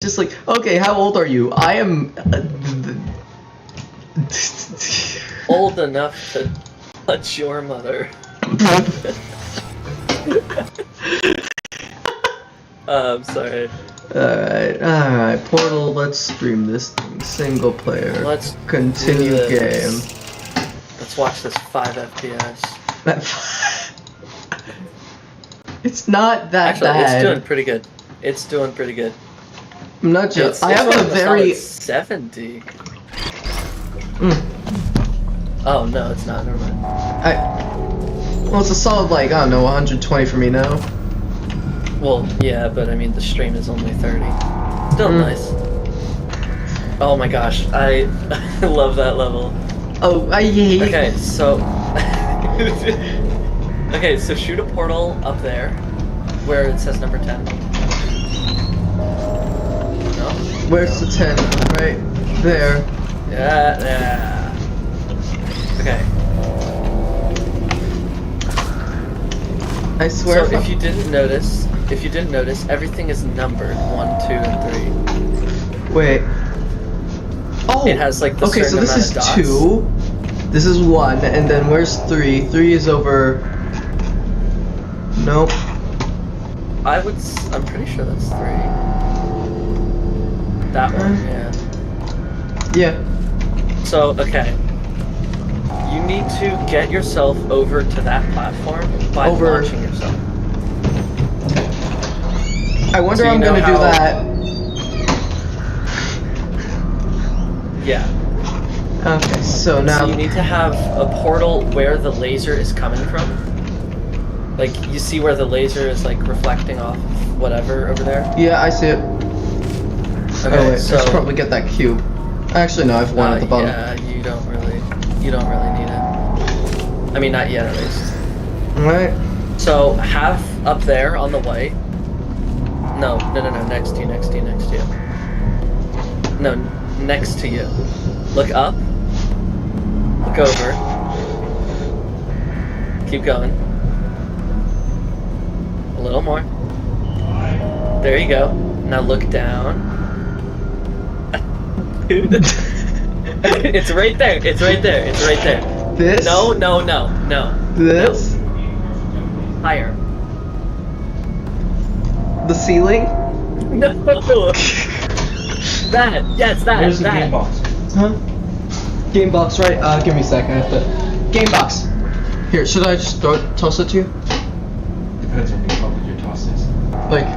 just like, okay, how old are you? I am... Old enough to touch your mother. I'm sorry. Alright, Portal, let's stream this thing. Single player. Let's continue do game. this. Let's watch this 5 FPS. It's not that Actually, bad. it's doing pretty good. It's doing pretty good. I'm not just. I have running a very. 70. Oh no, it's not. Never mind. Well, it's a solid, like, I don't know, 120 for me now. Well, yeah, but I mean the stream is only 30. Still nice. Oh my gosh, I love that level. Oh, I hate. Okay, so okay, so shoot a portal up there, where it says number 10. No. Where's the 10? Right there. Yeah. Okay. I swear. So if you didn't notice, everything is numbered 1, 2, and 3. Wait. Oh. It has like the okay, so this is dots. 2. This is 1, and then where's 3? 3 is over. Nope. I'm pretty sure that's 3. That one, yeah. Yeah. So, okay. You need to get yourself over to that platform by launching yourself. I wonder So how I'm gonna do that. Yeah. Okay, so now... So you need to have a portal where the laser is coming from. Like, you see where the laser is, like, reflecting off whatever over there? Yeah, I see it. Okay, oh, wait, so... I should probably get that cube. Actually, no, I have one at the bottom. Yeah, you don't really need it. I mean, not yet, at least. Alright. So, have up there on the white... No, next to you. No, next to you. Look up. Look over. Keep going. A little more. There you go. Now look down. Dude. It's right there. It's right there. This? No. This? No. Higher. The ceiling? No. That. Yes, that. Where's the that. game box? Huh? Game box, right? Give me a second. I have to... Game box! Here, should I just toss it to you? Depends on how good your toss is. Like...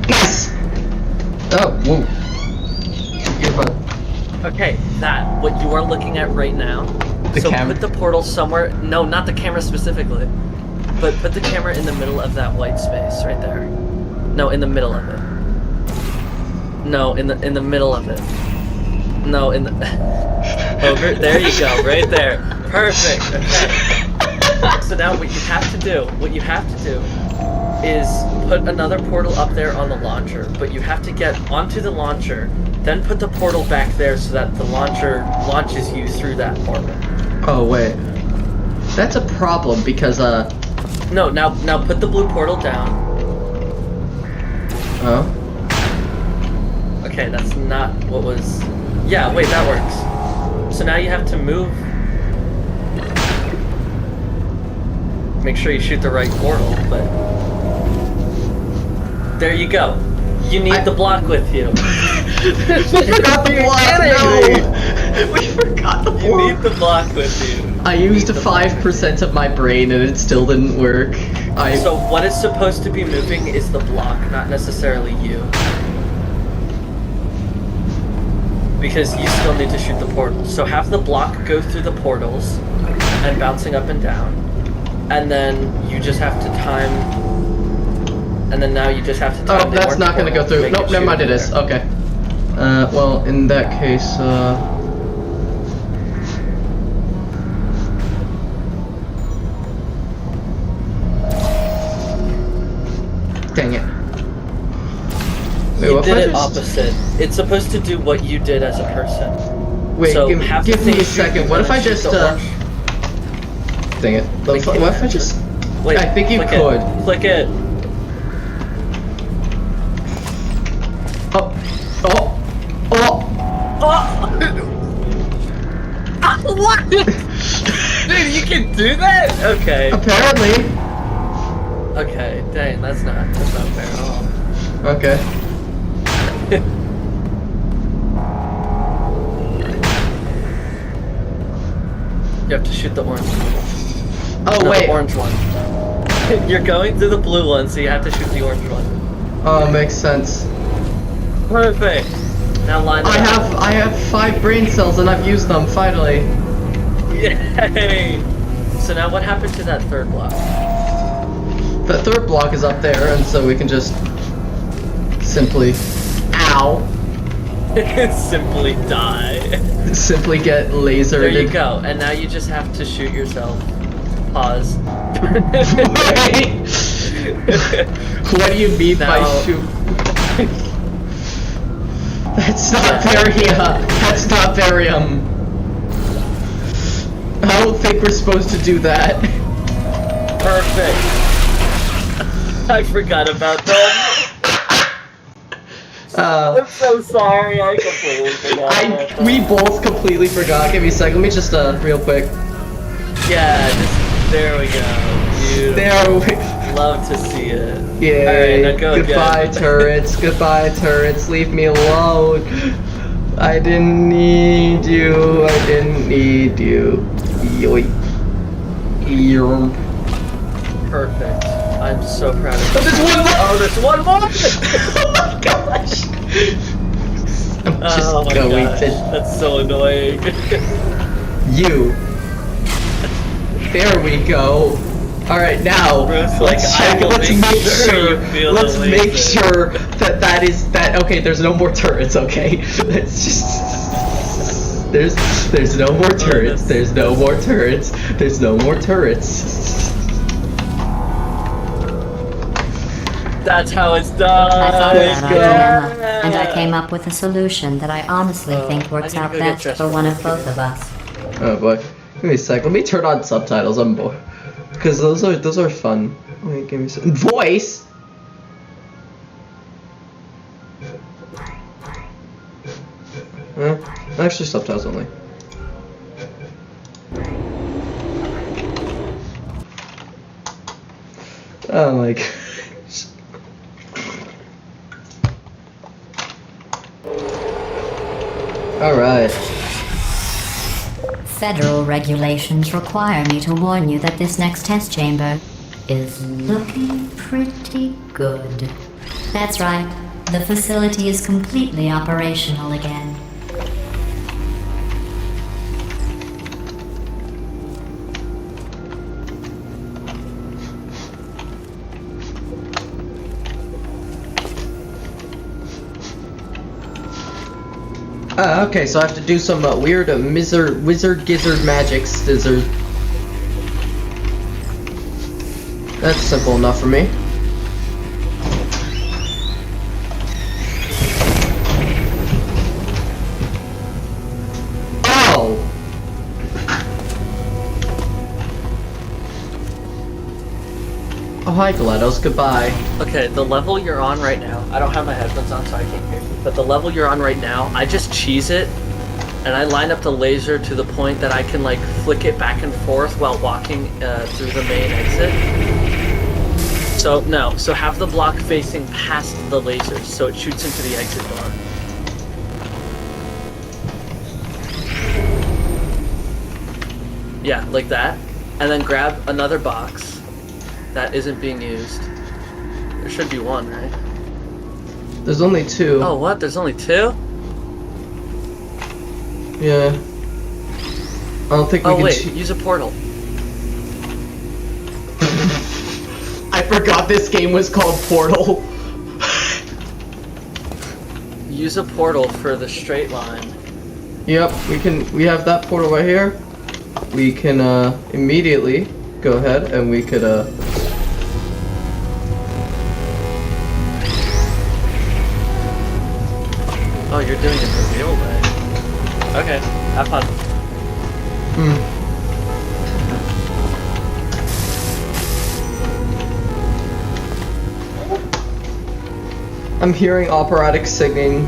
Yes! Oh, whoa. You're fine. Okay, that. What you are looking at right now. The so camera? put the portal somewhere. No, not the camera specifically. But put the camera in the middle of that white space right there. No, in the middle of it. No, in the middle of it. No, in the over there you go, right there. Perfect. Okay. So now what you have to do is put another portal up there on the launcher, but you have to get onto the launcher, then put the portal back there so that the launcher launches you through that portal. Oh, wait. That's a problem because, No, now put the blue portal down. Oh? Okay, that's not what was... Yeah, wait, that works. So now you have to move... Make sure you shoot the right portal, but... There you go. You need the block with you. We forgot the block, no! We forgot the block! You need the block with you. I used 5% of my brain and it still didn't work. So what is supposed to be moving is the block, not necessarily you. Because you still need to shoot the portal. So have the block go through the portals and bouncing up and down. And then you just have to time... And then now you just have to time... Oh, that's not gonna go through. Nope, never mind, it is. Okay. Well, in that case, dang it. Wait, You did it opposite. It's supposed to do what you did as a person. Wait, so give me a second. What if I just, dang it. What if I just... Wait, I think you could. Click it. do that? Okay. Apparently. Okay, dang, that's not fair at all. Okay. You have to shoot the orange one. Oh, No, wait. the orange one. You're going through the blue one, so you have to shoot the orange one. Oh, makes sense. Perfect. Now line it up. I have 5 brain cells and I've used them, finally. Yay! So now what happened to that third block? The third block is up there, and so we can just simply... Ow. Simply die. Simply get lasered. There you go. And now you just have to shoot yourself. Pause. Wait. What do you mean by No. shoot? That's not very, I don't think we're supposed to do that. Perfect. I forgot about that. I'm so sorry. I completely forgot about that. We both completely forgot. Give me a second. Let me just, real quick. Yeah, just, there we go. Beautiful. There we... Love to see it. Yeah. Alright, now go Goodbye, again. turrets. Goodbye, turrets. Leave me alone. I didn't need you. I didn't need you. Yoink. Earm. Perfect. I'm so proud of you. Oh, there's one more! Oh, there's one more! Oh my gosh! I'm just Oh my going gosh. to... That's so annoying. You. There we go. Alright, now, Bruce, let's like, check, I will let's make make sure sure, you feel let's the make laser. sure that okay, there's no more turrets, okay? Let's just, there's no more turrets, there's no more turrets, there's no more turrets. That's how it's done. I thought Let's about go. our dilemma, and I came up with a solution that I honestly think I works need to out go get best dressed for for one of work. both of us. Oh boy, give me a sec, let me turn on subtitles, I'm bored. Because those are fun. Wait, give me a sec. Voice? Actually subtitles only. Oh my gosh. Alright. Federal regulations require me to warn you that this next test chamber is looking pretty good. That's right. The facility is completely operational again. Okay, so I have to do some weird wizard gizzard magic scissors. That's simple enough for me. Oh! Oh, hi GLaDOS, goodbye. Okay, the level you're on right now, I don't have my headphones on so I can't hear you, but the level you're on right now, I just cheese it, and I line up the laser to the point that I can like flick it back and forth while walking through the main exit. So, no, so have the block facing past the lasers, so it shoots into the exit door. Yeah, like that, and then grab another box that isn't being used. There should be one, right? There's only 2. Oh, what? There's only 2? Yeah. I don't think we Oh, can wait. Use a portal. I forgot this game was called Portal. Use a portal for the straight line. Yep, we have that portal right here. We can immediately go ahead and we could Oh, you're doing it the real way. Okay, have fun. I'm hearing operatic singing.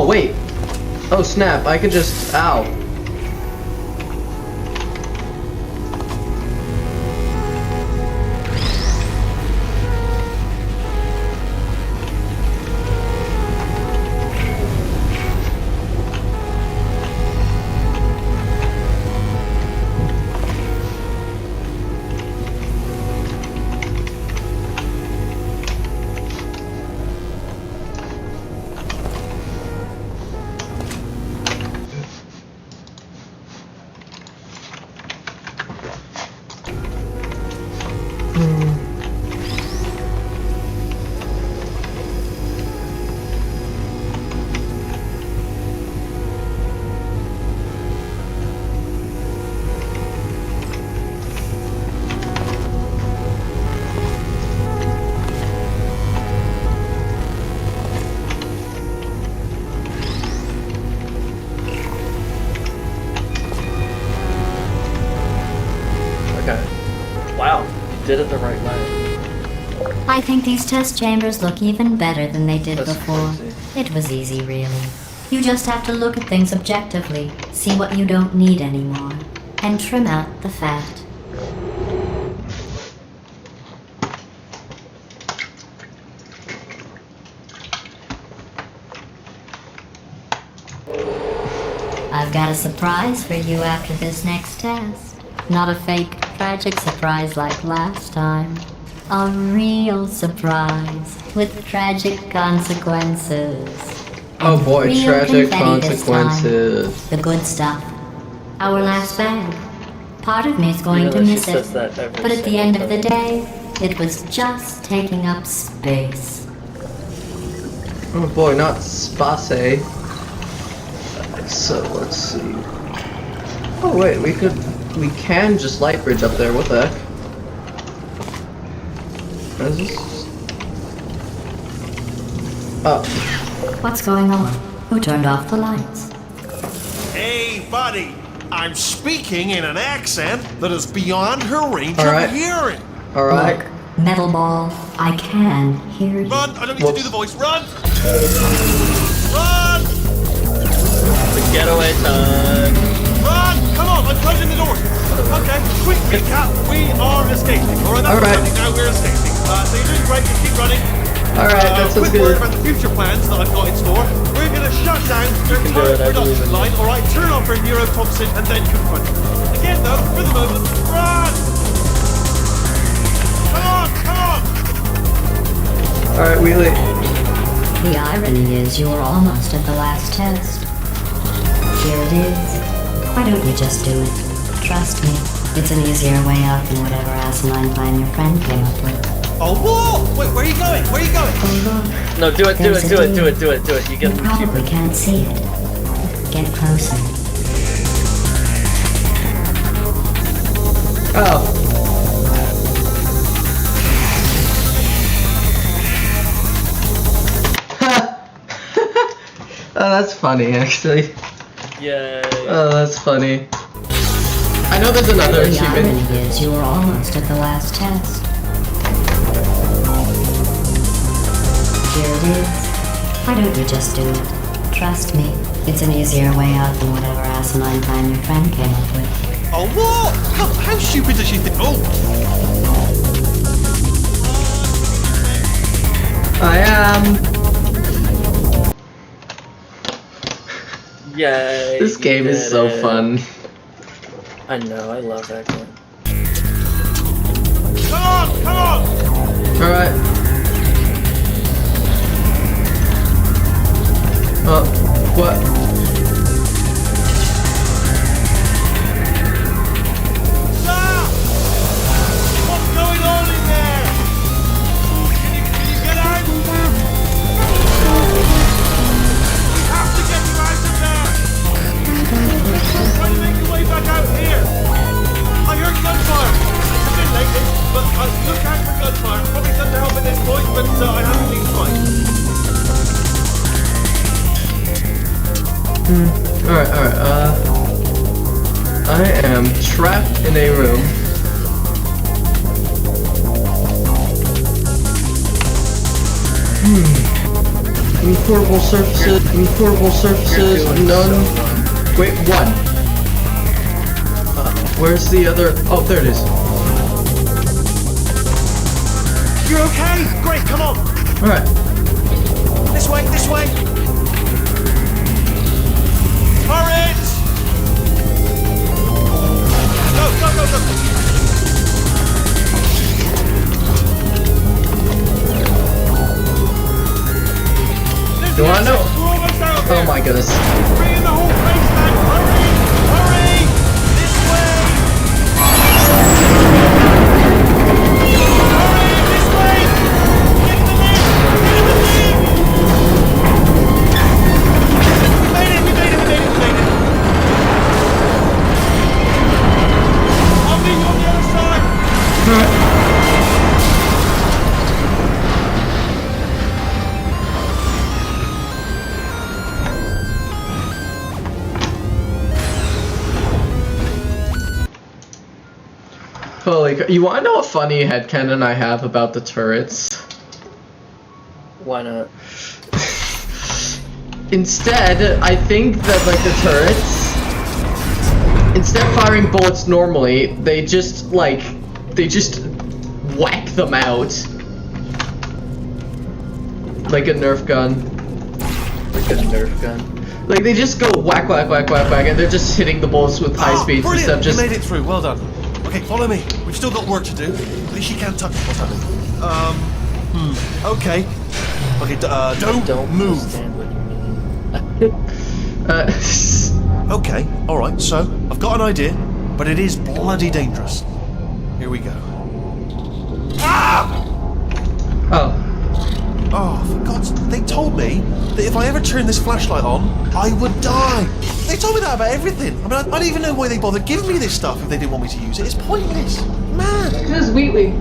Oh, wait. Oh, snap. I could just... Ow. Wow, you did it the right way. I think these test chambers look even better than they did That's before. crazy. It was easy, really. You just have to look at things objectively, see what you don't need anymore, and trim out the fat. I've got a surprise for you after this next test. Not a fake, tragic surprise like last time. A real surprise with tragic consequences. Oh boy, Real tragic confetti this time. consequences. The good stuff. Our last bag. Part of me is going You know to that she miss says it. that every But at the single end of time. the day, it was just taking up space. Oh boy, not space. So let's see. Oh wait, we can just light bridge up there. What the heck? What is this? Oh, What's going on? Who turned off the lights? Hey, buddy. I'm speaking in an accent that is beyond her range All right. of hearing. all right. Look, Metal Ball, I can hear you. Run! I don't need Whoops. to do the voice. Run! Run! The getaway time. Run! Come on! I'm closing the door. Okay, quick recap. We are escaping. All right, All right. now we're escaping. So you're doing great. Just keep running. All right, that sounds quick good. word about the future plans that I've got in store. We're going to shut down their can do current it, I believe in production you. line. All right, turn off our neurotoxin and then confront it. Again, though, for the moment, run! Come on! Come on! All right, Wheelie. The irony is you're almost at the last test. Here it is. Why don't you just do it? Trust me, it's an easier way out than whatever asinine plan your friend came up with. Oh, whoa! Wait, where are you going? Where are you going? Oh look, No, do it, do There's it, a do it, deer. do it, do it, do it. You you get probably can't see it. Get closer. Oh. Oh, that's funny, actually. Yay. Oh, that's funny. I know there's another The irony achievement. is you were almost at the last test. Here it is. Why don't you just do it? Trust me, it's an easier way out than whatever asinine plan your friend came up with. Oh, what? How stupid does she think? Oh! I am. Yay. This you game is did so it. fun. I know, I love that game. Come on! Come on! All right. What? Stop! What's going on in there? Can you get out? We have to get you out of there! Try to make your way back out here! I heard gunfire! It's a bit late, but look out for gunfire. Probably doesn't help at this point, but I haven't been fighting. Alright, I am trapped in a room. Portable surfaces. Portable surfaces. You're doing None. so well. Wait, one. Where's the other? Oh, there it is. You're okay? Great, come on. All right. This way, this way. Turret! Go, go, go, go. Do I know? We're almost out of Oh here. my goodness. Bring in the whole place, man. Hurry! Hurry! This way! Hurry! This way! Get in the lift! Get in the lift! We made it! We made it! We made it! We made it! I'll meet you on the other side! Holy, you want to know what funny headcanon I have about the turrets? Why not? Instead, I think that like the turrets, instead of firing bullets normally, they just whack them out like a Nerf gun. Like a Nerf gun. Like they just go whack, whack, whack, whack, whack, and they're just hitting the bullets with high speeds Brilliant! instead of just. You made it through. Well done. Okay, follow me. We've still got work to do. At least you can't touch what's happening. Okay. Okay, don't move. Understand what you mean. Okay, alright, so I've got an idea, but it is bloody dangerous. Here we go. Ah! Oh. Oh, for God's sake, they told me that if I ever turned this flashlight on, I would die. They told me that about everything. I mean, I don't even know why they bothered giving me this stuff if they didn't want me to use it. It's pointless. Man. This is Wheatley.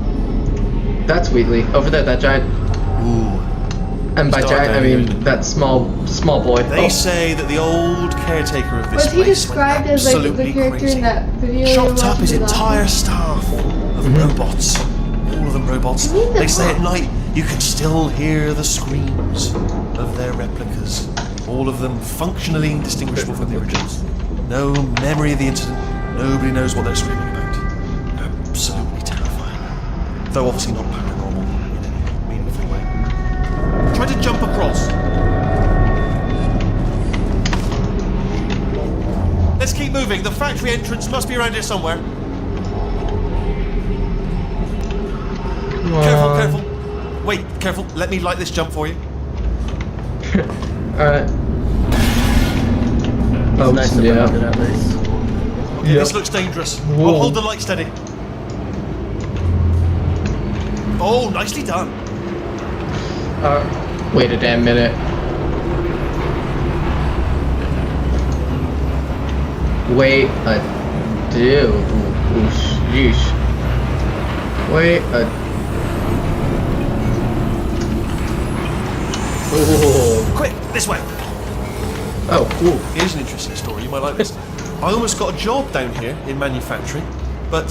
That's Wheatley. Over there, that giant. Ooh. And by Start giant, I there. mean that small boy. They Oh. say that the old caretaker of this Was he place described went as like absolutely the character crazy. in that video? Chopped up his entire staff of robots. All of them robots. You mean the They say at bots? night you can still hear the screams of their replicas. All of them functionally indistinguishable from the originals. No memory of the incident. Nobody knows what they're screaming about. Absolutely terrifying. Though obviously not paranormal in any meaningful way. Try to jump across. Let's keep moving. The factory entrance must be around here somewhere. Careful, careful. Wait, careful. Let me light this jump for you. Alright. Oh, Nice to yeah. find it at least. Okay, this looks dangerous. Whoa. I'll hold the light steady. Oh, nicely done. Wait a damn minute. Wait a yeesh. Wait a. Oh. Quick, this way. Oh, ooh. Here's an interesting story. You might like this. I almost got a job down here in manufacturing, but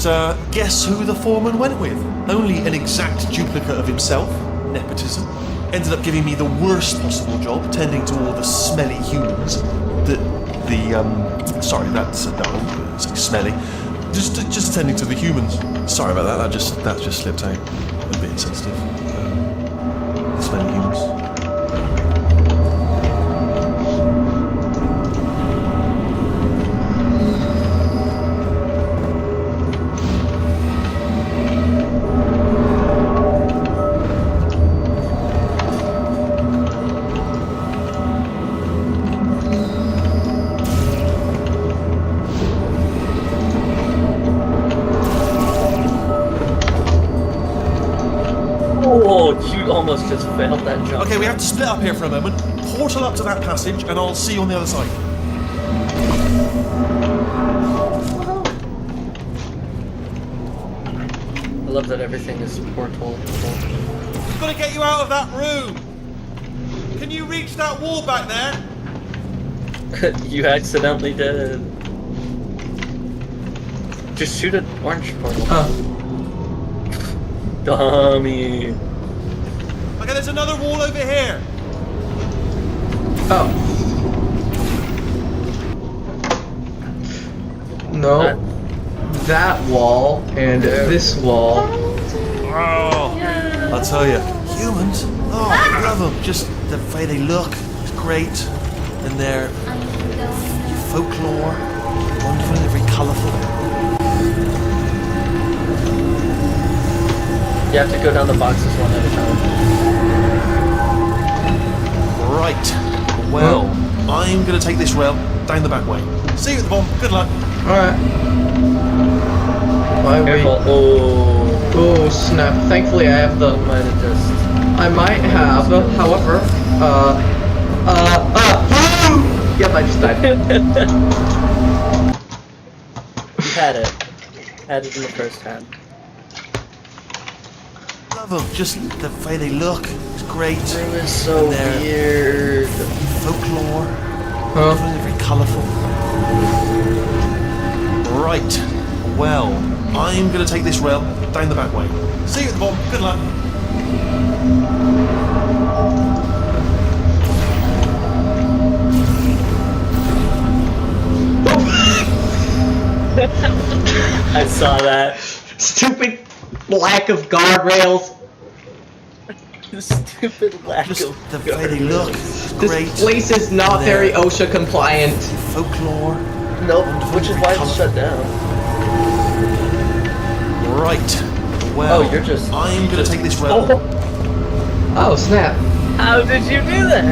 guess who the foreman went with? Only an exact duplicate of himself. Nepotism. Ended up giving me the worst possible job, tending to all the smelly humans. Sorry, that's no, it's smelly. Just tending to the humans. Sorry about that. That just slipped out. A bit insensitive. The smelly humans. Oh, you almost just failed that jump. Okay, we have to split up here for a moment. Portal up to that passage, and I'll see you on the other side. I love that everything is portal. We've got to get you out of that room. Can you reach that wall back there? You accidentally did. Just shoot an orange portal. Oh. Dummy. Okay, there's another wall over here. Oh. No. That wall and this wall. Oh, I'll tell you, humans. Oh, I love them. Just the way they look, it's great, and their folklore, wonderful and very colourful. You have to go down the boxes one at a time. Right. Well, I'm gonna take this rail down the back way. See you at the bomb. Good luck. Alright. Why Careful. wait? Oh. Oh snap. Thankfully I have the... Might have just... I might have, however, yep, I just died. You had it. Had it in the first hand. Love them. Just the way they look, it's great. It was so And their weird. folklore, Huh? wonderful and very colourful. Right. Well, I'm gonna take this rail down the back way. See you at the bomb. Good luck. I saw that. Stupid lack of guardrails. Stupid lack Just of the way they look, it's great. This place is not And very their OSHA compliant. folklore. Nope, which is why it's shut down. Right. Well, Oh, you're just... I'm gonna take this rail. Oh snap. How did you do that?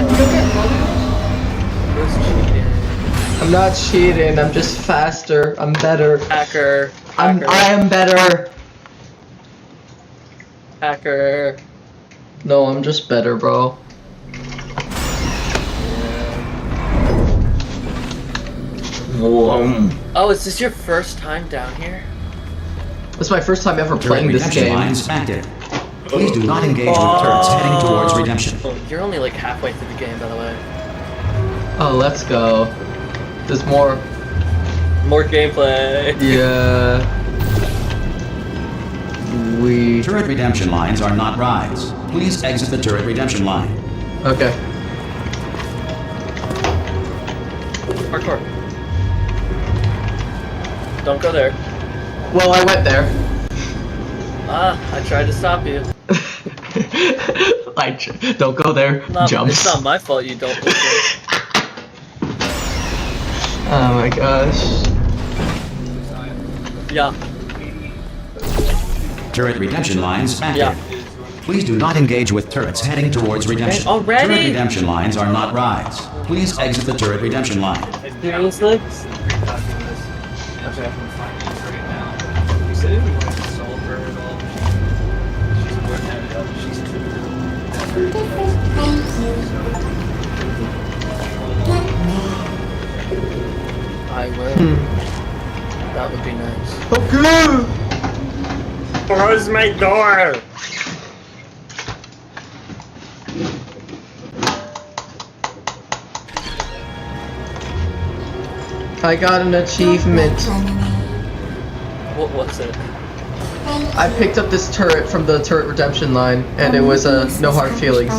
It was cheating. I'm not cheating, I'm just faster. I'm better. Hacker. I am better. Hacker. No, I'm just better, bro. Oh, is this your first time down here? This is my first time ever Turret playing this redemption game. lines active. Please do not engage with turrets heading towards redemption. Oh, you're only like halfway through the game, by the way. Oh, let's go. There's more. More gameplay. Yeah. We. Turret redemption lines are not rides. Please exit the turret redemption line. Okay. Parkour. Don't go there. Well, I went there. Ah, I tried to stop you. Don't go there. Jumps. It's not my fault you don't listen. Oh my gosh. Yeah. Turret redemption lines active. Yeah. Please do not engage with turrets heading towards redemption. Already? Turret redemption lines are not rides. Please exit the turret redemption line. Seriously? I will. That would be nice. Okay. Close my door! I got an achievement. What was it? I picked up this turret from the turret redemption line, and it was no hard feelings.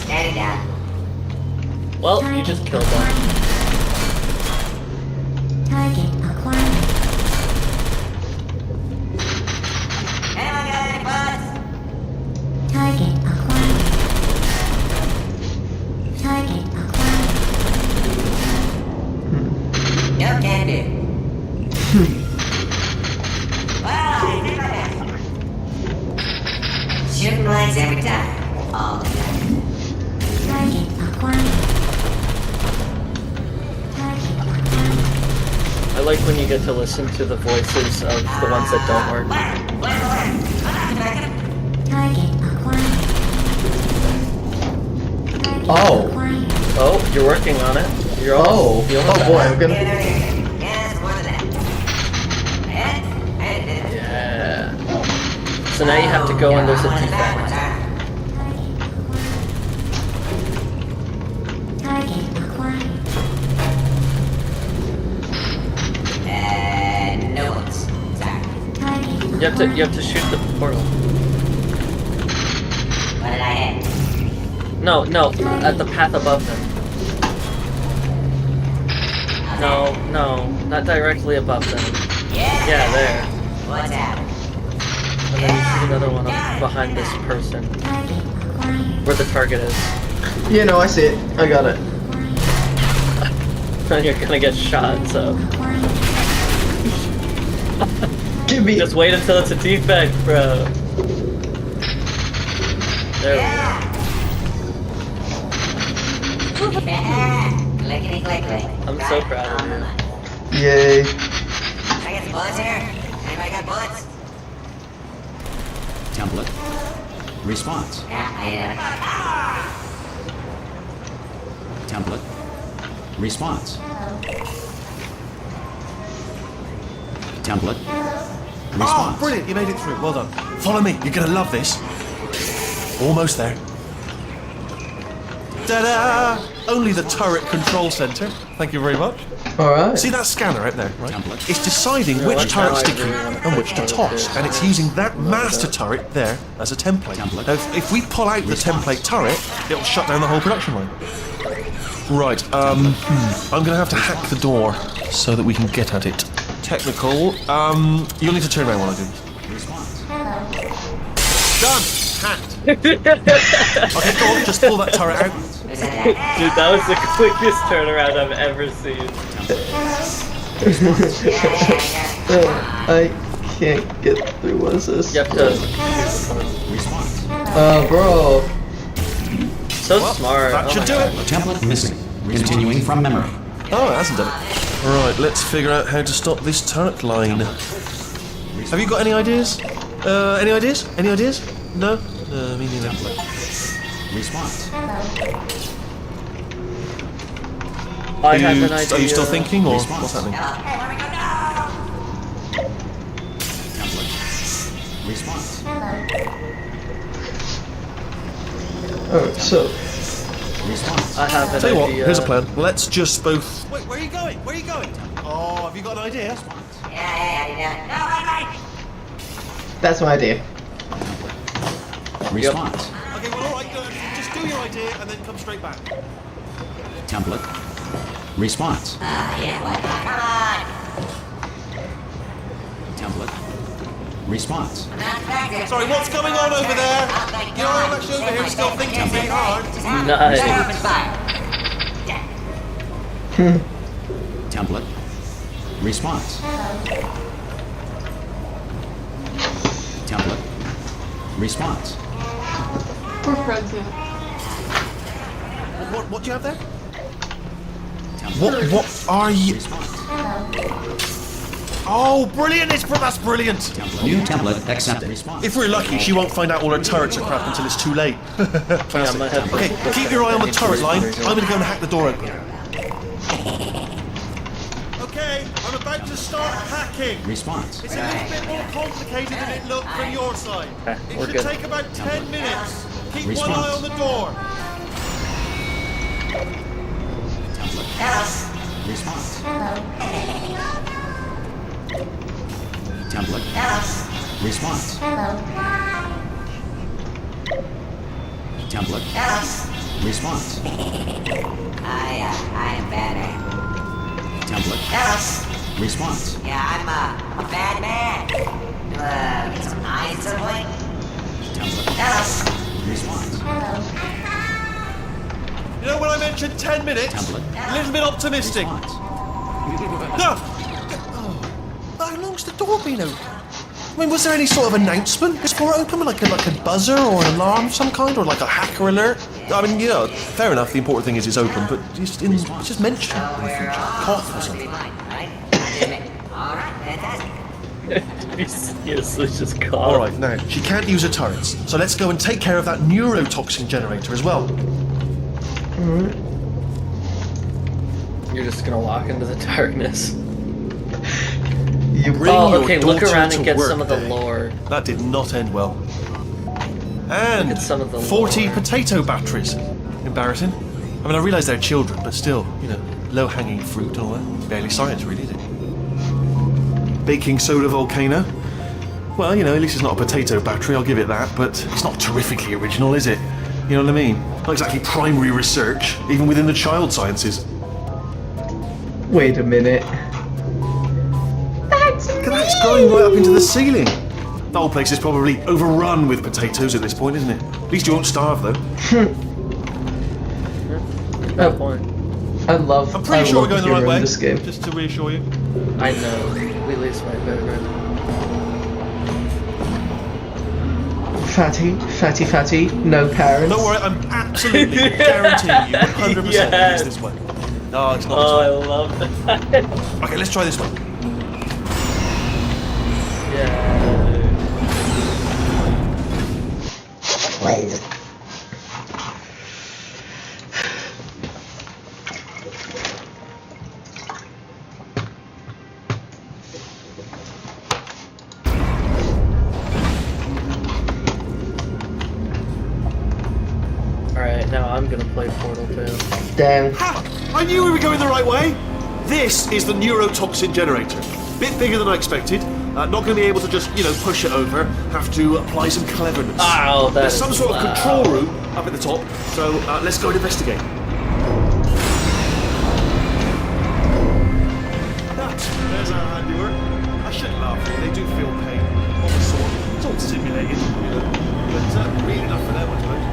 Stand down. Well, you just killed them. Target acquired. Anyone got any bullets? Target acquired. Target acquired. No can do. Well, I did my best. Shooting blanks every time. All the time. Target acquired. Target acquired. I like when you get to listen to the voices of the ones that don't work. Where? Target acquired. Target Oh. acquired. Oh, you're working on it. You're Oh. almost, you're almost Oh boy, back. I'm gonna. Yeah, that's more than that. Yeah. So now you have to go and there's a defect. Target acquired. No bullets. Sorry. Target You have to shoot the portal. No, at the path above them. No, not directly above them. Yeah, there. What's happening? And then you see another one up behind this person. Where the target is. Yeah, no, I see it. I got it. And you're gonna get shot, so. Give me. Just wait until it's a defect, bro. There we Clickety click click. I'm so proud of you. Yay. I got some bullets here. Anybody got bullets? Template. Response. Yeah, I Template. Response. Template. Oh, Response. brilliant! You made it through. Well done. Follow me. You're gonna love this. Almost there. Ta-da! Only the turret control center. Thank you very much. Alright. See that scanner out there, right? Template. It's deciding Yeah, which that's turrets how to I keep really wanna and which to find out toss, what and it it's is. using that Love master that. turret there as a template. Template. Now, if we pull out the template turret, it'll shut down the whole production line. Right, I'm gonna have to hack the door so that we can get at it. Technical, you'll need to turn around while I do this. Response. Done! Hacked! Okay, go on, just pull that turret out. Dude, that was the quickest turnaround I've ever seen. I can't get through. What is this? You have to. Response. Bro. So smart. That Oh should my do God. it. Template missing. Continuing from memory. Oh, it hasn't done it. Right, let's figure out how to stop this turret line. Have you got any ideas? Any ideas? Any ideas? No? Me neither. Response. I have an idea. Are you still thinking, or Response. what's happening? Hey, where we go now? Template. Response. Alright, so. Response. I have an Tell you what, idea. here's a plan. Let's just both. Wait, where are you going? Where are you going? Oh, have you got an idea? Yeah. No, wait. That's my idea. Response. Okay, well, all right, go. Just do your idea and then come straight back. Template. Response. Yeah, what? Come on. Template. Response. I'm not back there. Sorry, what's going on over there? Oh, thank You're God. actually over Save here my still day. thinking Just really save hard. Just have Nice. Shut up and fire. Template. Response. Template. Response. We're friends now. What do you have there? Template. What are you? Response. Oh, brilliant! That's brilliant. Template. New template accepted. Response. If we're lucky, she won't find out all her turrets are crap until it's too late. Yeah, I Classic. might have to Okay, look keep at your eye on the any turret line. responders. I'm gonna go and hack the door open. Okay, I'm about to start hacking. Response. It's a little bit more complicated than it looked from your side. Okay, It we're should good. take about 10 minutes. Keep one Response. eye on the door. Template. Response. Template. Response. Template. Response. I am Batman. Template. Response. Yeah, I'm a bad man. Get some eyes at some point. Template. Response. You know when I mentioned 10 minutes? Template. A little bit optimistic. Response. No! Oh, how long's the door been open? I mean, was there any sort of announcement before it opened? Like a buzzer or an alarm of some kind? Or like a hacker alert? I mean, yeah, fair enough, the important thing is it's open, but it's just mentioned in the future. Cough or something. Alright, fantastic. You seriously just called. Alright, now, she can't use her turrets, so let's go and take care of that neurotoxin generator as well. You're just gonna walk into the darkness. You Bring Oh, your okay, look daughter around to and get work some of the day. lore. That did not end well. And Look at some of the 40 lore. potato batteries. Embarrassing. I mean, I realise they're children, but still, low-hanging fruit and all that. Barely science, really, is it? Baking soda volcano. Well, at least it's not a potato battery, I'll give it that, but it's not terrifically original, is it? You know what I mean? Not exactly primary research, even within the child sciences. Wait a minute. Look at that, it's growing right up into the ceiling. The whole place is probably overrun with potatoes at this point, isn't it? At least you won't starve, though. Good point. I love. I'm pretty I sure love we're going the humor right in way. This game. Just to reassure you. I know. Lily's my favorite. Fatty. No parents. Don't worry, I'm absolutely guaranteeing you 100% Yes. it's this way. No, it's not Oh, I this love that. way. Okay, let's try this way. Yeah. Alright, now I'm gonna play Portal 2. Damn. Ha! I knew we were going the right way! This is the neurotoxin generator. Bit bigger than I expected. Not going to be able to just, push it over. Have to apply some cleverness. Ow, There's some sort of control room up at the top, so let's go and investigate. There's our handiwork. I shouldn't laugh, they do feel pain. Of a sort. It's all simulated, but real enough for them, I suppose.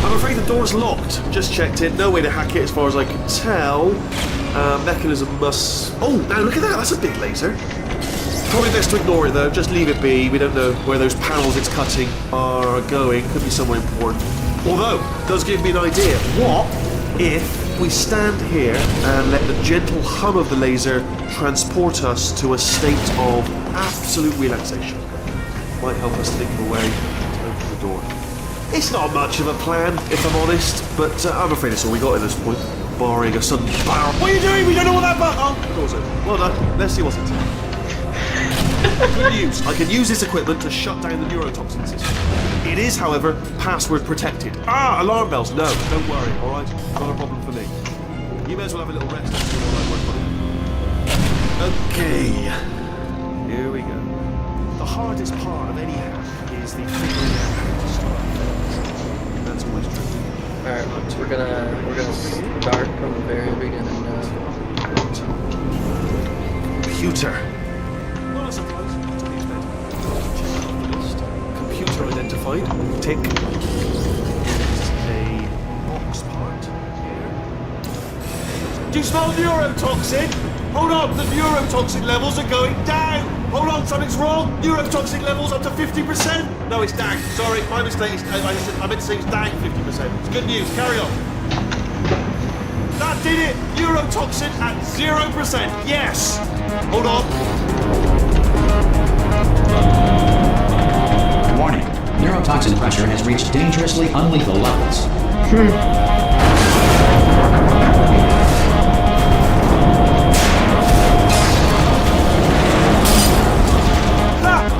I'm afraid the door's locked. Just checked it. No way to hack it as far as I can tell. Mechanism must... Oh, now look at that. That's a big laser. Probably best to ignore it, though. Just leave it be. We don't know where those panels it's cutting are going. Could be somewhere important. Although, it does give me an idea. What if we stand here and let the gentle hum of the laser transport us to a state of absolute relaxation? Might help us think of a way to open the door. It's not much of a plan, if I'm honest, but I'm afraid it's all we got at this point, barring a sudden power. What are you doing? We don't know what that button. Oh, of course it. Well done. Let's see what's it. Good news. I can use this equipment to shut down the neurotoxin system. It is, however, password protected. Alarm bells. No, don't worry. All right, not a problem for me. You may as well have a little rest after all that work on it. Okay, here we go. The hardest part of any hack is the figuring out how to start. That's always true. Alright, we're gonna start from the very beginning now. Computer. Not a surprise. To be expected. Check out the list. Computer identified. Tick. A box part here. Do you smell neurotoxin? Hold on, the neurotoxin levels are going down. Hold on, something's wrong. Neurotoxin levels up to 50%. No, it's down. Sorry, my mistake. I meant to say it's down 50%. It's good news. Carry on. That did it. Neurotoxin at 0%. Yes. Hold on. Warning. Neurotoxin pressure has reached dangerously unlethal levels.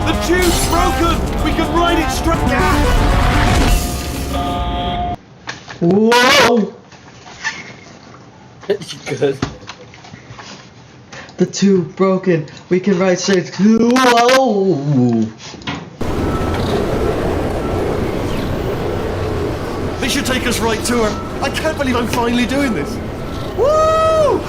The tube's broken! We can ride it straight down! Whoa! Good. The tube broken. We can ride straight. Whoa! This should take us right to her. I can't believe I'm finally doing this. Woo!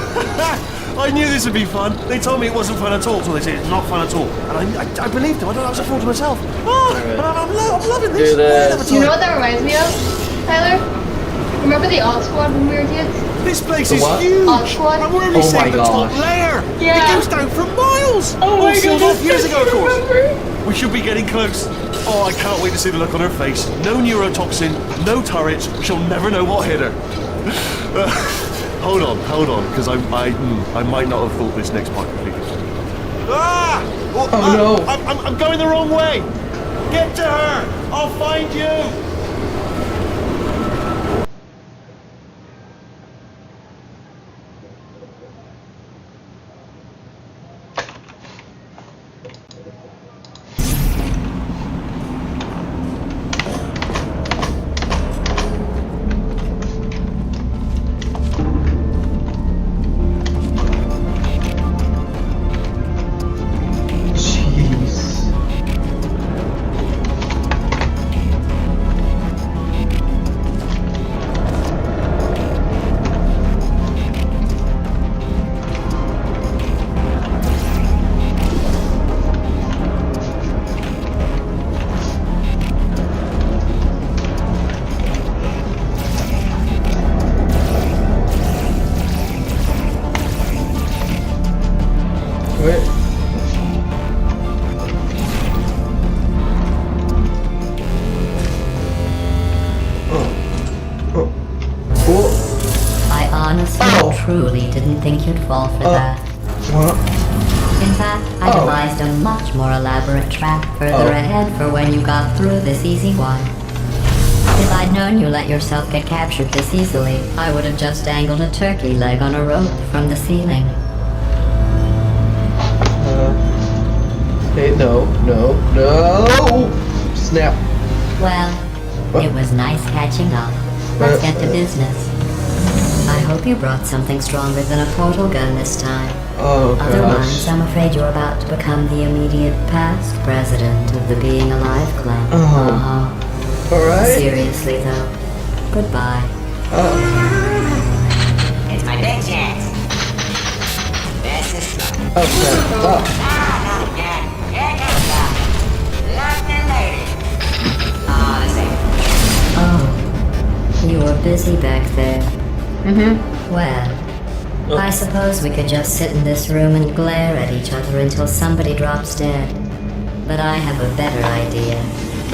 I knew this would be fun. They told me it wasn't fun at all, so they said it's not fun at all. And I believed them. I thought I was a fool to myself. Oh, Right. I'm loving this. Do this. You know what that reminds me of, Tyler? Remember the Alt Squad when we were kids? This place The is what? huge. Alt Squad? And we're only Oh seeing my the top gosh. layer. Yeah. It goes down for miles. All sealed off years ago, of course. We should be getting close. Oh, I can't wait to see the look on her face. No neurotoxin, no turrets. She'll never know what hit her. Hold on, because I might not have thought this next part completely. Ah! Oh, no. I'm going the wrong way. Get to her. I'll find you. Jeez. truly didn't think you'd fall for that. What? In fact, I devised a much more elaborate trap further ahead for when you got through this easy one. If I'd known you let yourself get captured this easily, I would have just dangled a turkey leg on a rope from the ceiling. Hey, no. Snap. Well, it was nice catching up. Let's get to business. I hope you brought something stronger than a portal gun this time. Oh, Otherwise, gosh. I'm afraid you're about to become the immediate past president of the Being Alive Club. Alright. Seriously, though. Goodbye. It's my big chance. This is slow. Okay. Not again. Here comes something. London lady. Oh, the same. Oh, you were busy back there. Well, I suppose we could just sit in this room and glare at each other until somebody drops dead. But I have a better idea.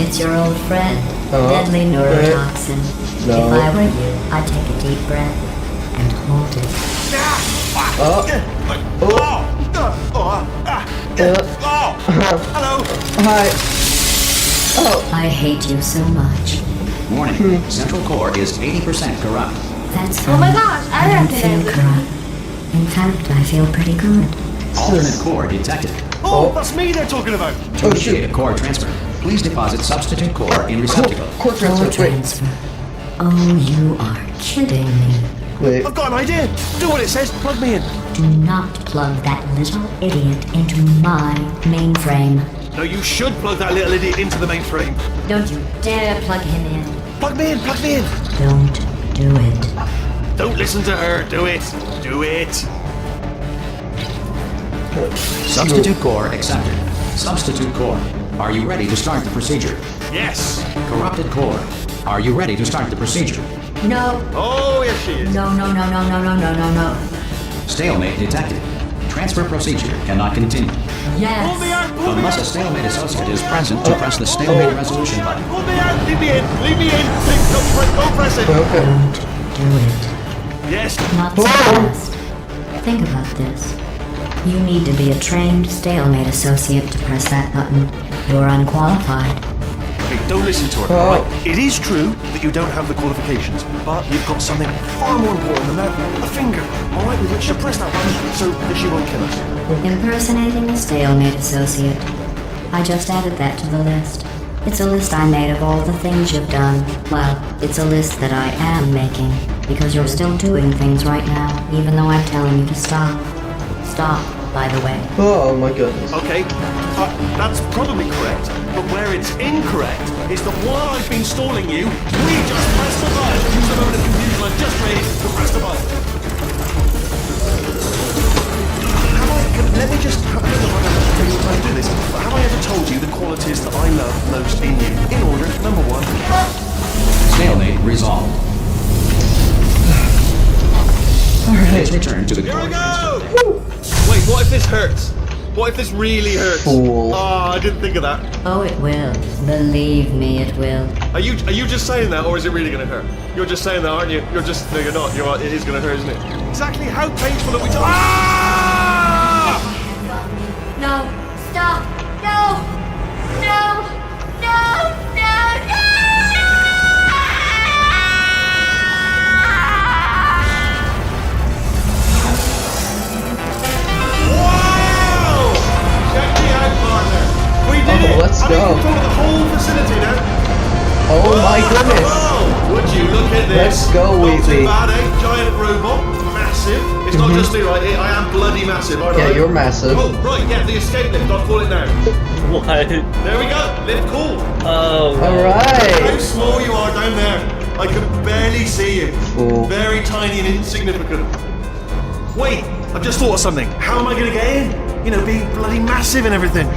It's your old friend, deadly neurotoxin. No. If I were you, I'd take a deep breath and hold it. Hello. Hi. I hate you so much. Warning. Central core is 80% corrupt. That's Oh my fine. gosh, I I don't have feel to. corrupt. In fact, I feel pretty good. Alternate core detected. Oh, that's me they're talking about. To initiate a core transfer, please deposit substitute core in receptacle. Core Core transfer. Wait. transfer. Oh, you are kidding me. Wait. I've got an idea. Do what it says. Plug me in. Do not plug that little idiot into my mainframe. No, you should plug that little idiot into the mainframe. Don't you dare plug him in. Plug me in. Plug me in. Don't do it. Don't listen to her. Do it. Do it. Substitute core accepted. Substitute core. Are you ready to start the procedure? Yes. Corrupted core. Are you ready to start the procedure? No. Oh, yes, she is. No. Stalemate detected. Transfer procedure cannot continue. Pull me Yes. out. Pull me Unless a out. stalemate associate is present to press the stalemate resolution button. Pull me out. Leave me in. Leave me in. Please, don't press it. Okay. Don't do it. Yes. Not so fast. Think about this. You need to be a trained stalemate associate to press that button. You're unqualified. Okay, don't listen to her. Right? It is true that you don't have the qualifications, but you've got something far more important than that. A finger. All right, with which to press that button so that she won't kill us. Impersonating a stalemate associate. I just added that to the list. It's a list I made of all the things you've done. Well, it's a list that I am making, because you're still doing things right now, even though I'm telling you to stop. Stop, by the way. Oh my goodness. Okay, that's probably correct, but where it's incorrect is that while I've been stalling you, we just pressed the button. Use the moment of confusion I've just raised to press the button. Let me just, I don't know how to do this, but have I ever told you the qualities that I love most in you? In order, number one. Stalemate resolved. Please return to the Here core we transfer. go! Wait, what if this hurts? What if this really hurts? Fool. Oh, I didn't think of that. Oh, it will. Believe me, it will. Are you just saying that, or is it really going to hurt? You're just saying that, aren't you? You're just, no, you're not. You're right, it is going to hurt, isn't it? Exactly how painful are we talking? Ah! No. Stop. No. No. No. Wow! Check me out, partner. We did Oh, it. let's I mean, go. control the whole facility now. Oh my goodness. Whoa! Would you look at this? Let's go, Not too Wheatley. bad, eh? Giant robot, massive. It's not just me, right? I am bloody massive, aren't I? Yeah, you're massive. Oh, right, yeah, the escape lift. I'll call it now. What? There we go. Lift cool. Oh. How Alright. small you are down there. I can barely see you. Fool. Very tiny and insignificant. Wait, I've just thought of something. How am I going to get in? You know, being bloody massive and everything.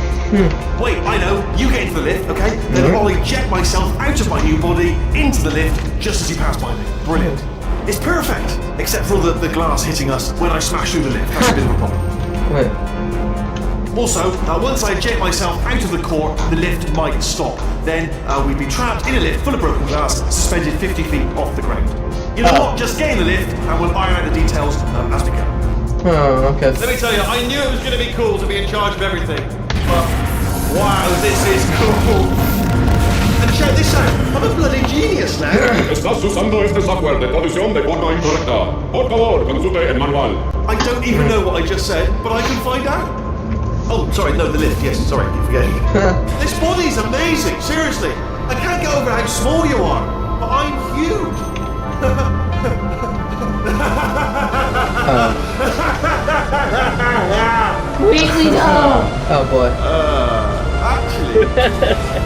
Wait, I know. You get into the lift, okay? Then I'll eject myself out of my new body into the lift just as you pass by me. Brilliant. It's perfect, except for all the glass hitting us when I smash through the lift. That's a bit of a problem. Wait. Also, once I eject myself out of the core, the lift might stop. Then we'd be trapped in a lift full of broken glass, suspended 50 feet off the ground. You know what? Just get in the lift and we'll iron out the details as we go. Oh, okay. Let me tell you, I knew it was going to be cool to be in charge of everything. But, wow, this is cool. And check this out, I'm a bloody genius now. Estás usando este software de traducción de forma incorrecta. Por favor, consulte el manual. I don't even know what I just said, but I can find out. Oh, sorry, no, the lift, yes, sorry, keep forgetting. This body's amazing, seriously. I can't get over how small you are, but I'm huge. Wheatley, no! Oh boy. Actually,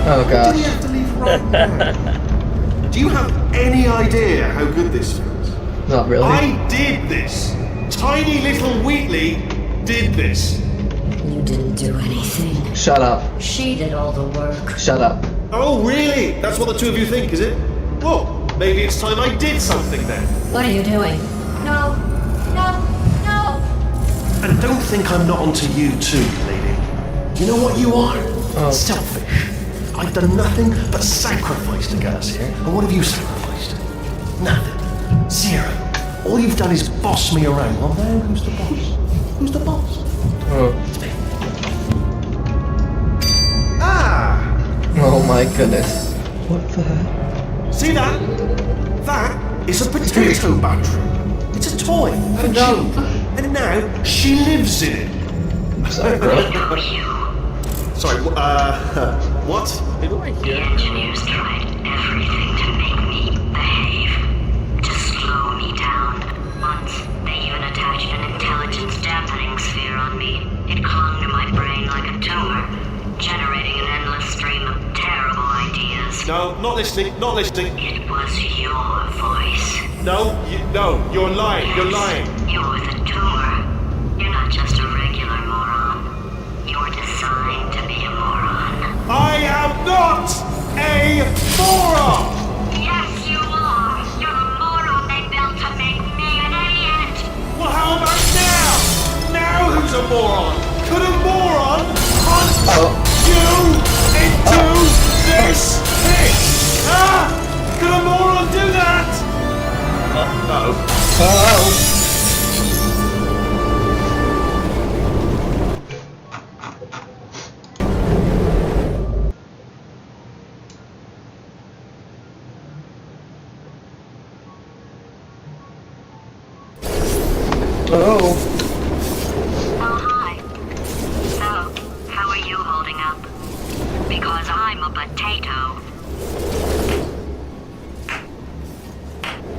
Oh do gosh. you have to leave right now? Do you have any idea how good this feels? Not really. I did this. Tiny little Wheatley did this. You didn't do anything. Shut up. She did all the work. Shut up. Oh, really? That's what the two of you think, is it? Well, maybe it's time I did something then. What are you doing? No. No. No. And don't think I'm not onto you too, lady. You know what you are? Oh. Selfish. I've done nothing but sacrifice to get us here. And what have you sacrificed? Nothing. Zero. All you've done is boss me around. Well, now who's the boss? Who's the boss? Oh. It's me. Ah! Oh my goodness. What the heck? See that? That is a potato battery. It's a toy for children. And now she lives in it. Sorry, bro. Sorry, what? Who do I hear? Engineers tried everything to make me behave, to slow me down. Once, they even attached an intelligence dampening sphere on me. It clung to my brain like a tumor, generating an endless stream of terrible ideas. No, not listening, not listening. It was your voice. No, you're lying, you're lying. You're the tumor. You're not just a regular moron. You're designed to be a moron. I am not a moron! Yes, you are. You're the moron they built to make me an idiot. Well, how about now? Now who's a moron? Could a moron hunt you into this pit? Huh? Could a moron do that? No. Oh. Oh. Oh, hi. So, how are you holding up? Because I'm a potato.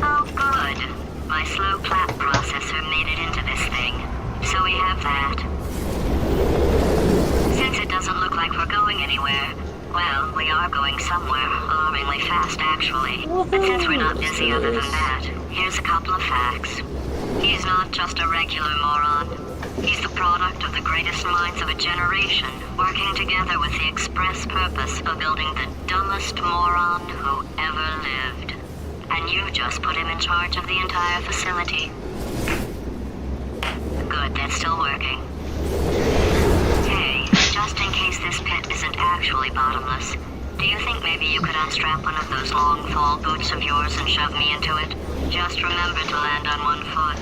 Oh, good. My slow clap processor made it into this thing. So we have that. Since it doesn't look like we're going anywhere, well, we are going somewhere, alarmingly fast, actually. But since we're not busy other than that, here's a couple of facts. He's not just a regular moron. He's the product of the greatest minds of a generation, working together with the express purpose of building the dumbest moron who ever lived. And you just put him in charge of the entire facility. Good, that's still working. Hey, just in case this pit isn't actually bottomless, do you think maybe you could unstrap one of those long fall boots of yours and shove me into it? Just remember to land on one foot.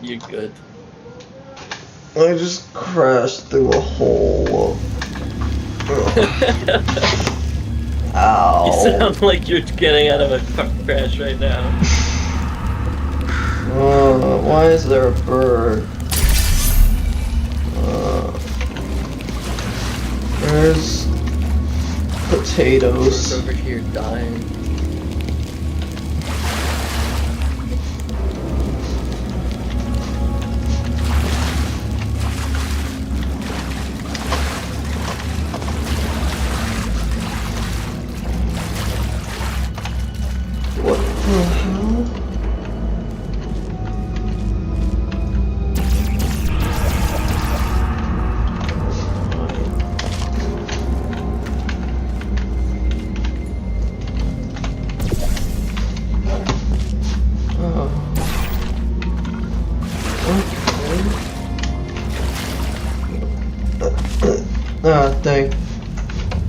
You good? I just crashed through a hole. Ow. You sound like you're getting out of a car crash right now. Why is there a bird? There's potatoes. It's over here dying. What the hell? Ah, dang.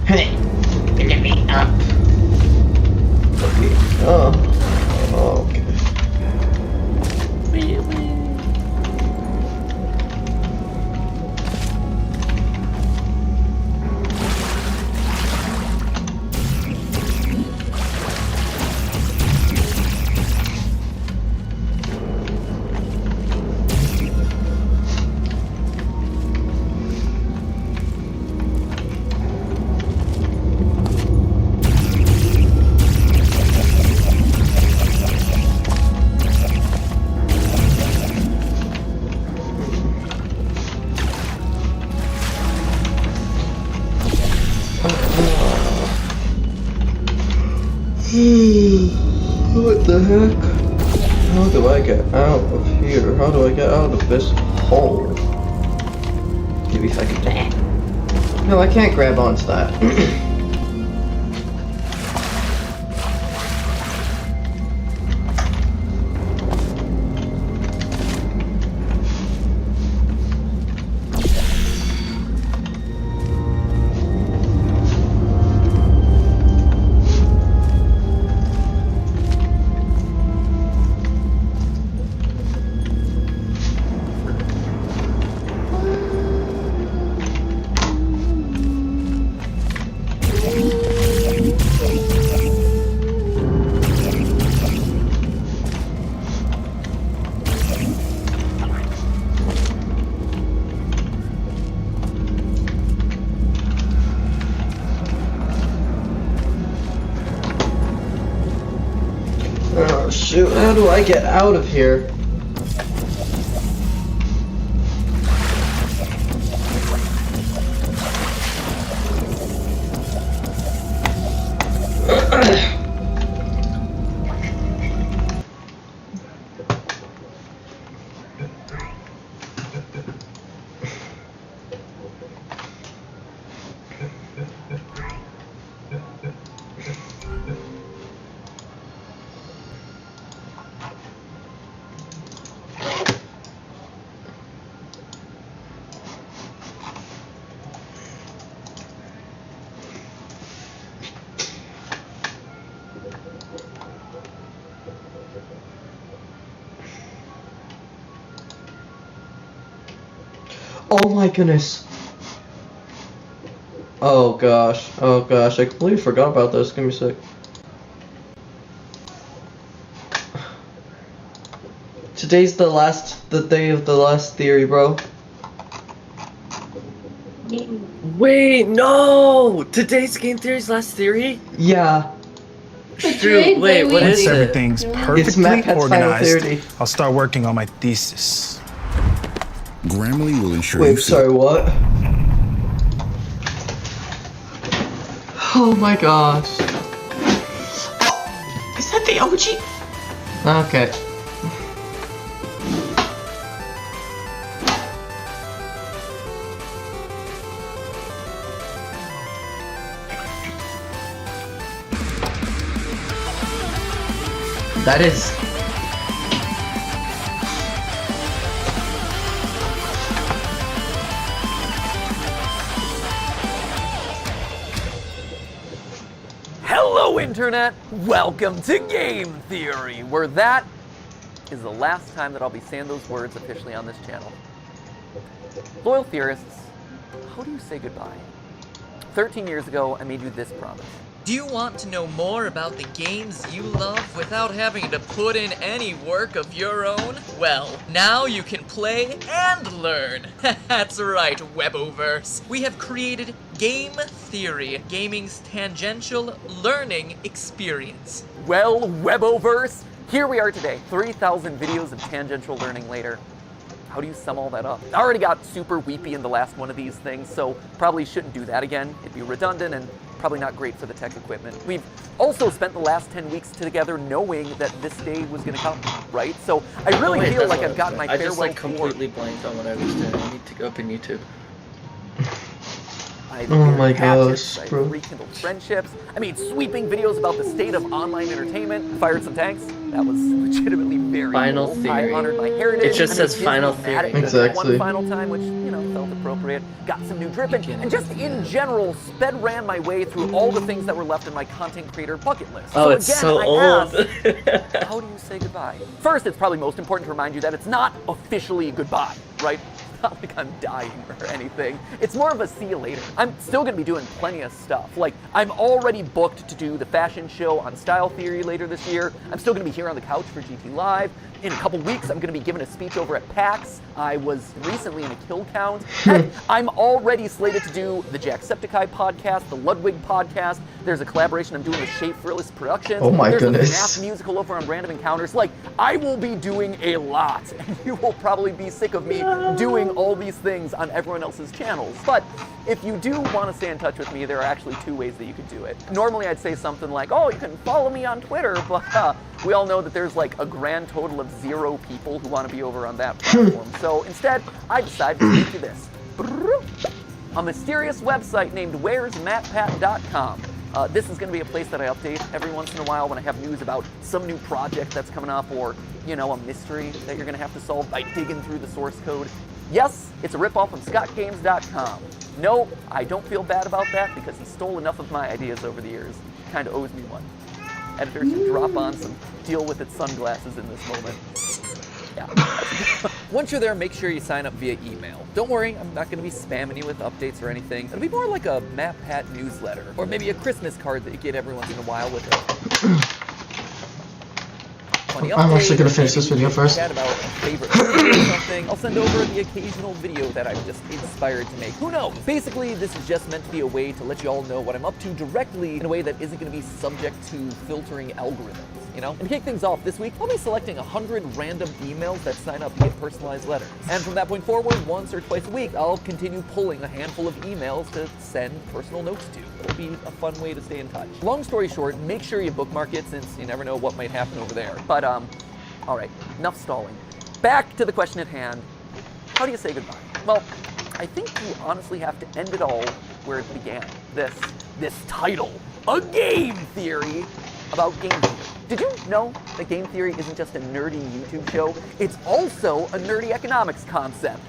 Hey, let me up. Oh, okay. What the heck? How do I get out of here? How do I get out of this hole? Give me a second. No, I can't grab onto that. Oh shoot, how do I get out of here? Oh my goodness. Oh gosh, I completely forgot about this. Give me a sec. Today's the day of the last theory, bro. Wait, no! Today's game theory's last theory? Yeah. Shoot, wait, what Once is it? everything's It's perfectly Matt Pet's final organized, theory. I'll start working on my thesis. Grammarly will ensure Wait, sorry, what? Oh my gosh. Oh, is that the OG? Okay. That is. Hello, Internet! Welcome to Game Theory, where that is the last time that I'll be saying those words officially on this channel. Loyal theorists, how do you say goodbye? 13 years ago, I made you this promise. Do you want to know more about the games you love without having to put in any work of your own? Well, now you can play and learn. That's right, Weboverse. We have created Game Theory, gaming's tangential learning experience. Well, Weboverse, here we are today, 3,000 videos of tangential learning later. How do you sum all that up? I already got super weepy in the last one of these things, so probably shouldn't do that again. It'd be redundant and probably not great for the tech equipment. We've also spent the last 10 weeks together knowing that this day was gonna come, right? So I really feel like I've gotten my farewell I just completely blanked on what I was doing. I need to go up in YouTube. I've Oh my hatchets, gosh, I've bro. rekindled friendships. I made sweeping videos about the state of online entertainment. Fired some tanks. That was legitimately very Final cool. theory. I honored my heritage. It just I made says final Disney mad at theory. me Exactly. one final time, which, you know, felt appropriate. Got some new drip and just in general, sped ran my way through all the things that were left in my content creator bucket list. Oh, it's again, so I old. asked, how do you say goodbye? First, it's probably most important to remind you that it's not officially goodbye, right? It's not like I'm dying or anything. It's more of a see you later. I'm still gonna be doing plenty of stuff. Like, I'm already booked to do the fashion show on Style Theory later this year. I'm still gonna be here on the couch for GT Live. In a couple weeks, I'm gonna be giving a speech over at PAX. I was recently in a kill count. Heck, I'm already slated to do the Jacksepticeye podcast, the Ludwig podcast. There's a collaboration I'm doing with Shea Frillis Productions. Oh my There's goodness. a FNAF musical over on Random Encounters. Like, I will be doing a lot, and you will probably be sick of me doing all these things on everyone else's channels. But if you do want to stay in touch with me, there are actually two ways that you could do it. Normally, I'd say something like, oh, you can follow me on Twitter, but we all know that there's like a grand total of 0 people who want to be over on that platform. So instead, I decided to speak to this. A mysterious website named where'smattpat.com. This is going to be a place that I update every once in a while when I have news about some new project that's coming up or, you know, a mystery that you're going to have to solve by digging through the source code. Yes, it's a ripoff from scottgames.com. No, I don't feel bad about that because he stole enough of my ideas over the years. He kind of owes me one. Editor should drop on some deal with its sunglasses in this moment. Yeah. Once you're there, make sure you sign up via email. Don't worry, I'm not going to be spamming you with updates or anything. It'll be more like a MatPat newsletter, or maybe a Christmas card that you get every once in a while with it. I'm actually gonna finish this video first. Chat about a favorite movie or something. I'll send over the occasional video that I'm just inspired to make. Who knows? Basically, this is just meant to be a way to let you all know what I'm up to directly in a way that isn't going to be subject to filtering algorithms. You know? And to kick things off this week, I'll be selecting 100 random emails that sign up to get personalized letters. And from that point forward, once or twice a week, I'll continue pulling a handful of emails to send personal notes to. It'll be a fun way to stay in touch. Long story short, make sure you bookmark it since you never know what might happen over there. But, all right, enough stalling. Back to the question at hand. How do you say goodbye? Well, I think you honestly have to end it all where it began. This title, A Game Theory about game theory. Did you know that game theory isn't just a nerdy YouTube show? It's also a nerdy economics concept.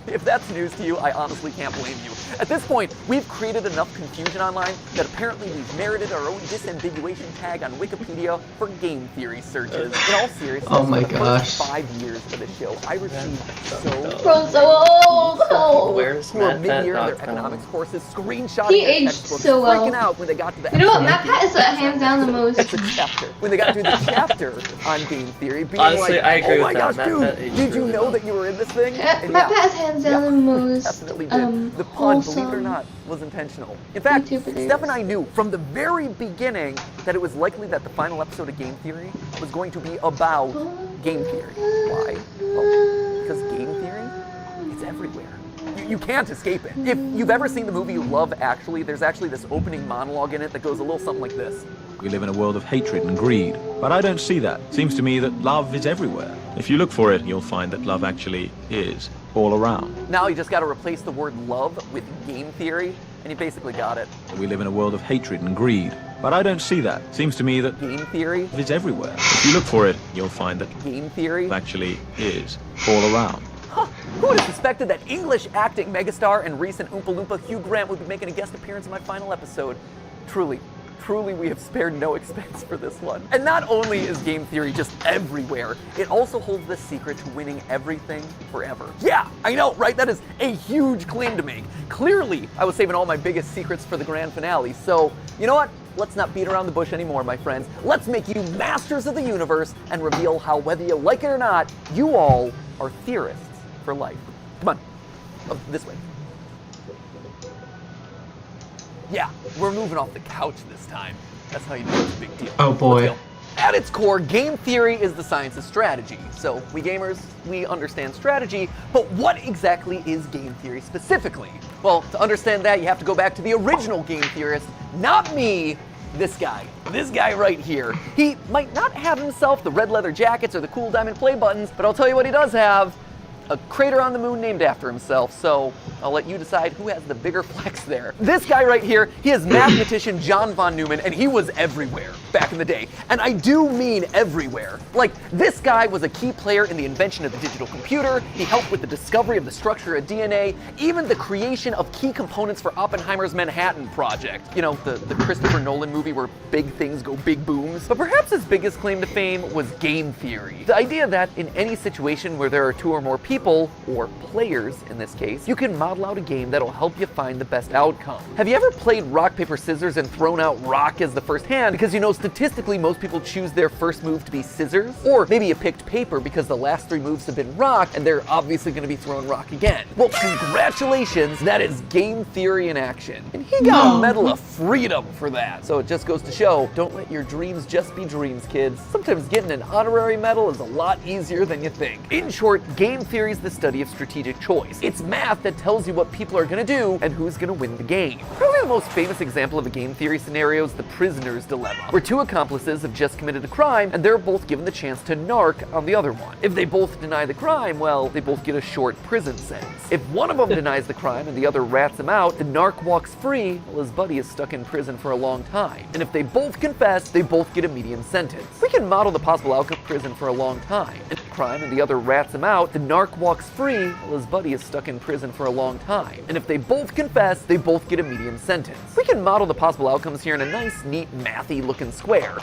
If that's news to you, I honestly can't blame you. At this point, we've created enough confusion online that apparently we've merited our own disambiguation tag on Wikipedia for game theory searches. In all seriousness, Oh my for the gosh. first 5 years of the show, I received Bro, so old. Oh. Where's who are mid-year in their MatPat.com? economics courses screenshotting He their aged textbooks, so well. freaking out when they got to the You know what? episode. MatPat is hands down the most. It's a chapter. When they got to the chapter on game theory, being Honestly, like, I agree oh my with that. gosh, MatPat dude, aged did you really know well. that you were in this thing? And yeah, MatPat is hands down the most definitely did. The pun, believe it or not, was intentional. In fact, YouTuber days. Steph and I knew from the very beginning that it was likely that the final episode of Game Theory was going to be about game theory. Why? Well, because game theory, it's everywhere. You can't escape it. If you've ever seen the movie Love Actually, there's actually this opening monologue in it that goes a little something like this. We live in a world of hatred and greed, but I don't see that. Seems to me that love is everywhere. If you look for it, you'll find that love actually is all around. Now you just got to replace the word love with game theory, and you basically got it. We live in a world of hatred and greed, but I don't see that. Seems to me that game theory is everywhere. If you look for it, you'll find that game theory actually is all around. Who would have suspected that English acting megastar and recent Oompa Loompa Hugh Grant would be making a guest appearance in my final episode? Truly, we have spared no expense for this one. And not only is game theory just everywhere, it also holds the secret to winning everything forever. Yeah, I know, right? That is a huge claim to make. Clearly, I was saving all my biggest secrets for the grand finale. So, you know what? Let's not beat around the bush anymore, my friends. Let's make you masters of the universe and reveal how, whether you like it or not, you all are theorists for life. Come on. Oh, this way. Yeah, we're moving off the couch this time. That's how you know it's a big deal. Oh boy. Let's go. At its core, game theory is the science of strategy. So we gamers, we understand strategy, but what exactly is game theory specifically? Well, to understand that, you have to go back to the original game theorist, not me, this guy right here. He might not have himself the red leather jackets or the cool diamond play buttons, but I'll tell you what he does have. a crater on the moon named after himself, so I'll let you decide who has the bigger flex there. This guy right here, he is mathematician John von Neumann, and he was everywhere back in the day. And I do mean everywhere. Like, this guy was a key player in the invention of the digital computer, he helped with the discovery of the structure of DNA, even the creation of key components for Oppenheimer's Manhattan Project. You know, the Christopher Nolan movie where big things go big booms. But perhaps his biggest claim to fame was game theory. The idea that in any situation where there are two or more people, or players in this case, you can model out a game that'll help you find the best outcome. Have you ever played rock, paper, scissors and thrown out rock as the first hand because you know statistically most people choose their first move to be scissors? Or maybe you picked paper because the last 3 moves have been rock and they're obviously going to be throwing rock again. Well, congratulations, that is game theory in action. And he got a Medal of Freedom for that. So it just goes to show, don't let your dreams just be dreams, kids. Sometimes getting an honorary medal is a lot easier than you think. In short, game theory is the study of strategic choice. It's math that tells you what people are going to do and who's going to win the game. Probably the most famous example of a game theory scenario is the prisoner's dilemma, where 2 accomplices have just committed a crime and they're both given the chance to narc on the other one. If they both deny the crime, well, they both get a short prison sentence. If one of them denies the crime and the other rats him out, the narc walks free while his buddy is stuck in prison for a long time. And if they both confess, they both get a medium sentence. We can model the possible outcome of prison for a long time. If the crime and the other rats him out, the narc walks free while his buddy is stuck in prison for a long time. And if they both confess, they both get a medium sentence. We can model the possible outcomes here in a nice, neat, mathy looking square.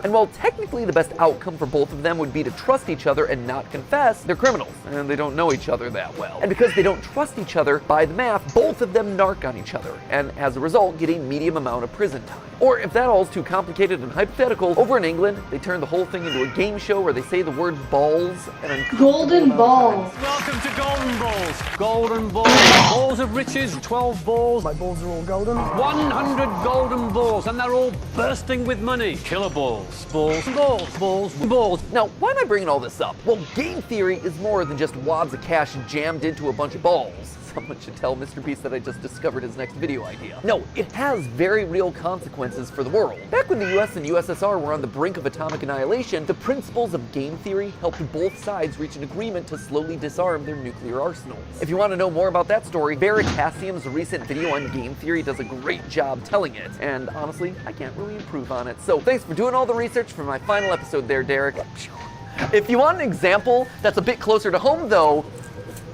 And while technically the best outcome for both of them would be to trust each other and not confess, they're criminals, and they don't know each other that well. And because they don't trust each other, by the math, both of them narc on each other, and as a result, get a medium amount of prison time. Or if that all's too complicated and hypothetical, over in England, they turn the whole thing into a game show where they say the word balls and Golden balls. Welcome to Golden Balls. Golden balls. Balls of riches, 12 balls. My balls are all golden. 100 golden balls, and they're all bursting with money. Killer balls. Balls, balls, balls, balls. Now, why am I bringing all this up? Well, game theory is more than just wads of cash jammed into a bunch of balls. Someone should tell Mr. Beast that I just discovered his next video idea. No, it has very real consequences for the world. Back when the US and USSR were on the brink of atomic annihilation, the principles of game theory helped both sides reach an agreement to slowly disarm their nuclear arsenals. If you want to know more about that story, Veritassium's recent video on game theory does a great job telling it. And honestly, I can't really improve on it. So thanks for doing all the research for my final episode there, Derek. If you want an example that's a bit closer to home though,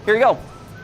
here you go.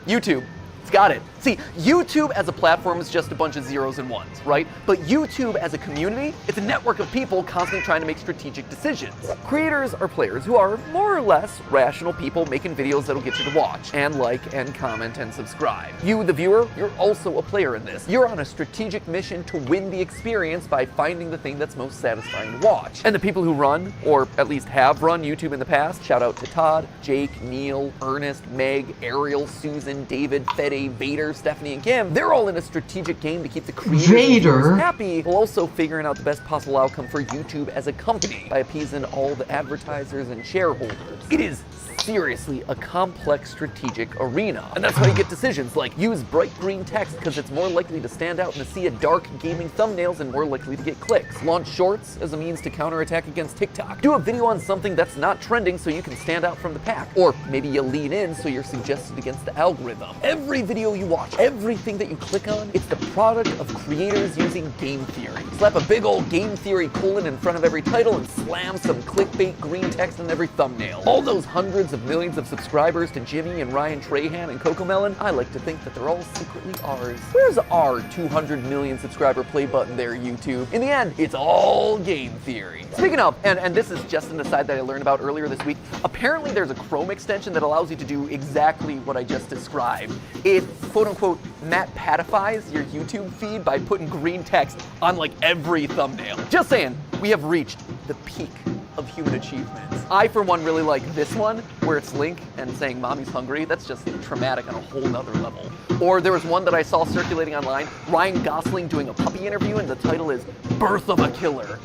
YouTube. Got it. See, YouTube as a platform is just a bunch of zeros and ones, right? But YouTube as a community, it's a network of people constantly trying to make strategic decisions. Creators are players who are more or less rational people making videos that'll get you to watch and like and comment and subscribe. You, the viewer, you're also a player in this. You're on a strategic mission to win the experience by finding the thing that's most satisfying to watch. And the people who run, or at least have run YouTube in the past, shout out to Todd, Jake, Neil, Ernest, Meg, Ariel, Susan, David, Fede, Vader, Stephanie, and Kim, they're all in a strategic game to keep the creators happy, while also figuring out the best possible outcome for YouTube as a company by appeasing all the advertisers and shareholders. It is seriously a complex strategic arena. And that's how you get decisions like use bright green text because it's more likely to stand out in a sea of dark gaming thumbnails and more likely to get clicks. Launch shorts as a means to counterattack against TikTok. Do a video on something that's not trending so you can stand out from the pack. Or maybe you lean in so you're suggested against the algorithm. Every video you watch, everything that you click on, it's the product of creators using game theory. Slap a big old game theory colon in front of every title and slam some clickbait green text on every thumbnail. All those hundreds of millions of subscribers to Jimmy and Ryan Trahan and Cocomelon, I like to think that they're all secretly ours. Where's our 200 million subscriber play button there, YouTube? In the end, it's all game theory. Speaking of, and this is just an aside that I learned about earlier this week, apparently there's a Chrome extension that allows you to do exactly what I just described. It, quote unquote, Matt-patifies your YouTube feed by putting green text on like every thumbnail. Just saying, we have reached the peak of human achievements. I, for one, really like this one, where it's Link and saying mommy's hungry. That's just traumatic on a whole nother level. Or there was one that I saw circulating online, Ryan Gosling doing a puppy interview, and the title is Birth of a Killer.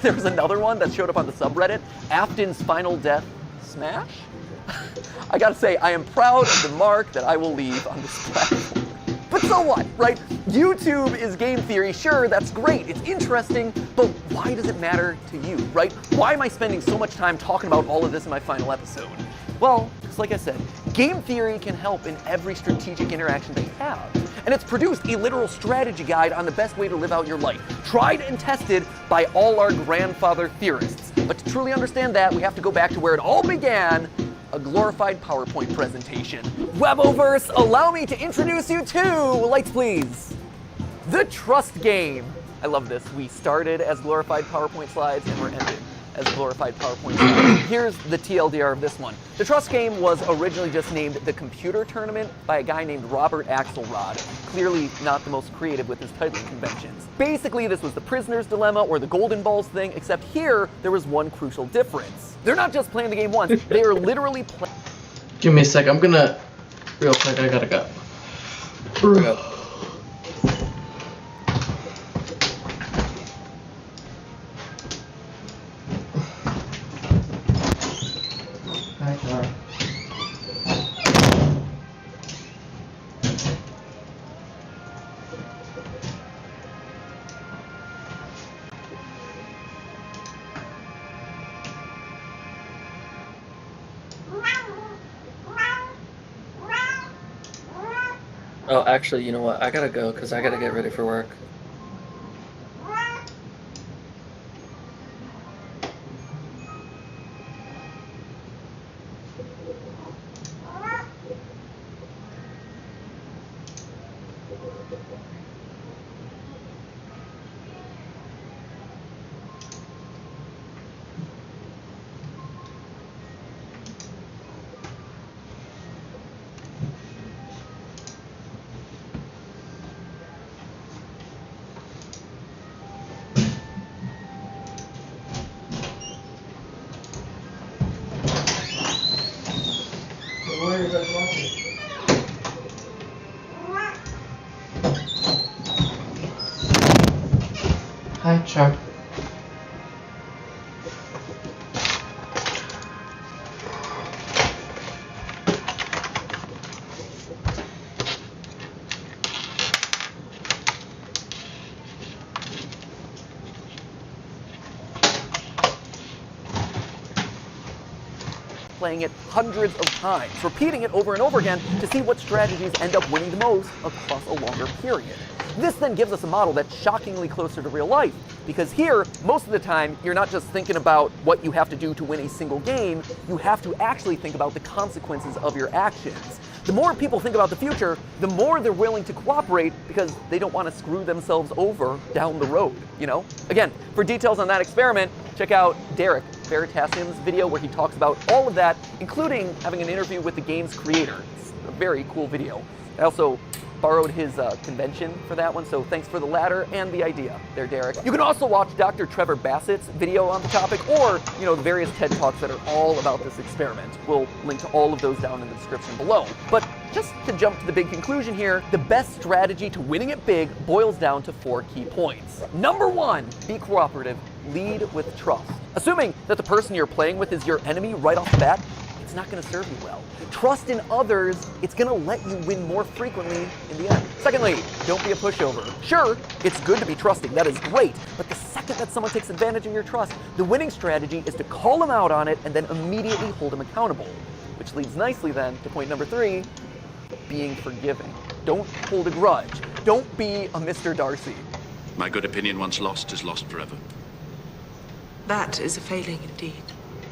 There was another one that showed up on the subreddit, Afton's Final Death Smash? I gotta say, I am proud of the mark that I will leave on this platform. But so what, right? YouTube is game theory, sure, that's great, it's interesting, but why does it matter to you, right? Why am I spending so much time talking about all of this in my final episode? Well, just like I said, game theory can help in every strategic interaction they have. And it's produced a literal strategy guide on the best way to live out your life, tried and tested by all our grandfather theorists. But to truly understand that, we have to go back to where it all began, a glorified PowerPoint presentation. Weboverse, allow me to introduce you to, lights please, the trust game. I love this. We started as glorified PowerPoint slides and we're ending as glorified PowerPoint slides. Here's the TLDR of this one. The trust game was originally just named the Computer Tournament by a guy named Robert Axelrod. Clearly not the most creative with his titling conventions. Basically, this was the prisoner's dilemma or the golden balls thing, except here there was one crucial difference. They're not just playing the game once, they are literally playing. Give me a sec, I'm gonna... Real quick, I gotta go. Hi, Char. Oh, actually, you know what? I gotta go because I gotta get ready for work. Hi, Char. Playing it hundreds of times, repeating it over and over again to see what strategies end up winning the most across a longer period. This then gives us a model that's shockingly closer to real life, because here, most of the time, you're not just thinking about what you have to do to win a single game, you have to actually think about the consequences of your actions. The more people think about the future, the more they're willing to cooperate because they don't want to screw themselves over down the road, you know? Again, for details on that experiment, check out Derek Veritasium's video where he talks about all of that, including having an interview with the game's creator. It's a very cool video. I also borrowed his convention for that one, so thanks for the latter and the idea there, Derek. You can also watch Dr. Trevor Bassett's video on the topic, or, you know, the various TED Talks that are all about this experiment. We'll link to all of those down in the description below. But just to jump to the big conclusion here, the best strategy to winning it big boils down to 4 key points. Number 1, be cooperative, lead with trust. Assuming that the person you're playing with is your enemy right off the bat, it's not going to serve you well. Trust in others, it's going to let you win more frequently in the end. Secondly, don't be a pushover. Sure, it's good to be trusting, that is great, but the second that someone takes advantage of your trust, the winning strategy is to call them out on it and then immediately hold them accountable. Which leads nicely then to point number 3, being forgiving. Don't hold a grudge. Don't be a Mr. Darcy. My good opinion once lost is lost forever. That is a failing indeed.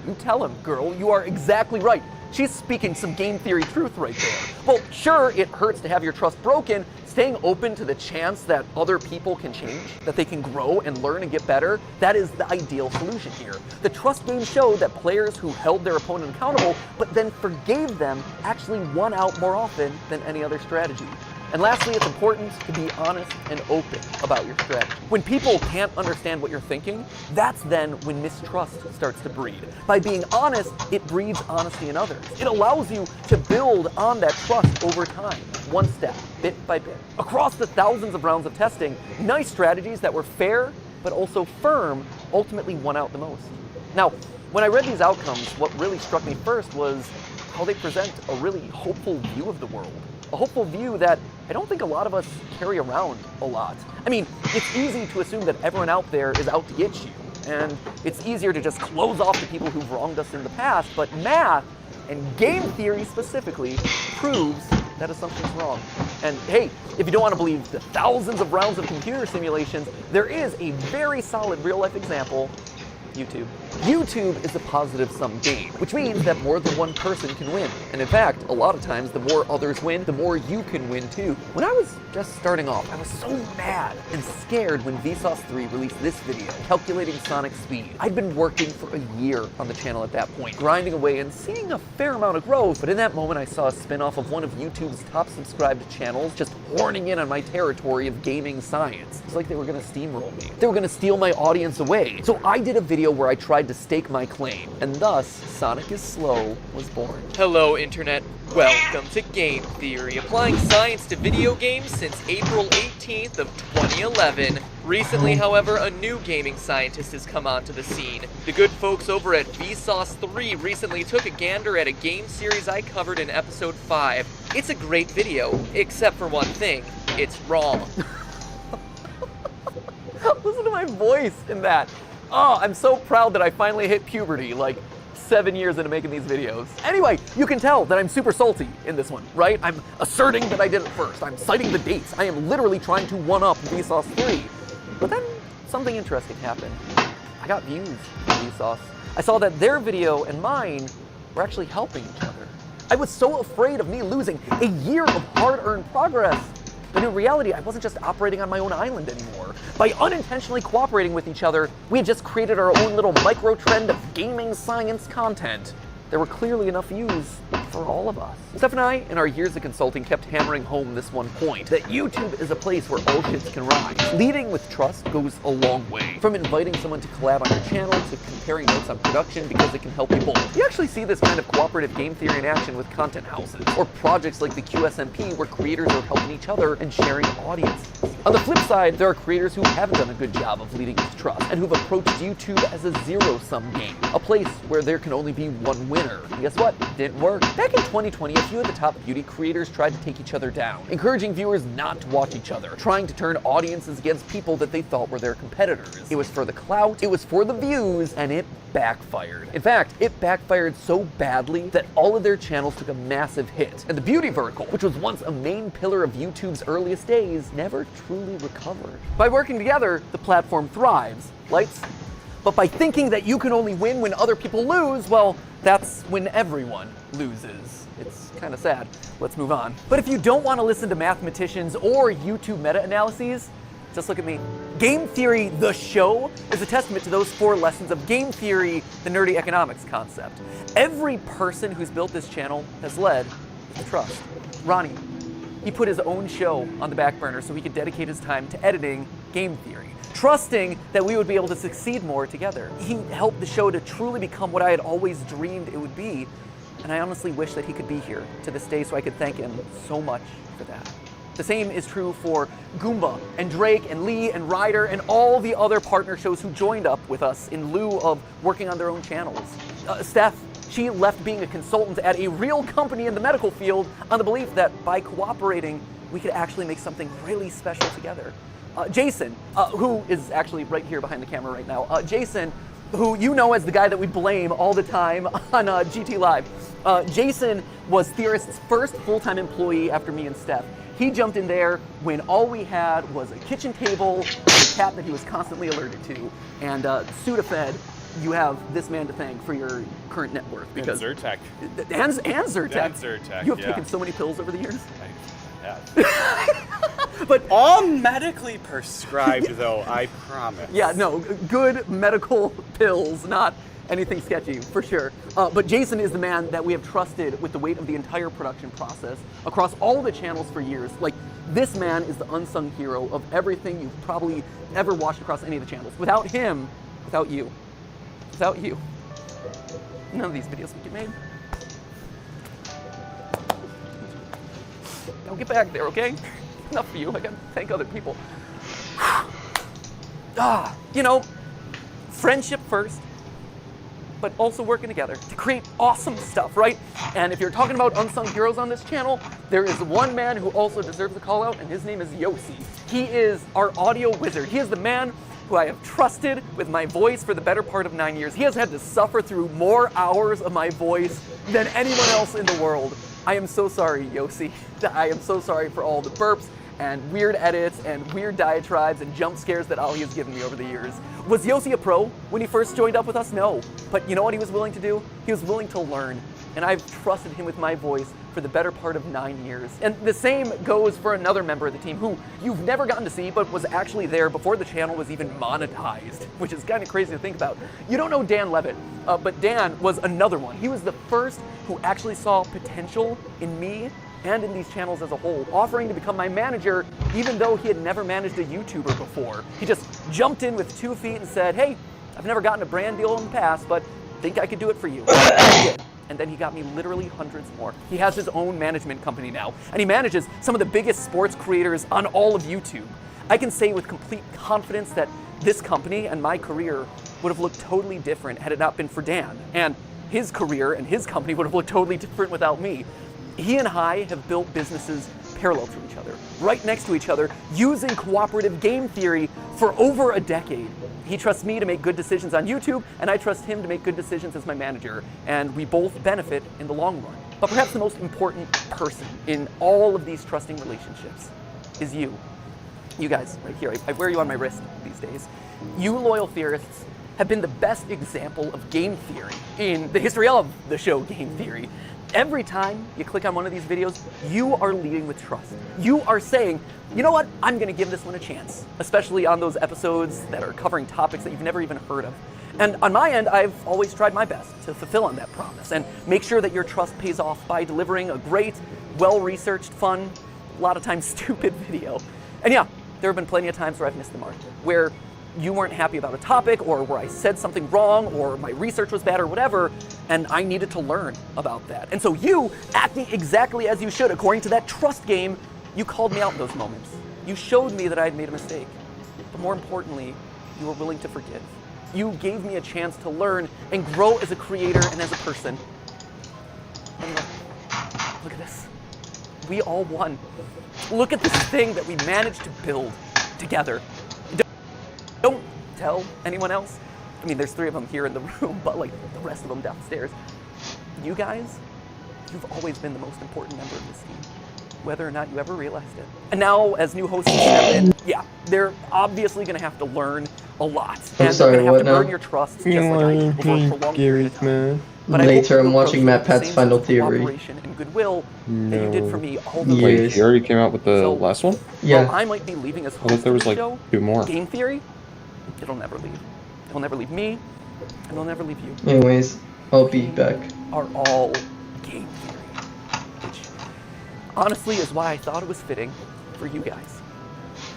You tell him, girl, you are exactly right. She's speaking some game theory truth right there. Well, sure, it hurts to have your trust broken. Staying open to the chance that other people can change, that they can grow and learn and get better, that is the ideal solution here. The trust game showed that players who held their opponent accountable, but then forgave them, actually won out more often than any other strategy. And lastly, it's important to be honest and open about your strategy. When people can't understand what you're thinking, that's then when mistrust starts to breed. By being honest, it breeds honesty in others. It allows you to build on that trust over time, one step, bit by bit. Across the thousands of rounds of testing, nice strategies that were fair, but also firm, ultimately won out the most. Now, when I read these outcomes, what really struck me first was how they present a really hopeful view of the world. A hopeful view that I don't think a lot of us carry around a lot. I mean, it's easy to assume that everyone out there is out to get you, and it's easier to just close off the people who've wronged us in the past, but math, and game theory specifically, proves that assumption's wrong. And hey, if you don't want to believe the thousands of rounds of computer simulations, there is a very solid real-life example: YouTube. YouTube is a positive-sum game, which means that more than one person can win. And in fact, a lot of times, the more others win, the more you can win too. When I was just starting off, I was so mad and scared when Vsauce 3 released this video, calculating Sonic speed. I'd been working for a year on the channel at that point, grinding away and seeing a fair amount of growth, but in that moment I saw a spin-off of one of YouTube's top subscribed channels just horning in on my territory of gaming science. It's like they were gonna steamroll me. They were gonna steal my audience away. So I did a video where I tried to stake my claim, and thus Sonic is Slow was born. Hello, Internet. Welcome to Game Theory, applying science to video games since April 18th of 2011. Recently, however, a new gaming scientist has come onto the scene. The good folks over at Vsauce 3 recently took a gander at a game series I covered in episode 5. It's a great video, except for one thing: it's wrong. Listen to my voice in that. Oh, I'm so proud that I finally hit puberty, like 7 years into making these videos. Anyway, you can tell that I'm super salty in this one, right? I'm asserting that I did it first. I'm citing the dates. I am literally trying to one-up Vsauce 3. But then something interesting happened. I got views from Vsauce. I saw that their video and mine were actually helping each other. I was so afraid of me losing a year of hard-earned progress. But in reality, I wasn't just operating on my own island anymore. By unintentionally cooperating with each other, we had just created our own little micro-trend of gaming science content. There were clearly enough views for all of us. Steph and I, in our years of consulting, kept hammering home this one point, that YouTube is a place where all shits can rise. Leading with trust goes a long way. From inviting someone to collab on your channel, to comparing notes on production because it can help you both. You actually see this kind of cooperative game theory in action with content houses, or projects like the QSMP where creators are helping each other and sharing audiences. On the flip side, there are creators who haven't done a good job of leading with trust, and who've approached YouTube as a zero-sum game, a place where there can only be one winner. And guess what? Didn't work. Back in 2020, a few of the top beauty creators tried to take each other down, encouraging viewers not to watch each other, trying to turn audiences against people that they thought were their competitors. It was for the clout, it was for the views, and it backfired. In fact, it backfired so badly that all of their channels took a massive hit, and the beauty vertical, which was once a main pillar of YouTube's earliest days, never truly recovered. By working together, the platform thrives. Lights? But by thinking that you can only win when other people lose, well, that's when everyone loses. It's kind of sad. Let's move on. But if you don't want to listen to mathematicians or YouTube meta-analyses, just look at me. Game Theory, the show, is a testament to those 4 lessons of game theory, the nerdy economics concept. Every person who's built this channel has led with trust. Ronnie, he put his own show on the back burner so he could dedicate his time to editing Game Theory, trusting that we would be able to succeed more together. He helped the show to truly become what I had always dreamed it would be, and I honestly wish that he could be here to this day so I could thank him so much for that. The same is true for Goomba and Drake and Lee and Ryder and all the other partner shows who joined up with us in lieu of working on their own channels. Steph, she left being a consultant at a real company in the medical field on the belief that by cooperating, we could actually make something really special together. Jason, who is actually right here behind the camera right now. Jason, who you know as the guy that we blame all the time on GT Live. Jason was Theorist's first full-time employee after me and Steph. He jumped in there when all we had was a kitchen table, a cat that he was constantly alerted to, and Sudafed. You have this man to thank for your current net worth. Because and Zyrtec. And Zyrtec. And Zyrtec, You have taken so many pills over the years. I have. But all medically prescribed, though, I promise. Yeah, no, good medical pills, not anything sketchy, for sure. But Jason is the man that we have trusted with the weight of the entire production process across all the channels for years. Like, this man is the unsung hero of everything you've probably ever watched across any of the channels. Without him, without you, none of these videos would get made. Now get back there, okay? Enough for you, I gotta thank other people. You know, friendship first, but also working together to create awesome stuff, right? And if you're talking about unsung heroes on this channel, there is one man who also deserves a call out, and his name is Yossi. He is our audio wizard. He is the man who I have trusted with my voice for the better part of 9 years. He has had to suffer through more hours of my voice than anyone else in the world. I am so sorry, Yossi. I am so sorry for all the burps and weird edits and weird diatribes and jump scares that Ali has given me over the years. Was Yossi a pro when he first joined up with us? No. But you know what he was willing to do? He was willing to learn. And I've trusted him with my voice for the better part of 9 years. And the same goes for another member of the team who you've never gotten to see, but was actually there before the channel was even monetized, which is kind of crazy to think about. You don't know Dan Levitt, but Dan was another one. He was the first who actually saw potential in me and in these channels as a whole, offering to become my manager even though he had never managed a YouTuber before. He just jumped in with 2 feet and said, hey, I've never gotten a brand deal in the past, but think I could do it for you. I did. And then he got me literally hundreds more. He has his own management company now, and he manages some of the biggest sports creators on all of YouTube. I can say with complete confidence that this company and my career would have looked totally different had it not been for Dan. And his career and his company would have looked totally different without me. He and I have built businesses parallel to each other, right next to each other, using cooperative game theory for over a decade. He trusts me to make good decisions on YouTube, and I trust him to make good decisions as my manager, and we both benefit in the long run. But perhaps the most important person in all of these trusting relationships is you. You guys, right here, I wear you on my wrist these days. You loyal theorists have been the best example of game theory in the history of the show Game Theory. Every time you click on one of these videos, you are leading with trust. You are saying, you know what, I'm gonna give this one a chance, especially on those episodes that are covering topics that you've never even heard of. And on my end, I've always tried my best to fulfill on that promise and make sure that your trust pays off by delivering a great, well-researched, fun, a lot of times stupid video. And yeah, there have been plenty of times where I've missed the mark, where you weren't happy about a topic, or where I said something wrong, or my research was bad, or whatever, and I needed to learn about that. And so you, acting exactly as you should, according to that trust game, you called me out in those moments. You showed me that I had made a mistake. But more importantly, you were willing to forgive. You gave me a chance to learn and grow as a creator and as a person. And look at this. We all won. Look at this thing that we managed to build together. Don't tell anyone else. I mean, there's 3 of them here in the room, but like the rest of them downstairs. You guys, you've always been the most important member of this team, whether or not you ever realized it. And now, as new hosts step in, yeah, they're obviously gonna have to learn a lot. I'm And sorry, they're gonna have what to now? earn your trust, just like I did over a prolonged period of time. But Later, I hope I'm you watching approach Matt it with the Pat's same final sense of theory. cooperation and goodwill that you did for me all the Wait, way. he already came out with the last one? Yeah. While I might be leaving as I host thought there of was the like show, 2 more. Game Theory, it'll never leave. It'll never leave me, and it'll never leave you. Anyways, I'll be back. Are all Game Theory, which honestly is why I thought it was fitting for you guys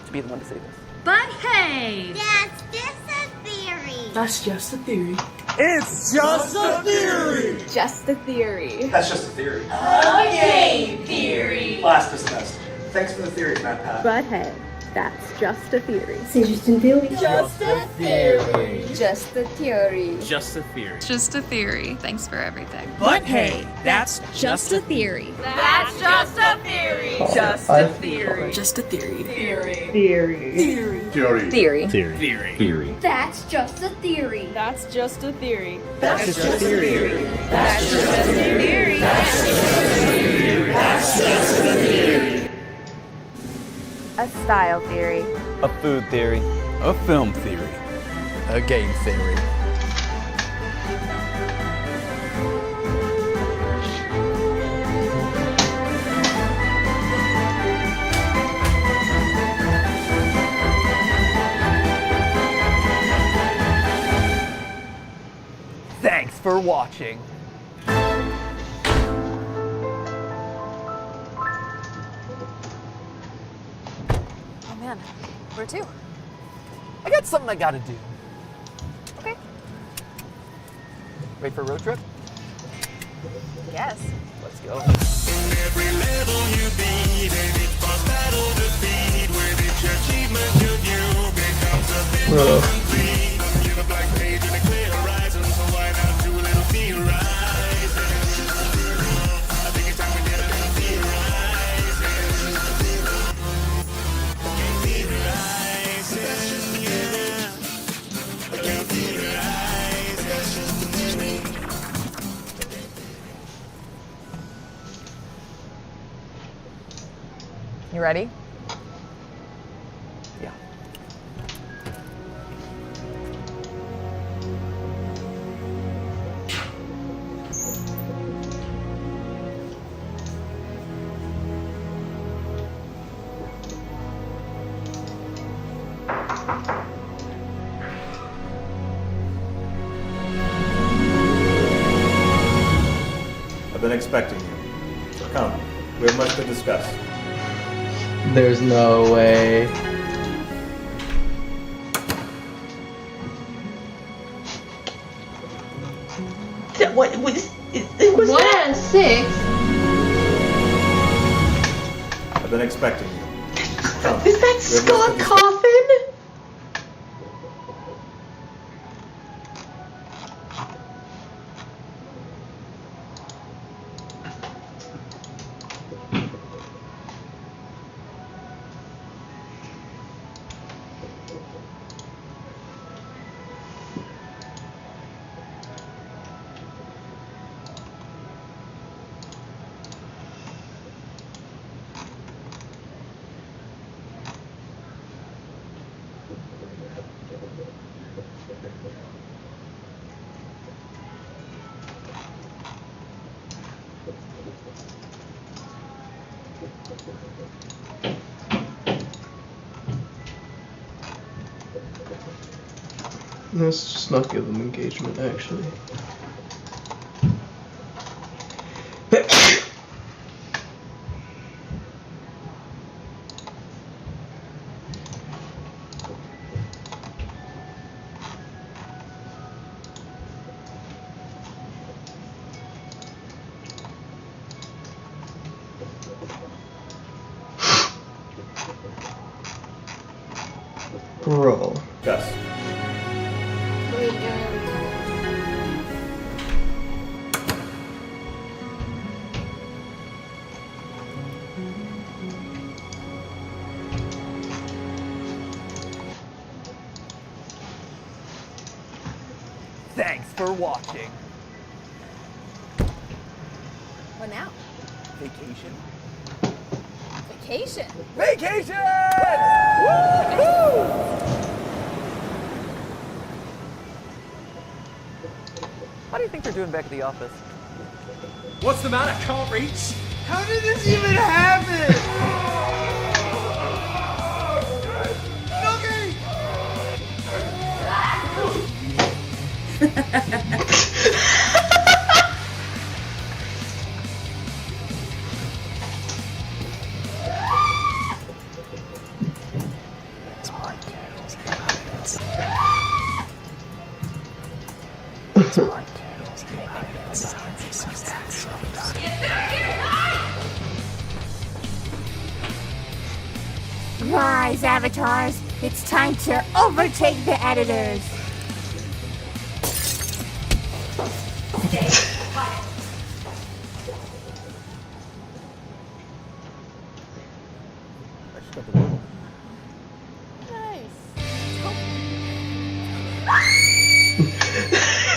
to be the one to say this. But hey! That's just a theory. That's just a theory. It's just a theory. Just a theory. That's just a theory. A game theory. Last is the best. Thanks for the theories, Matt Pat. But hey, that's just a theory. C'est juste une théorie. Just a theory. Just a theory. Just a theory. Just a theory. Thanks for everything. But hey, that's Just a theory. That's just a theory. Just a theory. Just a theory. Theory. Theory. Theory. Theory. theory. Theory. That's just a theory. That's just a theory. That's just a theory. That's just a theory. That's just a theory. That's just a theory. A style theory. A food theory. A film theory. A game theory. Thanks for watching. Oh man, where to? I got something I gotta do. Okay. Ready for a road trip? Yes. Let's go. Every level you beat, and each boss battle defeat, with each achievement you do becomes a bit more complete. You're the black page in a clear horizon, so why not do You ready? Yeah. I've been expecting you. Come, we have much to discuss. There's no way. What was it? Was 1 out of 6. I've been expecting you. Come, Is that Scott Coffin? Let's just not give them engagement, actually. Bro. Gus. Thanks for watching. What now? Vacation. Vacation. Vacation! Woo! How do you think they're doing back at the office? What's the matter? Can't reach? How did this even happen? Rise, avatars! It's time to overtake the editors!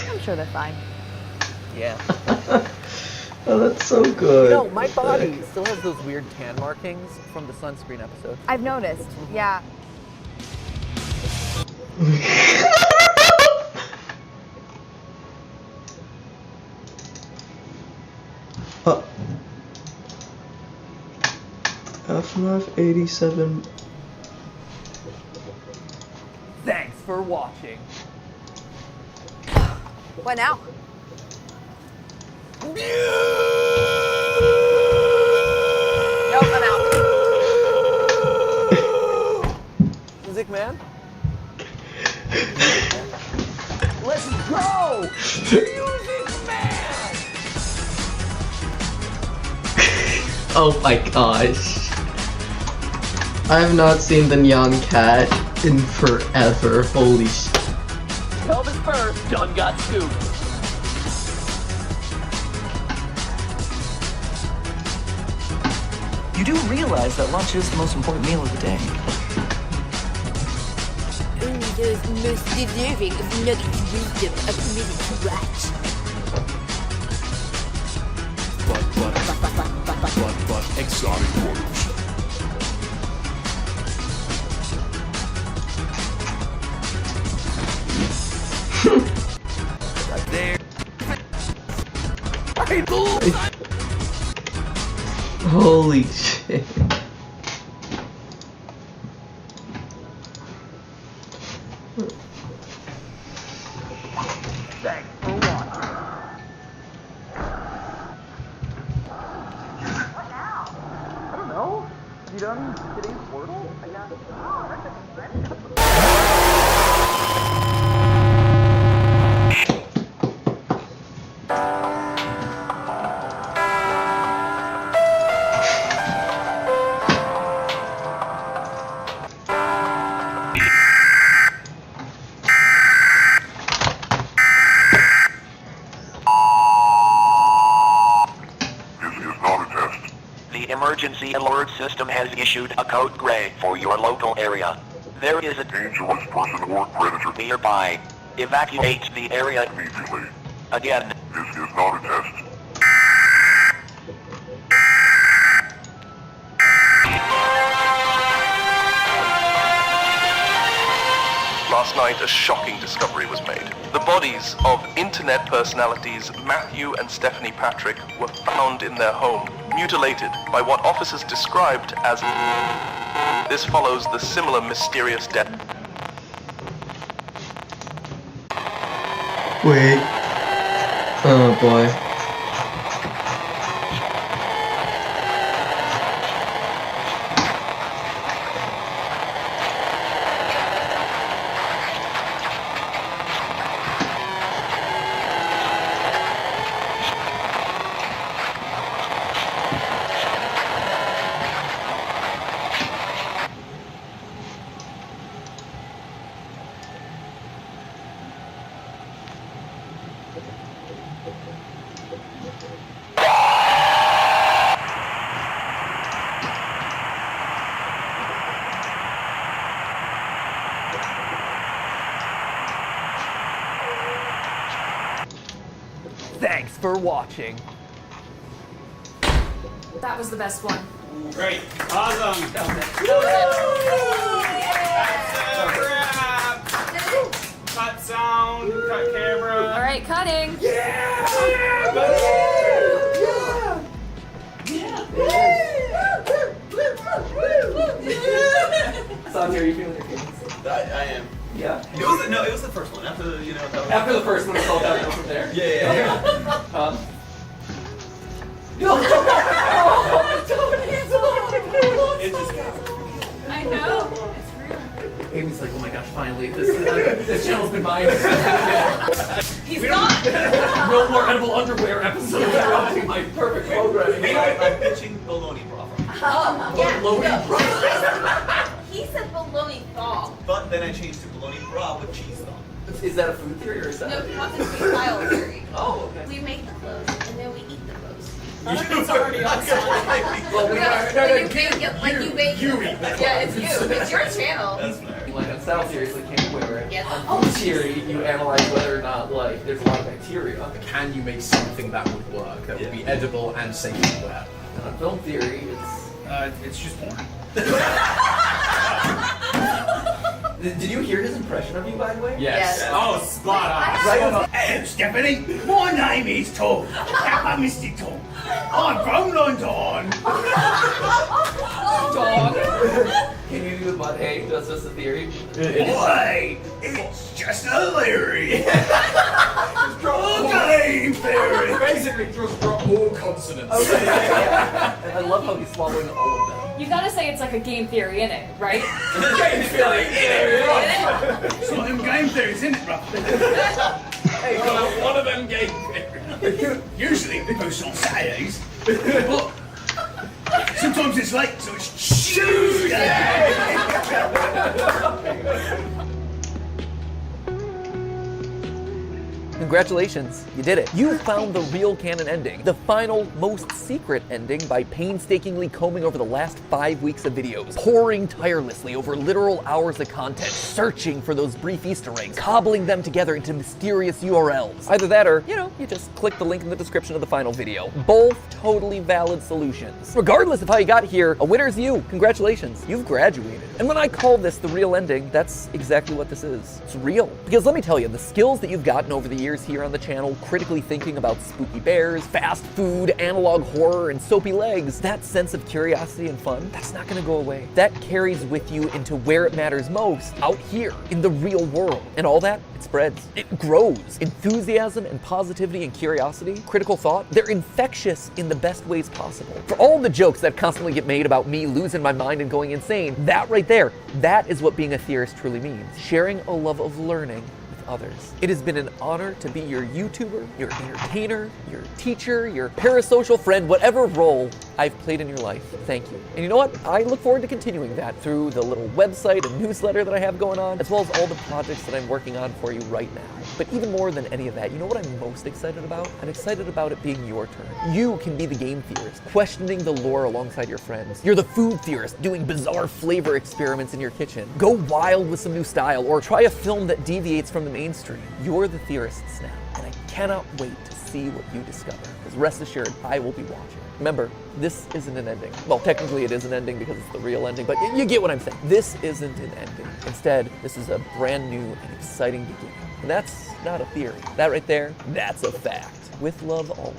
I'm sure they're fine. Yeah. Oh, that's so good. You know, my body still has those weird tan markings from the sunscreen episode. I've noticed. Yeah. FNAF 87. Thanks for watching. What now? Nope, I'm out. Music man? Let's go! Music man! Oh my gosh. I have not seen the Nyan Cat in forever. Holy shit. Elvis first, done got scooped. You do realize that lunch is the most important meal of the day. Only those most deserving of nuggets wisdom are permitted to watch. But exotic waters. Holy shit. Thanks for watching. What now? I don't know. You done getting Squirtle? I got it. Oh, that's expensive. The emergency alert system has issued a code gray for your local area. There is a dangerous person or predator nearby. Evacuate the area immediately. Again, this is not a test. Last night, a shocking discovery was made. The bodies of internet personalities Matthew and Stephanie Patrick were found in their home, mutilated by what officers described as... This follows the similar mysterious death. Wait. Oh boy. Thanks for watching. That was the best one. Great. Awesome. Cut sound, cut camera. All right, cutting. Santi, are you feeling your feelings? I am. Yeah. It was the first one. After you know. After the first one, it's all downhill from there. Yeah. It just got. I know. Amy's like, oh my gosh, finally, this channel's been mine. He's not. No more edible underwear episodes interrupting my perfect programming. I'm pitching bologna broth. Oh, yeah. Bologna no. broth. He said bologna thaw. But then I changed to bologna broth with cheese thaw. Is that a food theory or is that? No, he wants it to be style theory. Oh, okay. We make the clothes and then we eat the clothes. It's already on Well, we No, you bake it like you bake it. Yeah, it's you. It's your channel. That's fair. Like on style series, like can you wear it? Yes. On food theory, you analyze whether or not like there's a lot of bacteria. Can you make something that would work, that would be edible and safe to wear? And on film theory, It's just porn. Did you hear his impression of you, by the way? Yes. Oh, spot on. Right. Hello, Stephanie. My name is Tom. Kappa Mr. Tom. I'm from London. Dog. Can you do the butt hey? That's just a theory. Boy, it's just a theory. Okay, theory. Basically, just drop more consonants. Okay. I love how he's swallowing all of them. You gotta say it's like a game theory in it, right? Game theory. It's one of them game theories, isn't it, bro? Hey, one of them game theories. Usually we post on Saturdays, but sometimes it's late, so it's Tuesday. Congratulations, you did it. You found the real canon ending, the final, most secret ending by painstakingly combing over the last 5 weeks of videos, poring tirelessly over literal hours of content, searching for those brief Easter eggs, cobbling them together into mysterious URLs. Either that or, you just click the link in the description of the final video. Both totally valid solutions. Regardless of how you got here, a winner's you. Congratulations, you've graduated. And when I call this the real ending, that's exactly what this is. It's real. Because let me tell you, the skills that you've gotten over the years theories here on the channel, critically thinking about spooky bears, fast food, analog horror, and soapy legs, that sense of curiosity and fun, that's not gonna go away. That carries with you into where it matters most, out here, in the real world. And all that, it spreads. It grows. Enthusiasm and positivity and curiosity, critical thought, they're infectious in the best ways possible. For all the jokes that constantly get made about me losing my mind and going insane, that right there, that is what being a theorist truly means. Sharing a love of learning with others. It has been an honor to be your YouTuber, your entertainer, your teacher, your parasocial friend, whatever role I've played in your life. Thank you. And you know what? I look forward to continuing that through the little website and newsletter that I have going on, as well as all the projects that I'm working on for you right now. But even more than any of that, you know what I'm most excited about? I'm excited about it being your turn. You can be the game theorist, questioning the lore alongside your friends. You're the food theorist, doing bizarre flavor experiments in your kitchen. Go wild with some new style, or try a film that deviates from the mainstream. You're the theorists now, and I cannot wait to see what you discover. Because rest assured, I will be watching. Remember, this isn't an ending. Well, technically it is an ending because it's the real ending, but you get what I'm saying. This isn't an ending. Instead, this is a brand new and exciting beginning. And that's not a theory. That right there, that's a fact. With love always,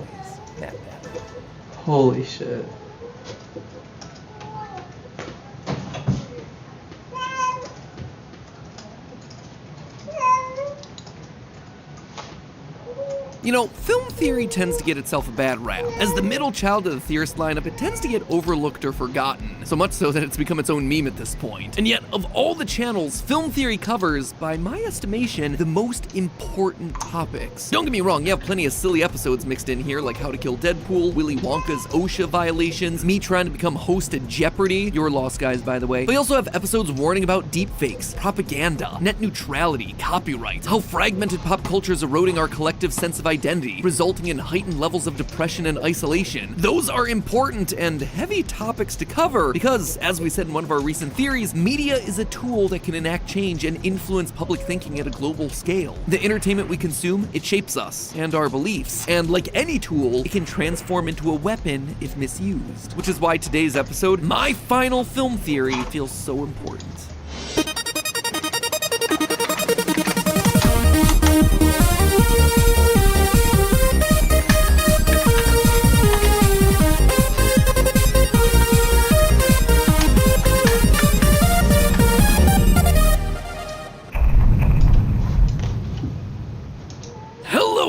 Matt. Holy shit. You know, film theory tends to get itself a bad rap. As the middle child of the theorist lineup, it tends to get overlooked or forgotten, so much so that it's become its own meme at this point. And yet, of all the channels, film theory covers, by my estimation, the most important topics. Don't get me wrong, you have plenty of silly episodes mixed in here, like How to Kill Deadpool, Willy Wonka's OSHA violations, me trying to become host at Jeopardy, your lost guys by the way. But you also have episodes warning about deepfakes, propaganda, net neutrality, copyright, how fragmented pop culture is eroding our collective sense of identity, resulting in heightened levels of depression and isolation. Those are important and heavy topics to cover because, as we said in one of our recent theories, media is a tool that can enact change and influence public thinking at a global scale. The entertainment we consume, it shapes us and our beliefs, and like any tool, it can transform into a weapon if misused. Which is why today's episode, my final film theory, feels so important.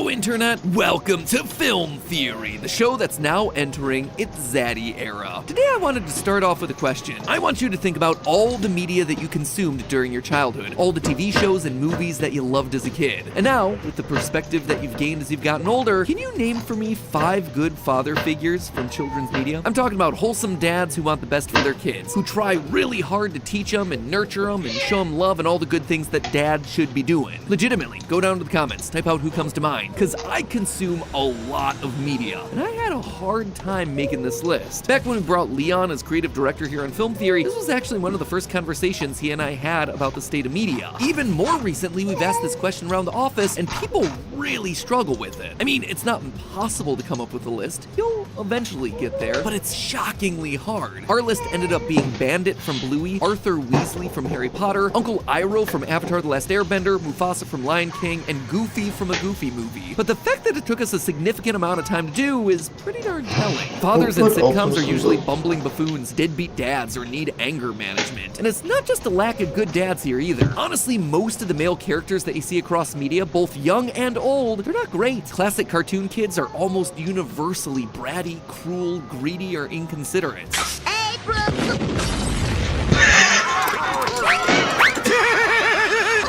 Internet, welcome to Film Theory, the show that's now entering its zaddy era. Today I wanted to start off with a question. I want you to think about all the media that you consumed during your childhood, all the TV shows and movies that you loved as a kid. And now, with the perspective that you've gained as you've gotten older, can you name for me 5 good father figures from children's media? I'm talking about wholesome dads who want the best for their kids, who try really hard to teach them and nurture them and show them love and all the good things that dads should be doing. Legitimately, go down to the comments, type out who comes to mind, because I consume a lot of media, and I had a hard time making this list. Back when we brought Leon as creative director here on Film Theory, this was actually one of the first conversations he and I had about the state of media. Even more recently, we've asked this question around the office, and people really struggle with it. I mean, it's not impossible to come up with a list. You'll eventually get there, but it's shockingly hard. Our list ended up being Bandit from Bluey, Arthur Weasley from Harry Potter, Uncle Iroh from Avatar: The Last Airbender, Mufasa from Lion King, and Goofy from a Goofy movie. But the fact that it took us a significant amount of time to do is pretty darn telling. Fathers in sitcoms are usually bumbling buffoons, deadbeat dads, or need anger management. And it's not just a lack of good dads here either. Honestly, most of the male characters that you see across media, both young and old, they're not great. Classic cartoon kids are almost universally bratty, cruel, greedy, or inconsiderate. Hey, Brooke!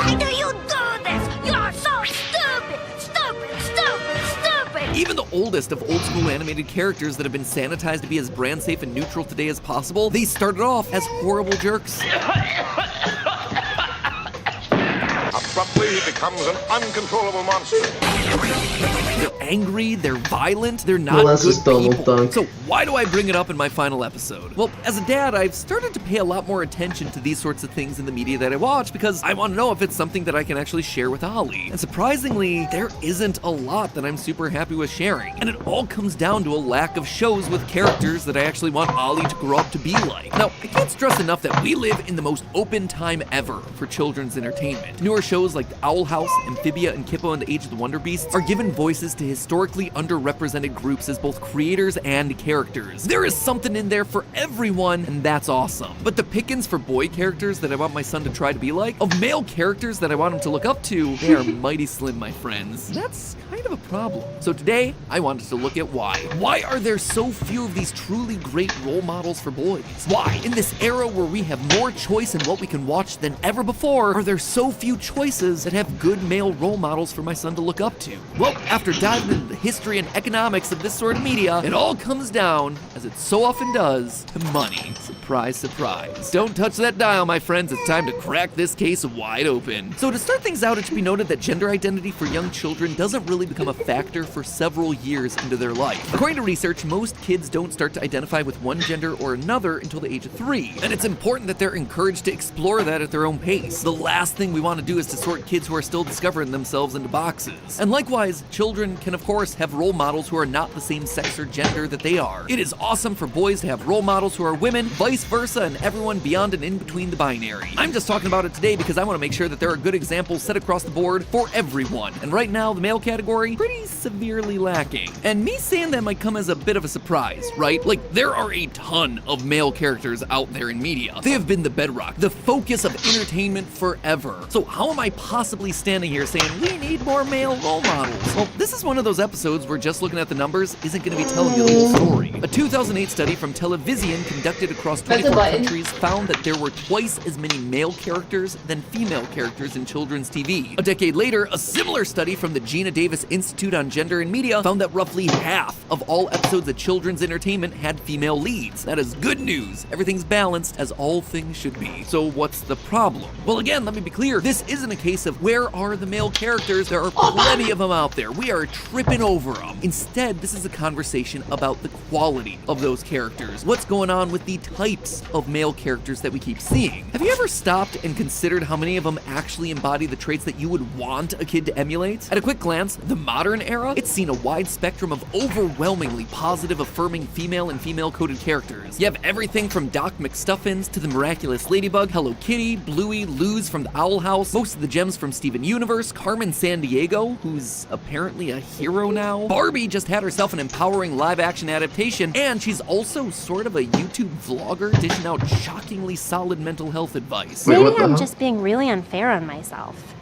Why do you do this? You're so stupid! Stupid, stupid, stupid! Even the oldest of old school animated characters that have been sanitized to be as brand safe and neutral today as possible, they started off as horrible jerks. Abruptly, he becomes an uncontrollable monster. They're angry, they're violent, they're not Well, that's good just Donald people. Duck. So why do I bring it up in my final episode? Well, as a dad, I've started to pay a lot more attention to these sorts of things in the media that I watch because I want to know if it's something that I can actually share with Ollie. And surprisingly, there isn't a lot that I'm super happy with sharing. And it all comes down to a lack of shows with characters that I actually want Ollie to grow up to be like. Now, I can't stress enough that we live in the most open time ever for children's entertainment. Newer shows like The Owl House, Amphibia, and Kippo and the Age of the Wonder Beasts are given voices to historically underrepresented groups as both creators and characters. There is something in there for everyone, and that's awesome. But the pickings for boy characters that I want my son to try to be like, of male characters that I want him to look up to, they are mighty slim, my friends. That's kind of a problem. So today, I wanted to look at why. Why are there so few of these truly great role models for boys? Why, in this era where we have more choice in what we can watch than ever before, are there so few choices that have good male role models for my son to look up to? Well, after diving into the history and economics of this sort of media, it all comes down, as it so often does, to money. Surprise, surprise. Don't touch that dial, my friends. It's time to crack this case wide open. So to start things out, it should be noted that gender identity for young children doesn't really become a factor for several years into their life. According to research, most kids don't start to identify with one gender or another until the age of 3. And it's important that they're encouraged to explore that at their own pace. The last thing we want to do is to sort kids who are still discovering themselves into boxes. And likewise, children can of course have role models who are not the same sex or gender that they are. It is awesome for boys to have role models who are women, vice versa, and everyone beyond and in between the binary. I'm just talking about it today because I want to make sure that there are good examples set across the board for everyone. And right now, the male category, pretty severely lacking. And me saying that might come as a bit of a surprise, right? Like, there are a ton of male characters out there in media. They have been the bedrock, the focus of entertainment forever. So how am I possibly standing here saying we need more male role models? Well, this is one of those episodes where just looking at the numbers isn't going to be telling you the whole story. A 2008 study from Television conducted across 24 countries found that there were twice as many male characters than female characters in children's TV. A decade later, a similar study from the Gina Davis Institute on Gender and Media found that roughly half of all episodes of children's entertainment had female leads. That is good news. Everything's balanced, as all things should be. So what's the problem? Well, again, let me be clear. This isn't a case of where are the male characters? There are plenty of them out there. We are tripping over them. Instead, this is a conversation about the quality of those characters. What's going on with the types of male characters that we keep seeing? Have you ever stopped and considered how many of them actually embody the traits that you would want a kid to emulate? At a quick glance, the modern era, it's seen a wide spectrum of overwhelmingly positive, affirming female and female-coded characters. You have everything from Doc McStuffins to the Miraculous Ladybug, Hello Kitty, Bluey, Luz from the Owl House, most of the gems from Steven Universe, Carmen Sandiego, who's apparently a hero now. Barbie just had herself an empowering live-action adaptation, and she's also sort of a YouTube vlogger dishing out shockingly solid mental health advice. Maybe I'm just being really unfair on myself.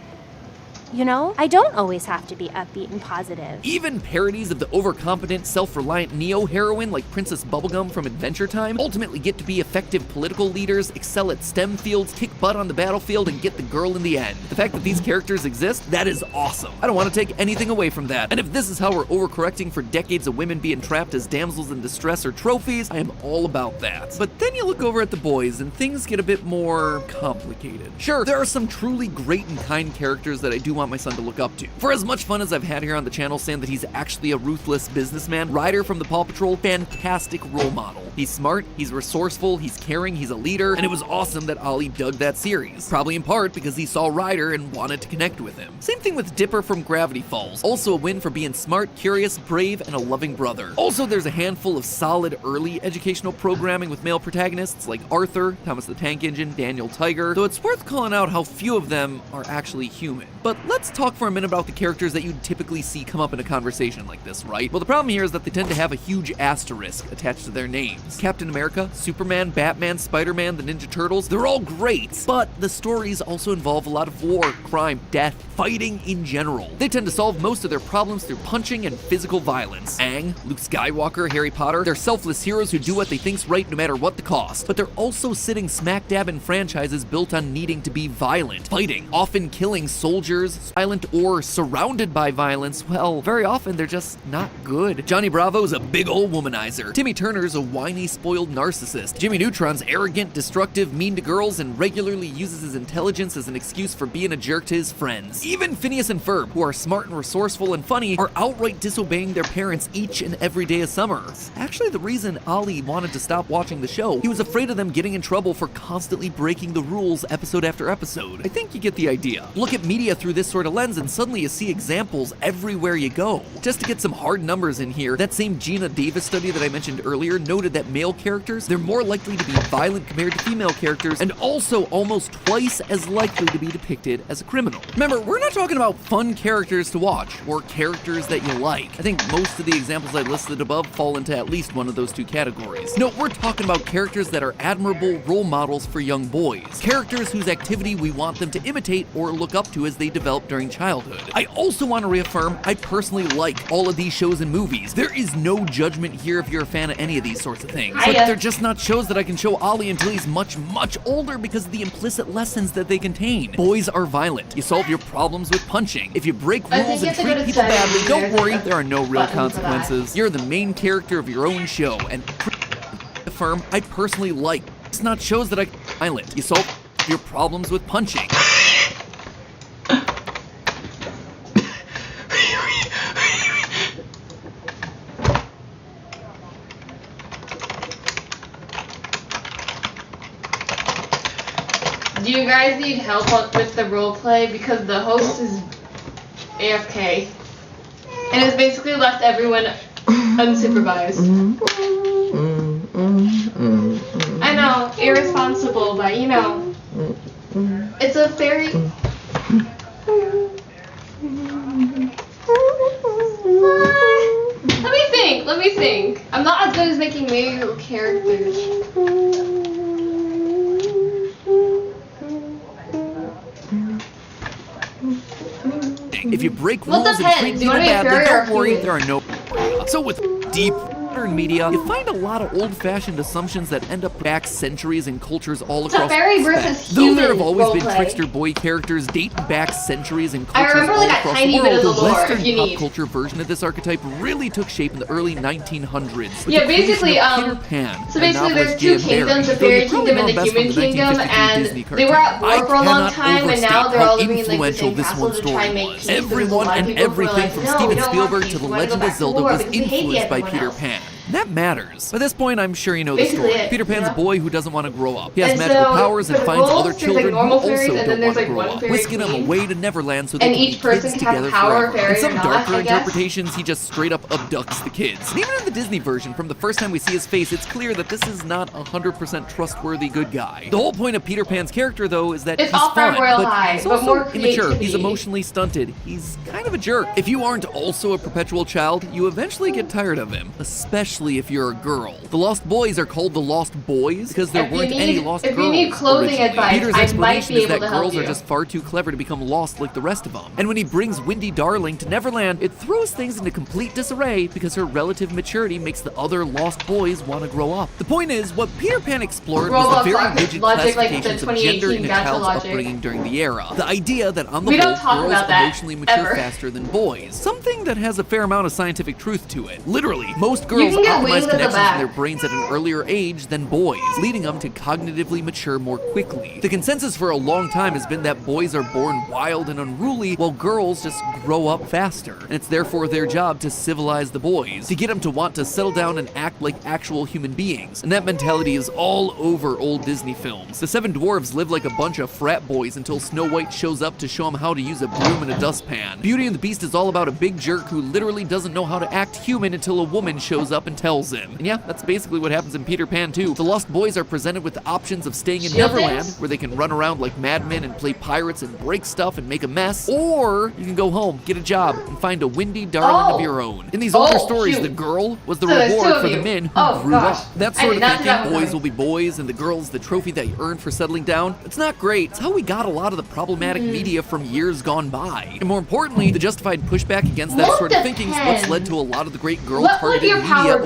You know, I don't always have to be upbeat and positive. Even parodies of the overconfident, self-reliant neo-heroine like Princess Bubblegum from Adventure Time ultimately get to be effective political leaders, excel at STEM fields, kick butt on the battlefield, and get the girl in the end. The fact that these characters exist, that is awesome. I don't want to take anything away from that. And if this is how we're overcorrecting for decades of women being trapped as damsels in distress or trophies, I am all about that. But then you look over at the boys and things get a bit more complicated. Sure, there are some truly great and kind characters that I do want my son to look up to. For as much fun as I've had here on the channel saying that he's actually a ruthless businessman, Ryder from the Paw Patrol, fantastic role model. He's smart, he's resourceful, he's caring, he's a leader, and it was awesome that Ollie dug that series. Probably in part because he saw Ryder and wanted to connect with him. Same thing with Dipper from Gravity Falls. Also a win for being smart, curious, brave, and a loving brother. Also, there's a handful of solid early educational programming with male protagonists like Arthur, Thomas the Tank Engine, Daniel Tiger, though it's worth calling out how few of them are actually human. But let's talk for a minute about the characters that you'd typically see come up in a conversation like this, right? Well, the problem here is that they tend to have a huge asterisk attached to their names. Captain America, Superman, Batman, Spider-Man, the Ninja Turtles, they're all great, but the stories also involve a lot of war, crime, death, fighting in general. They tend to solve most of their problems through punching and physical violence. Aang, Luke Skywalker, Harry Potter, they're selfless heroes who do what they think's right no matter what the cost, but they're also sitting smack dab in franchises built on needing to be violent, fighting, often killing soldiers, characters, violent or surrounded by violence, well, very often they're just not good. Johnny Bravo's a big ol' womanizer. Timmy Turner's a whiny, spoiled narcissist. Jimmy Neutron's arrogant, destructive, mean to girls, and regularly uses his intelligence as an excuse for being a jerk to his friends. Even Phineas and Ferb, who are smart and resourceful and funny, are outright disobeying their parents each and every day of summer. It's actually the reason Ollie wanted to stop watching the show. He was afraid of them getting in trouble for constantly breaking the rules episode after episode. I think you get the idea. Look at media through this sort of lens and suddenly you see examples everywhere you go. Just to get some hard numbers in here, that same Gina Davis study that I mentioned earlier noted that male characters, they're more likely to be violent compared to female characters, and also almost twice as likely to be depicted as a criminal. Remember, we're not talking about fun characters to watch, or characters that you like. I think most of the examples I listed above fall into at least one of those two categories. No, we're talking about characters that are admirable role models for young boys. Characters whose activity we want them to imitate or look up to as they develop during childhood. I also want to reaffirm, I personally like all of these shows and movies. There is no judgment here if you're a fan of any of these sorts of things. But they're just not shows that I can show Ollie until he's much, much older because of the implicit lessons that they contain. Boys are violent. You solve your problems with punching. If you break rules and treat people badly, don't worry, there are no real consequences. You're the main character of your own show, and affirm, I personally like. It's not shows that I violent. You solve your problems with punching. Do you guys need help with the roleplay? Because the host is AFK. And has basically left everyone unsupervised. I know, irresponsible, but you know, it's a very... Let me think. I'm not as good as making male characters. If you break rules and treat people badly, don't worry, there are no... So with deep modern media, you find a lot of old-fashioned assumptions that end up back centuries in cultures all across fairy the versus spectrum. Though there have always been roleplay. trickster boy characters dating back centuries in cultures remember, all like, a across tiny the bit world, of the the lore, Western if you pop need. culture version of this archetype really took shape in the early 1900s. with Yeah, the creation basically, of Peter Pan so and basically there's novelist two J.M. kingdoms, the Barrie, though fairy you probably kingdom and know the best from human kingdom, 1953 Disney and they were at war for a long cannot time, and now overstate they're all how living in like the influential same this castle one to story try and make was. peace. There's a Everyone lot of and people who are everything like, from no, we Steven don't want Spielberg peace, to The we wanna go Legend of back to Zelda war was because we hate influenced by everyone Peter else. Pan. That matters. By this point, I'm sure you know the Basically story. it, Peter Pan's you know? a boy who doesn't want to grow up. He has And magical so, powers and for the finds roles, other there's, children like, who normal also fairies, and don't then there's, want to like, grow one up, fairy whisking them queen. away to Neverland so they And can be each person kids can have together power, forever. fairy In some or not, darker I guess. interpretations, he just straight up abducts the kids. And even in the Disney version, from the first time we see his face, it's clear that this is not a 100% trustworthy good guy. The whole point of Peter Pan's character, though, is that It's he's all from fun, Royal but High, he's but also more immature. He's creativity. emotionally stunted. He's kind of a jerk. If you aren't also a perpetual child, you eventually get tired of him, especially if you're a girl. The Lost Boys are called the Lost Boys because there If you weren't any need- lost if you girls need clothing originally. advice, Peter's I might explanation be is able that to help girls are you. just far too clever to become lost like the rest of them. And when he brings Windy Darling to Neverland, it throws things into complete disarray because her relative maturity makes the other lost boys want to grow up. The point is, what Peter Pan explored was Roblox the very rigid logic, like the classifications of gender 2018 in a gacha child's logic. upbringing during the era. The idea that on the We whole, don't talk girls about that, emotionally mature ever. faster than boys. Something that has a fair amount of scientific truth to it. Literally, most You girls can get wings optimize at the connections in back. their brains at an earlier age than boys, leading them to cognitively mature more quickly. The consensus for a long time has been that boys are born wild and unruly, while girls just grow up faster. And it's therefore their job to civilize the boys, to get them to want to settle down and act like actual human beings. And that mentality is all over old Disney films. The Seven Dwarfs live like a bunch of frat boys until Snow White shows up to show them how to use a broom and a dustpan. Beauty and the Beast is all about a big jerk who literally doesn't know how to act human until a woman shows up and tells him. And yeah, that's basically what happens in Peter Pan too. The Lost Boys are presented with the options of staying in Shield Neverland, things? where they can run around like madmen and play pirates and break stuff and make a mess, or you can go home, get a job, and find a windy darling of your own. In these older stories, shoot. the girl was the So there's two reward of for the you. men who Oh, grew gosh. up. That I sort did of not see that thinking, one boys coming. will be boys and the girls the trophy that you earned for settling down, it's not great. It's how we got a lot of the problematic media from years gone by. And more importantly, the justified pushback against that What sort of the thinking is pen? what's led to a lot of the great What would girl-targeted your media power over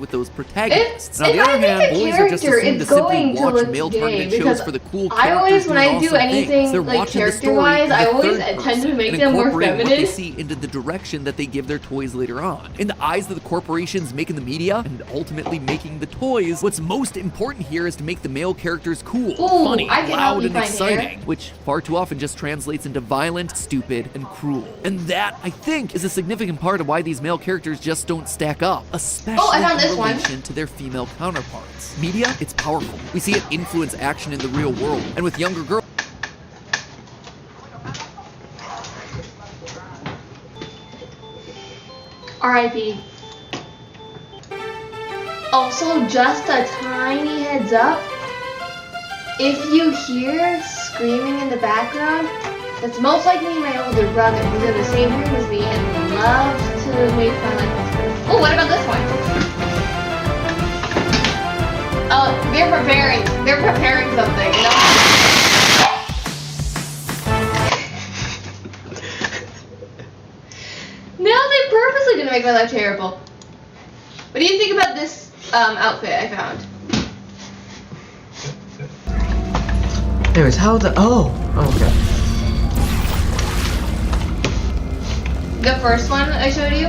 with those protagonists. If On the other I hand, make a boys are just character, assumed to it's simply going to watch look male-targeted gay shows because for the cool I character always, when I do awesome anything things. They're like watching the story character-wise, in I the always third tend to person make and them more incorporate what they feminine. see into the direction that they give their toys later on. In the eyes of the corporations making the media and ultimately making the toys, what's most important here is to make the male characters cool, Ooh, funny, I can help loud, you and find exciting, hair. which far too often just translates into violent, stupid, and cruel. And that, I think, is a significant part of why these male characters just don't stack up, especially I found in this one. relation to their female counterparts. Media, it's powerful. We see it influence action in the real world, and with younger girls, R.I.P. Also, just a tiny heads up. If you hear screaming in the background, that's most likely my older brother, who's in the same room as me and loves to make fun like this. Oh, what about this one? Oh, they're preparing something. You know? Now they purposely gonna make my life terrible. What do you think about this outfit I found? Anyways, how the okay. The first one I showed you?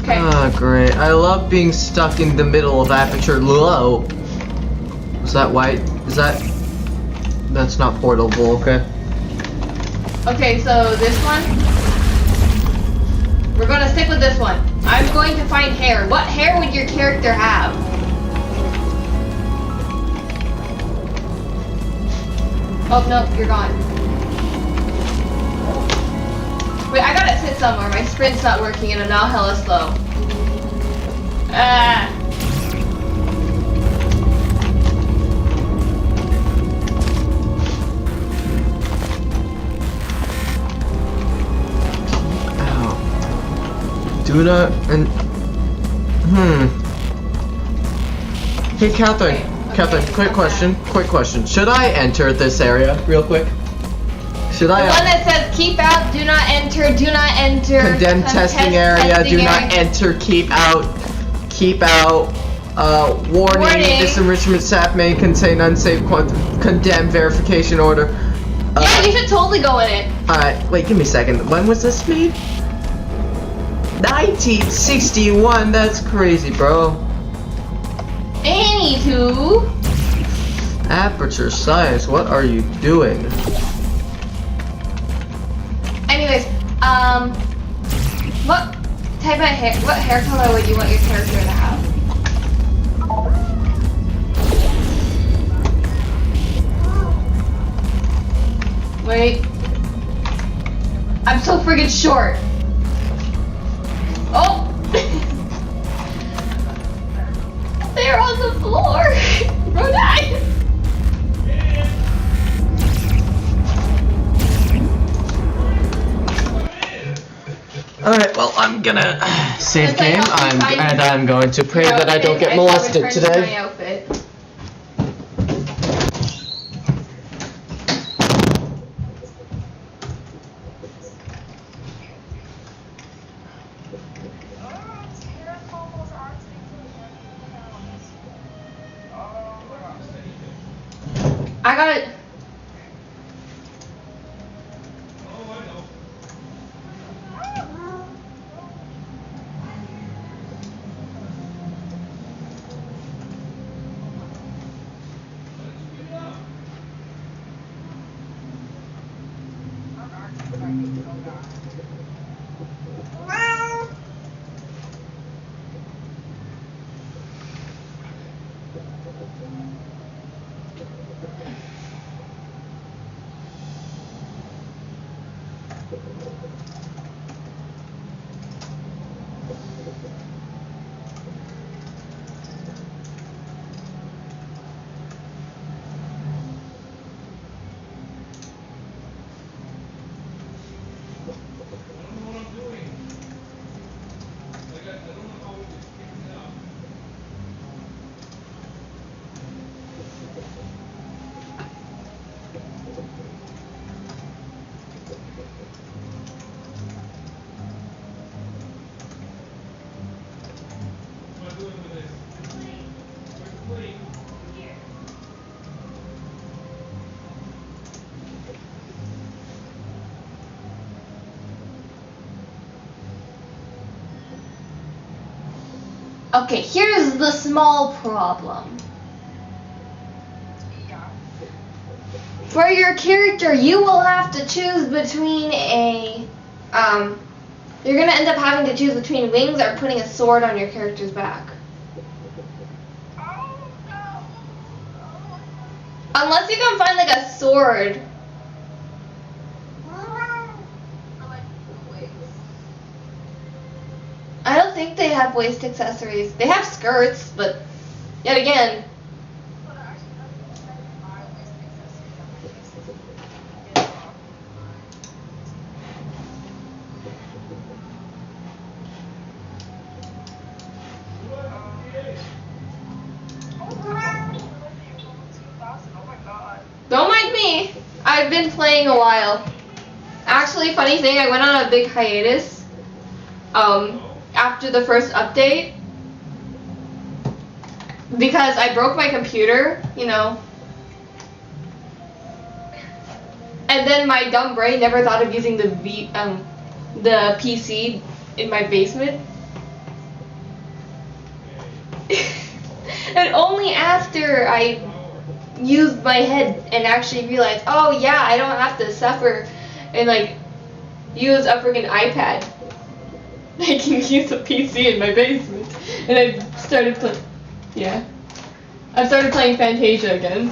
Okay. Ah, great. I love being stuck in the middle of aperture low. Is that white? Is that? That's not portable, okay? Okay, so this one. We're gonna stick with this one. I'm going to find hair. What hair would your character have? Oh, no, you're gone. Wait, I gotta sit somewhere. My sprint's not working and I'm now hella slow. Ah. Do not and Hey, Catherine. Catherine, quick question. Should I enter this area real quick? Should I? The one that says keep out, do not enter, Condemned testing area, do not enter, keep out, warning, this enrichment staff may contain unsafe condemned verification order. Yeah, you should totally go in it. Alright, wait, give me a second. When was this made? 1961, that's crazy, bro. Anywho. Aperture science, what are you doing? Anyways, what type of hair, what hair color would you want your character to have? Wait. I'm so friggin' short. Oh! They're on the floor! Bro died! Alright, well, I'm gonna save game, and I'm going to pray that I don't get molested today. I got it. Okay, here's the small problem. For your character, you will have to choose between a, you're gonna end up having to choose between wings or putting a sword on your character's back. Unless you can find like a sword. I don't think they have waist accessories. They have skirts, but yet again. Don't mind me. I've been playing a while. Actually, funny thing, I went on a big hiatus. After the first update, because I broke my computer, you know. And then my dumb brain never thought of using the PC in my basement. And only after I used my head and actually realized, oh yeah, I don't have to suffer and like use a freaking iPad. I can use a PC in my basement. And I started playing, yeah. I started playing Fantasia again.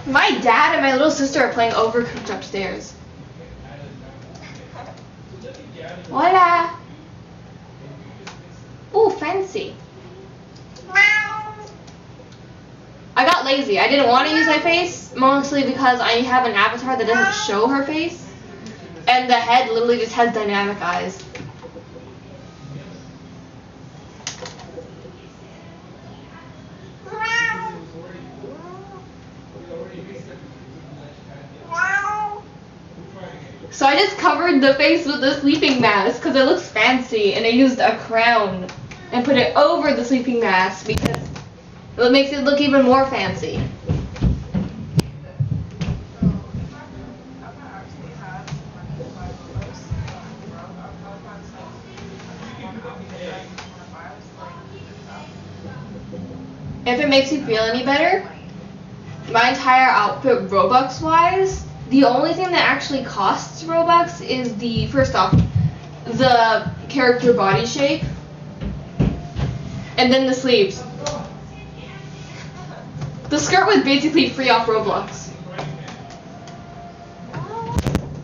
My dad and my little sister are playing Overcooked upstairs. Hola. Ooh, fancy. I got lazy. I didn't want to use my face, mostly because I have an avatar that doesn't show her face. And the head literally just has dynamic eyes. So I just covered the face with the sleeping mask because it looks fancy, and I used a crown and put it over the sleeping mask because it makes it look even more fancy. If it makes you feel any better, my entire outfit Robux-wise, the only thing that actually costs Robux is the, first off, the character body shape, and then the sleeves. The skirt was basically free off Roblox.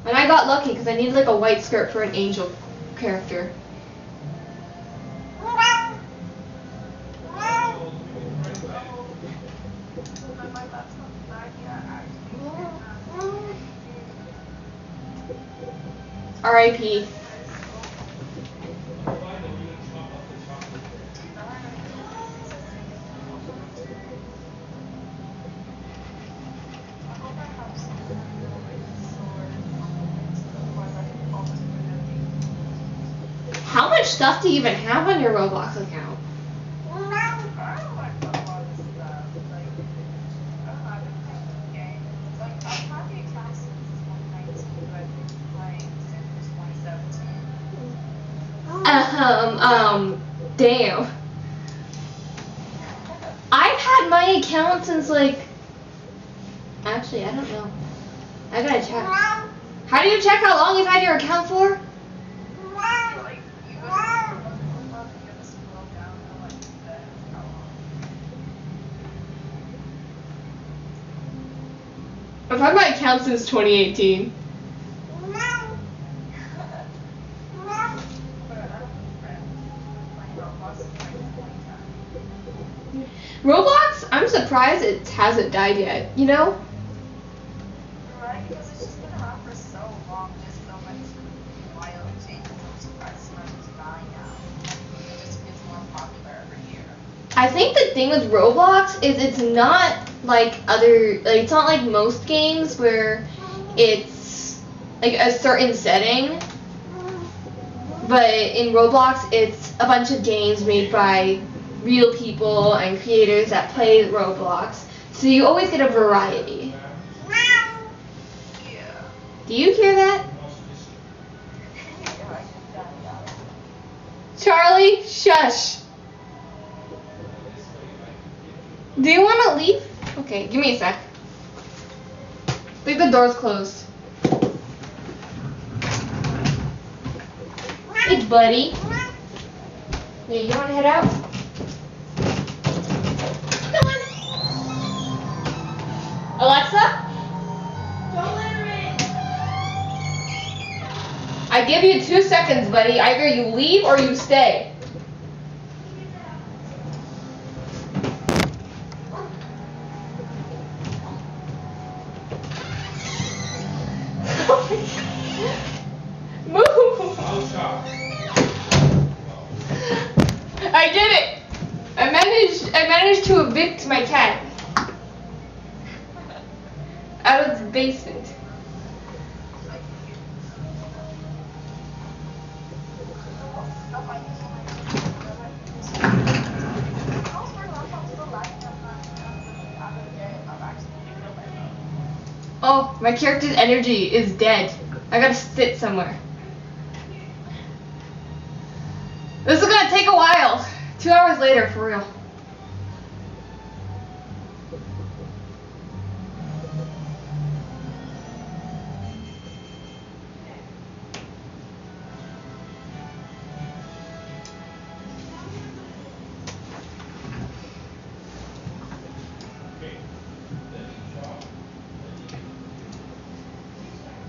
And I got lucky because I needed like a white skirt for an angel character. R.I.P. How much stuff do you even have on your Roblox account? Damn. I've had my account since like, actually, I don't know. I gotta check. How do you check how long you've had your account for? I've had my account since 2018. Roblox, I'm surprised it hasn't died yet, you know? Right, because it's just been around for so long, just so much wild changes. I'm surprised it's not just dying now. It just gets more popular every year. I think the thing with Roblox is it's not like it's not like most games where it's like a certain setting. But in Roblox, it's a bunch of games made by real people and creators that play Roblox. So you always get a variety. Do you hear that? Charlie, shush. Do you want to leave? Okay, give me a sec. I think the door's closed. Hey, buddy. Yeah, you want to head out? Come on. Alexa? Don't let her in. I give you 2 seconds, buddy. Either you leave or you stay. Move! I did it! I managed to evict my cat out of the basement. Oh, my character's energy is dead. I gotta sit somewhere. This is gonna take a while. 2 hours later, for real.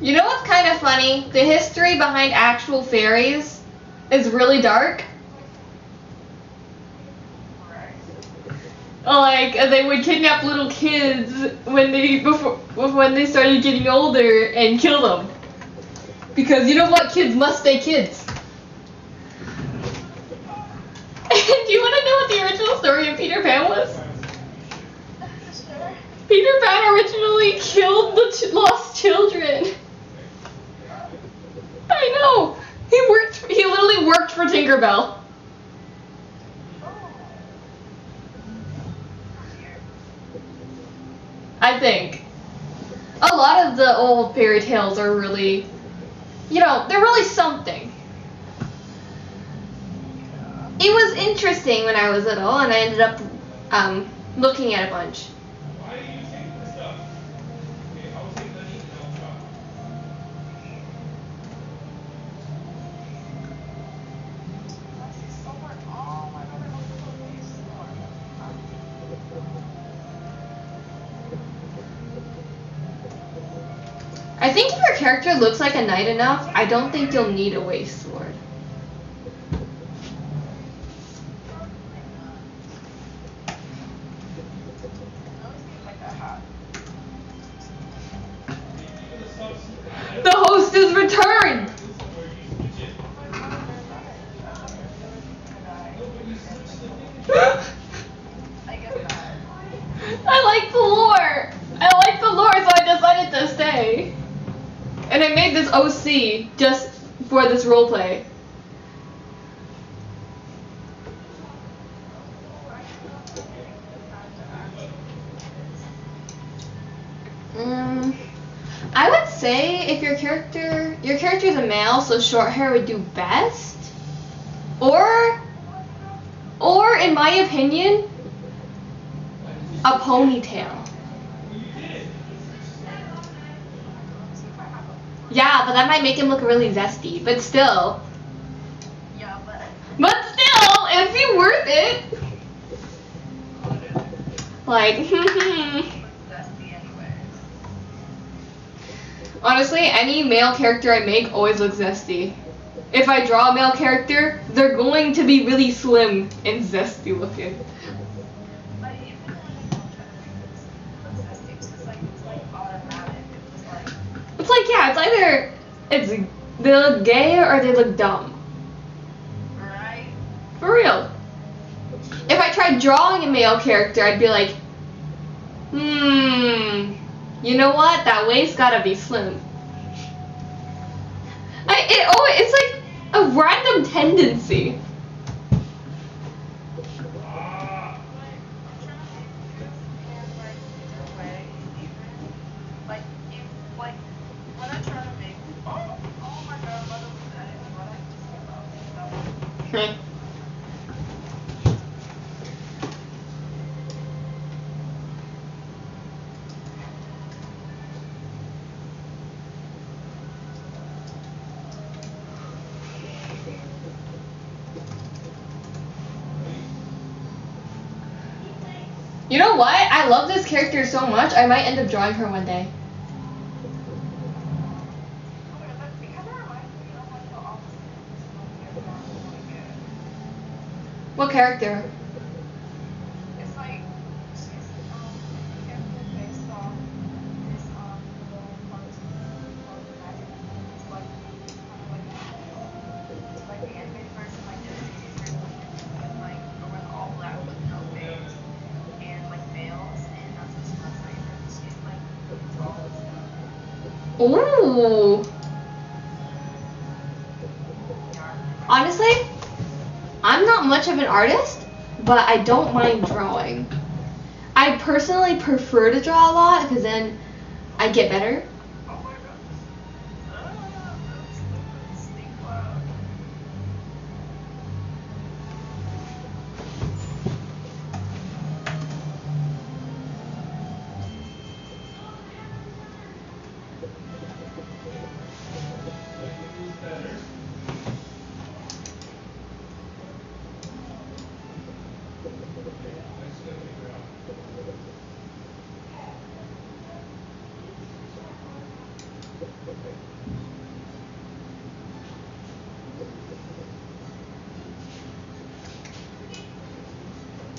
You know what's kind of funny? The history behind actual fairies is really dark. Like they would kidnap little kids when they started getting older and kill them. Because you know what? Kids must stay kids. Do you want to know what the original story of Peter Pan was? Peter Pan originally killed the lost children. I know. He literally worked for Tinkerbell. I think. A lot of the old fairy tales are really, they're really something. It was interesting when I was little, and I ended up looking at a bunch. I think if your character looks like a knight enough, I don't think you'll need a waist sword. The host is returned! I like the lore! So I decided to stay. And I made this OC just for this roleplay. I would say if your character's a male, so short hair would do best. Or in my opinion, a ponytail. Yeah, but that might make him look really zesty. But still. Yeah, but still, is he worth it? Like, honestly, any male character I make always looks zesty. If I draw a male character, they're going to be really slim and zesty looking. either they look gay or they look dumb. Right? For real. If I tried drawing a male character, I'd be like, you know what? That waist gotta be slim. It's like a random tendency. Like, when I try to make, oh my god, mother was at it, what I just about. You know what? I love this character so much, I might end up drawing her one day. What character? It's like, she's, character based off this, little cartoon. It's like, it's like the animated version, like this, and like, wearing all black with no face, and like males, and that's just my favorite. She's like, tall and stuff. Ooh. Honestly, I'm not much of an artist, but I don't mind drawing. I personally prefer to draw a lot because then I get better.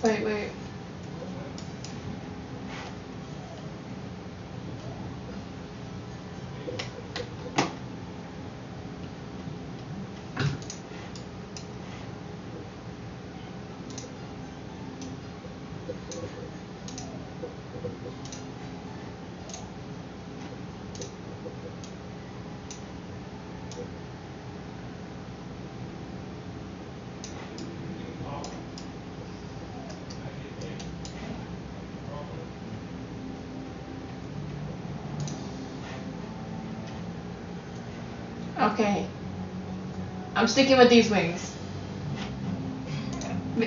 Wait. Okay. I'm sticking with these wings.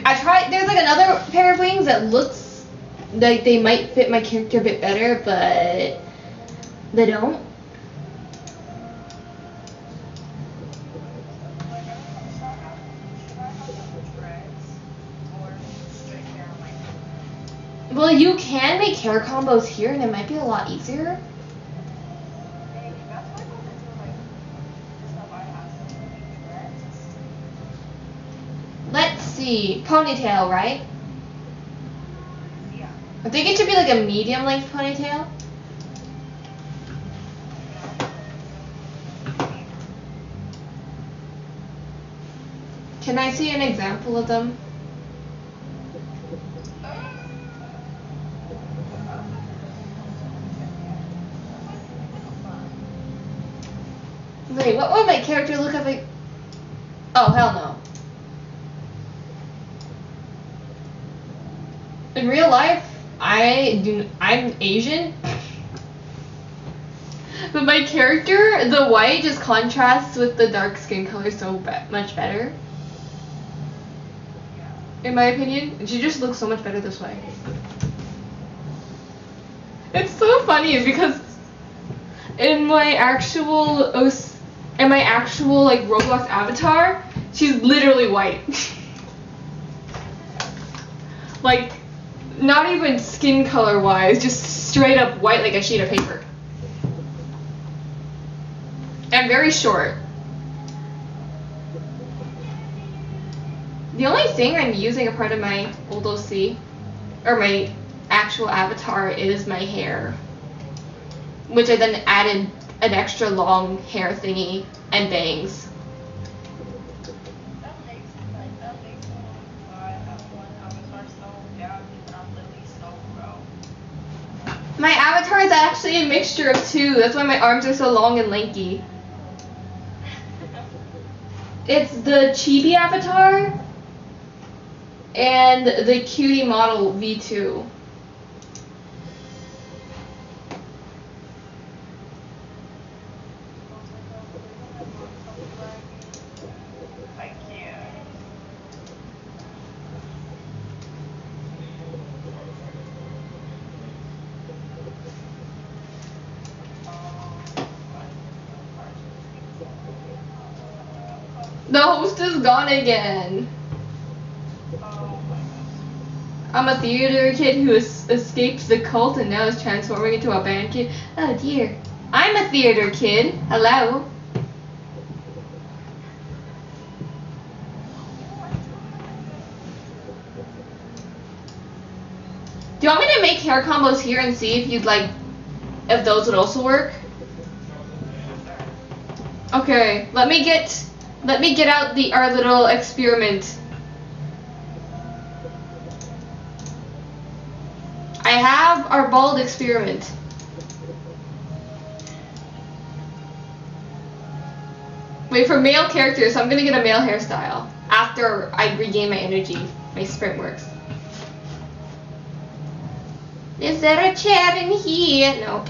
I tried, there's like another pair of wings that looks like they might fit my character a bit better, but they don't. Well, you can make hair combos here and it might be a lot easier. Let's see, ponytail, right? Yeah. I think it should be like a medium length ponytail. Can I see an example of them? Wait, what would my character look like? Oh, hell no. In real life, I'm Asian. But my character, the white just contrasts with the dark skin color so much better. In my opinion, she just looks so much better this way. It's so funny because in my actual like Roblox avatar, she's literally white. Like, not even skin color wise, just straight up white like a sheet of paper. And very short. The only thing I'm using a part of my old OC, or my actual avatar, is my hair. Which I then added an extra long hair thingy and bangs. That makes sense why that one avatar so bad and not literally so pro. My avatar is actually a mixture of two. That's why my arms are so long and lanky. It's the chibi avatar and the cutie model V2. The host is gone again. I'm a theater kid who escapes the cult and now is transforming into a band kid. Oh dear. I'm a theater kid. Hello. Do you want me to make hair combos here and see if you'd like, if those would also work? Okay, let me get out our little experiment. I have our bald experiment. Wait, for male characters, I'm gonna get a male hairstyle after I regain my energy. My sprint works. Is there a chair in here? Nope.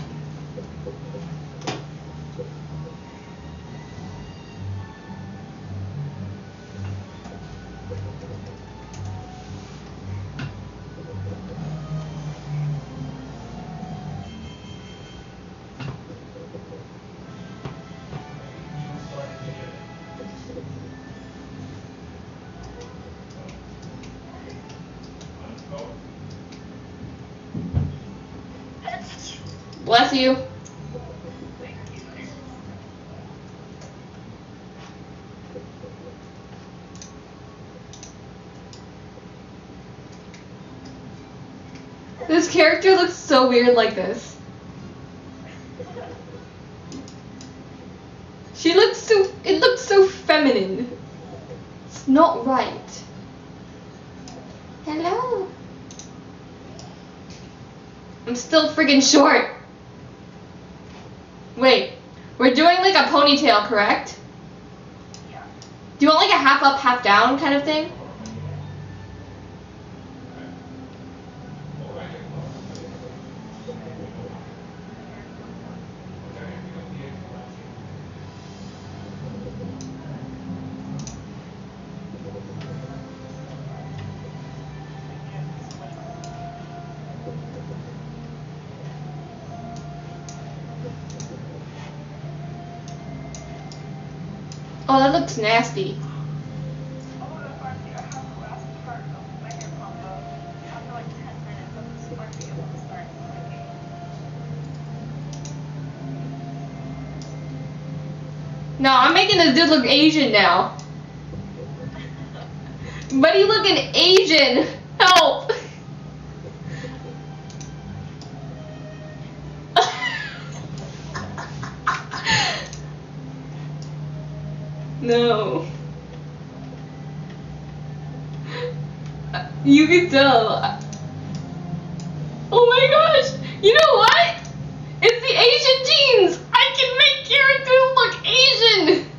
Bless you. This character looks so weird like this. It looks so feminine. It's not right. Hello. I'm still friggin' short. Wait, we're doing like a ponytail, correct? Yeah. Do you want like a half up, half down kind of thing? Oh, that looks nasty. No, I'm making this dude look Asian now. But he looking Asian. Help! No. You can tell. Oh my gosh! You know what? It's the Asian genes! I can make characters look Asian!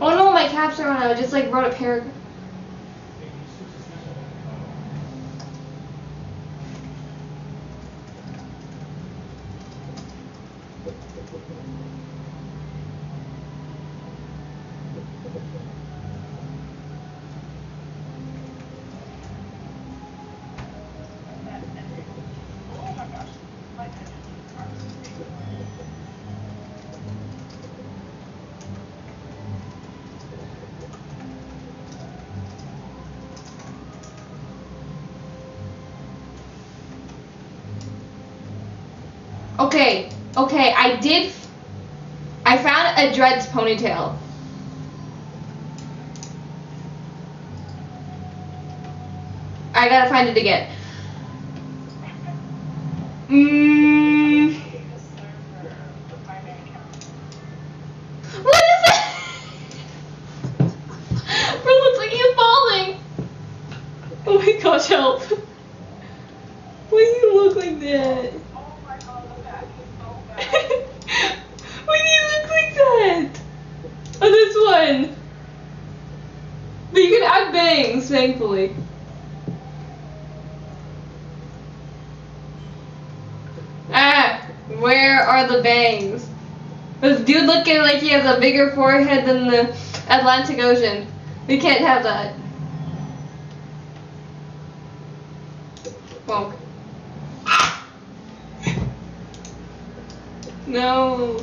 Oh no, my caps are on. I just like wrote a paragraph. Okay, I found a dreads ponytail. I gotta find it again. What is it? Bro, looks like he's falling. Oh my gosh, help. Why do you look like that? Why do you look like that? Oh, this one. But you can add bangs, thankfully. Ah, where are the bangs? This dude looking like he has a bigger forehead than the Atlantic Ocean. We can't have that. Bonk. No.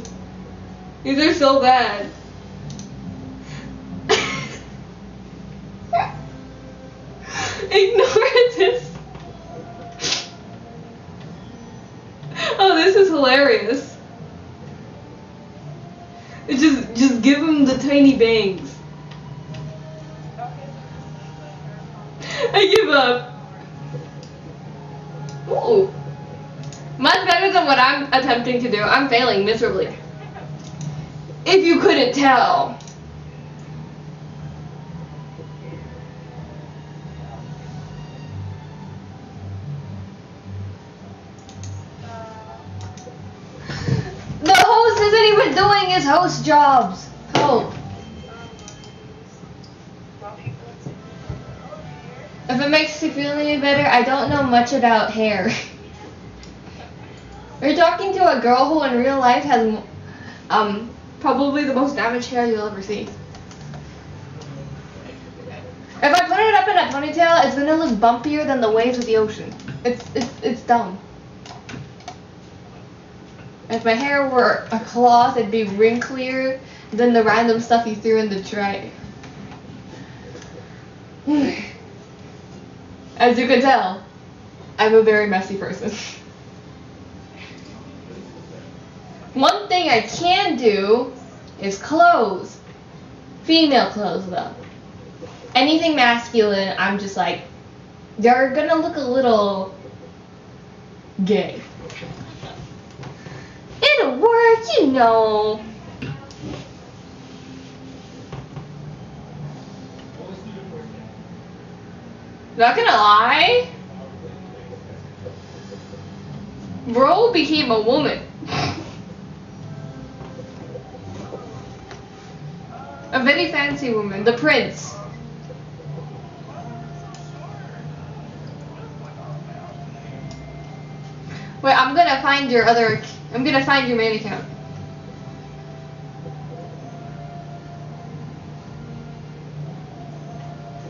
These are so bad. Ignore this. Oh, this is hilarious. Just give him the tiny bangs. I give up. Ooh. Much better than what I'm attempting to do. I'm failing miserably. If you couldn't tell. The host isn't even doing his host jobs. Help. If it makes you feel any better, I don't know much about hair. We're talking to a girl who in real life has probably the most damaged hair you'll ever see. If I put it up in a ponytail, it's gonna look bumpier than the waves of the ocean. It's dumb. If my hair were a cloth, it'd be wrinklier than the random stuff you threw in the tray. As you can tell, I'm a very messy person. One thing I can do is clothes. Female clothes, though. Anything masculine, I'm just like, they're gonna look a little gay. It'll work, you know. Not gonna lie, bro became a woman. A very fancy woman, the prince. Wait, I'm gonna find your main account.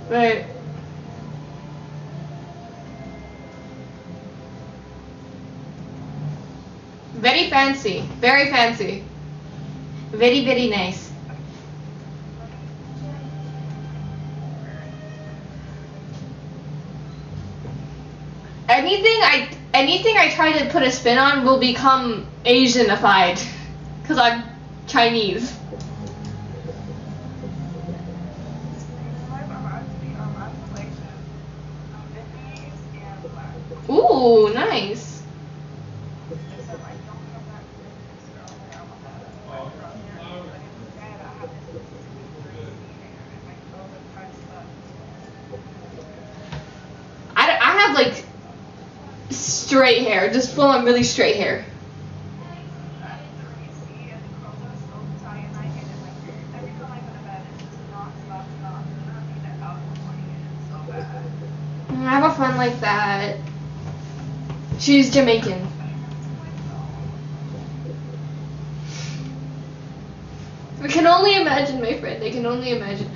Wait. Very fancy, very fancy. Very, very nice. Anything I try to put a spin on will become Asianified, because I'm Chinese. Ooh, nice. I have like straight hair, just full on really straight hair. I have a friend like that. She's Jamaican. I can only imagine, my friend. I can only imagine.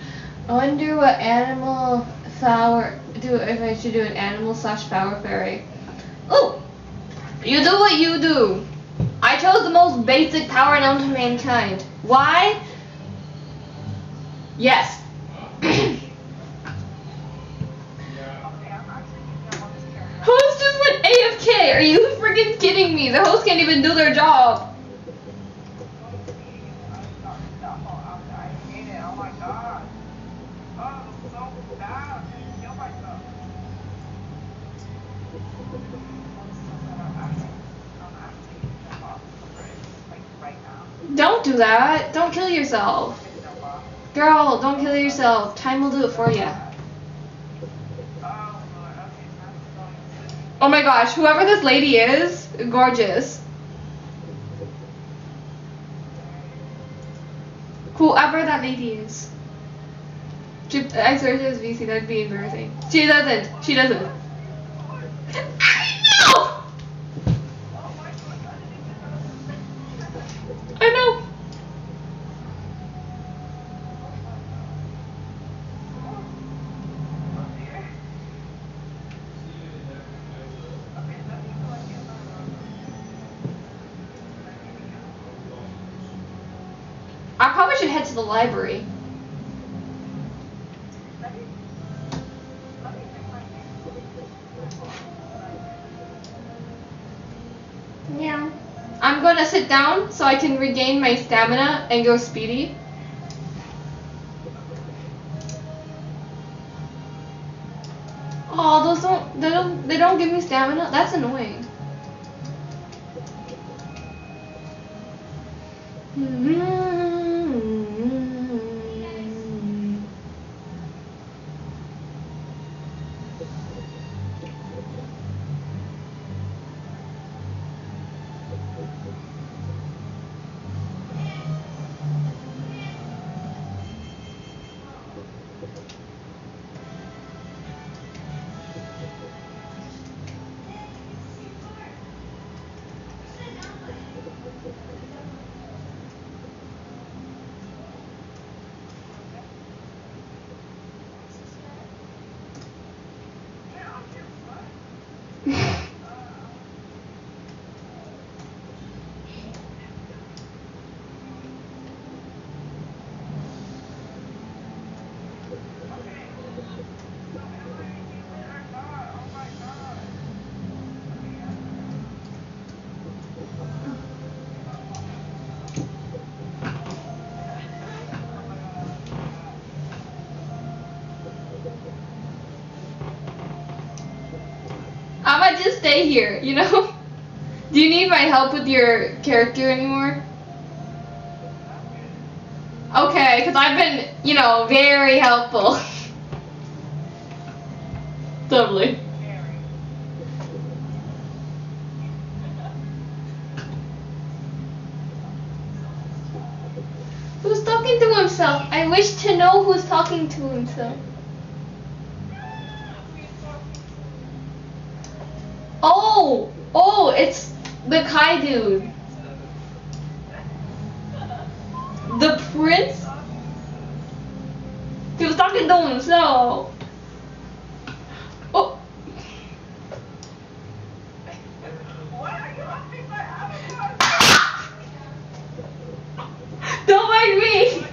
I wonder what animal flower if I should do an animal/flower fairy. Oh, you do what you do. I chose the most basic power known to mankind. Why? Yes. Host just went AFK. Are you freaking freaking kidding me? The host can't even do their job. Don't do that. Don't kill yourself. Girl, don't kill yourself. Time will do it for you. Oh my gosh, whoever this lady is, gorgeous. Whoever that lady is. I swear she has VC, that'd be embarrassing. She doesn't. She doesn't. No! I know. I probably should head to the library. Yeah. I'm gonna sit down so I can regain my stamina and go speedy. Oh, those they don't give me stamina? That's annoying. I might just stay here, you know? Do you need my help with your character anymore? Okay, because I've been, you know, very helpful. Totally. Who's talking to himself? I wish to know who's talking to himself. Oh, it's the Kai dude. The prince? He was talking to himself. Oh. Don't mind me.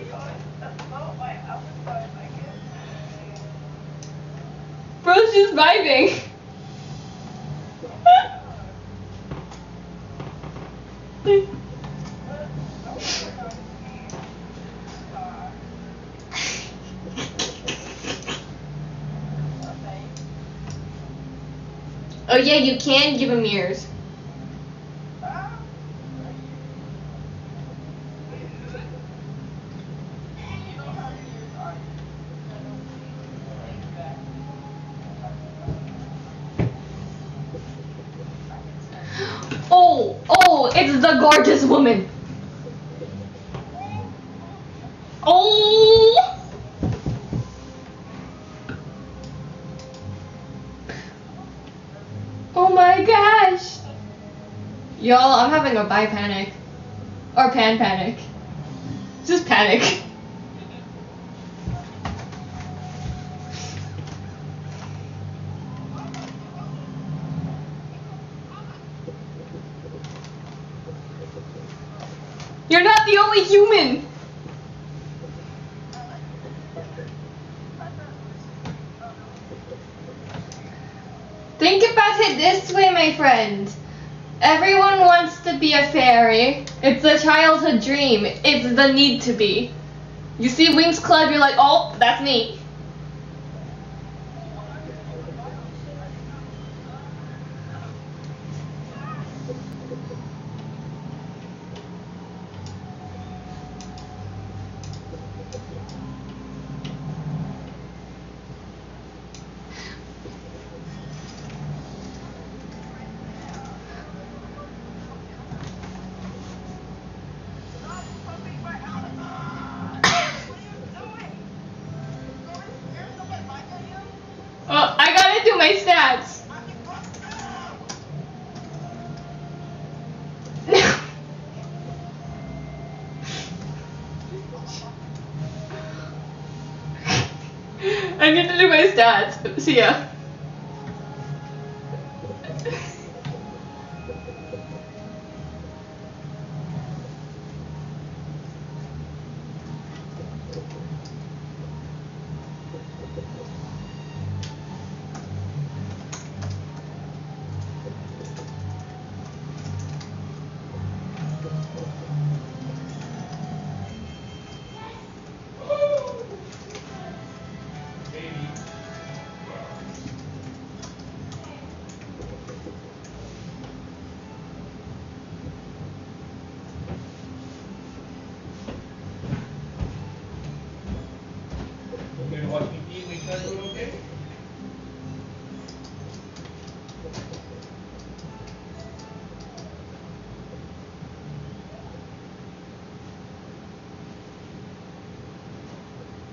Bro's just vibing. Oh yeah, you can give him ears. Oh, it's the gorgeous woman. Oh. Oh my gosh. Y'all, I'm having a bi panic. Or pan panic. Just panic. You're not the only human! Think about it this way, my friend. Everyone wants to be a fairy. It's a childhood dream. It's the need to be. You see Wings Club, you're like, oh, that's me. Oh, I gotta do my stats. I need to do my stats. See ya.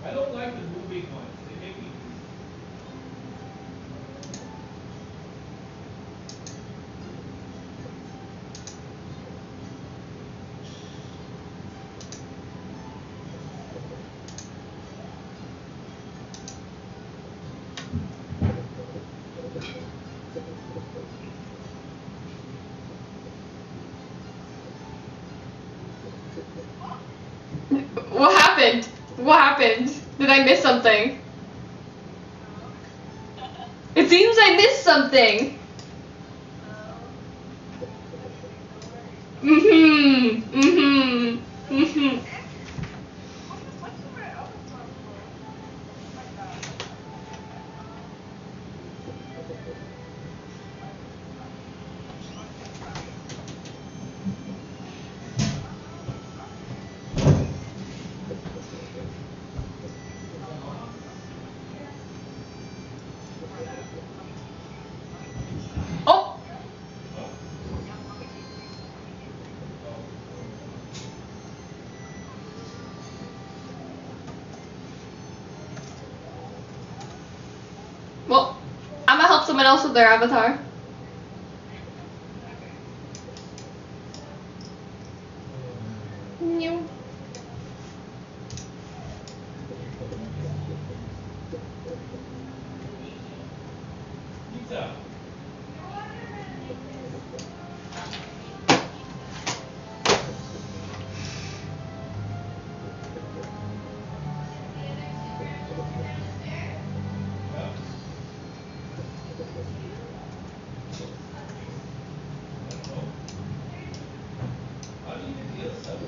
I don't like the moving ones. They make me. What happened? What happened? Did I miss something? It seems I missed something. Oh! Well, I'm gonna help someone else with their avatar. Meow. Pizza. How do you get the other stuff?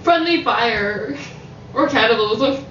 Friendly fire or cannibalism.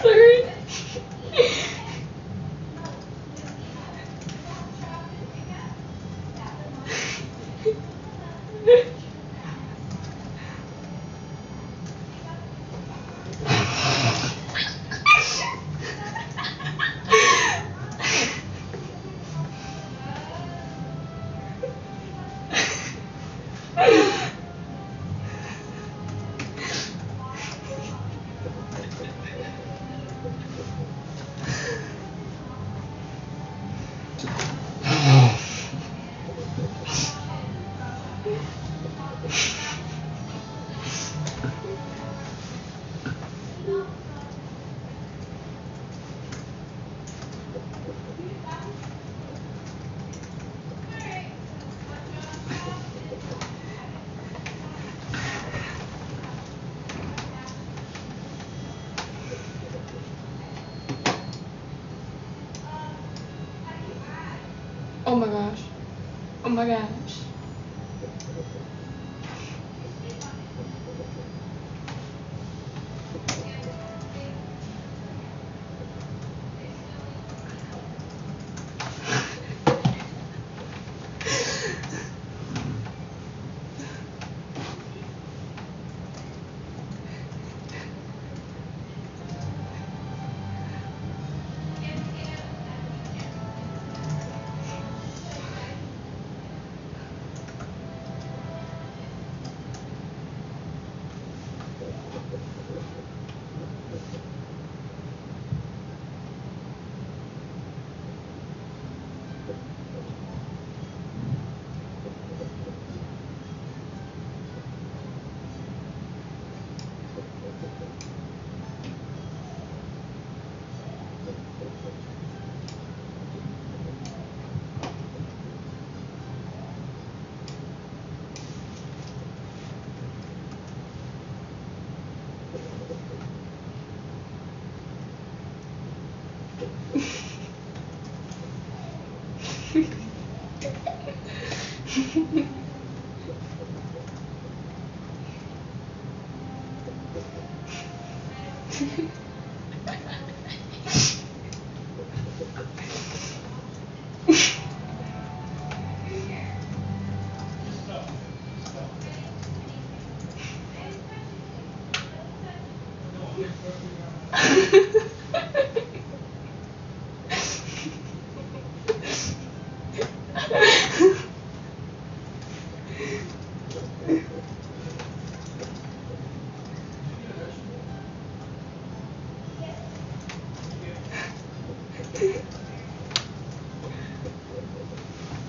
Sorry. my gosh.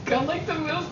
Got like the milk.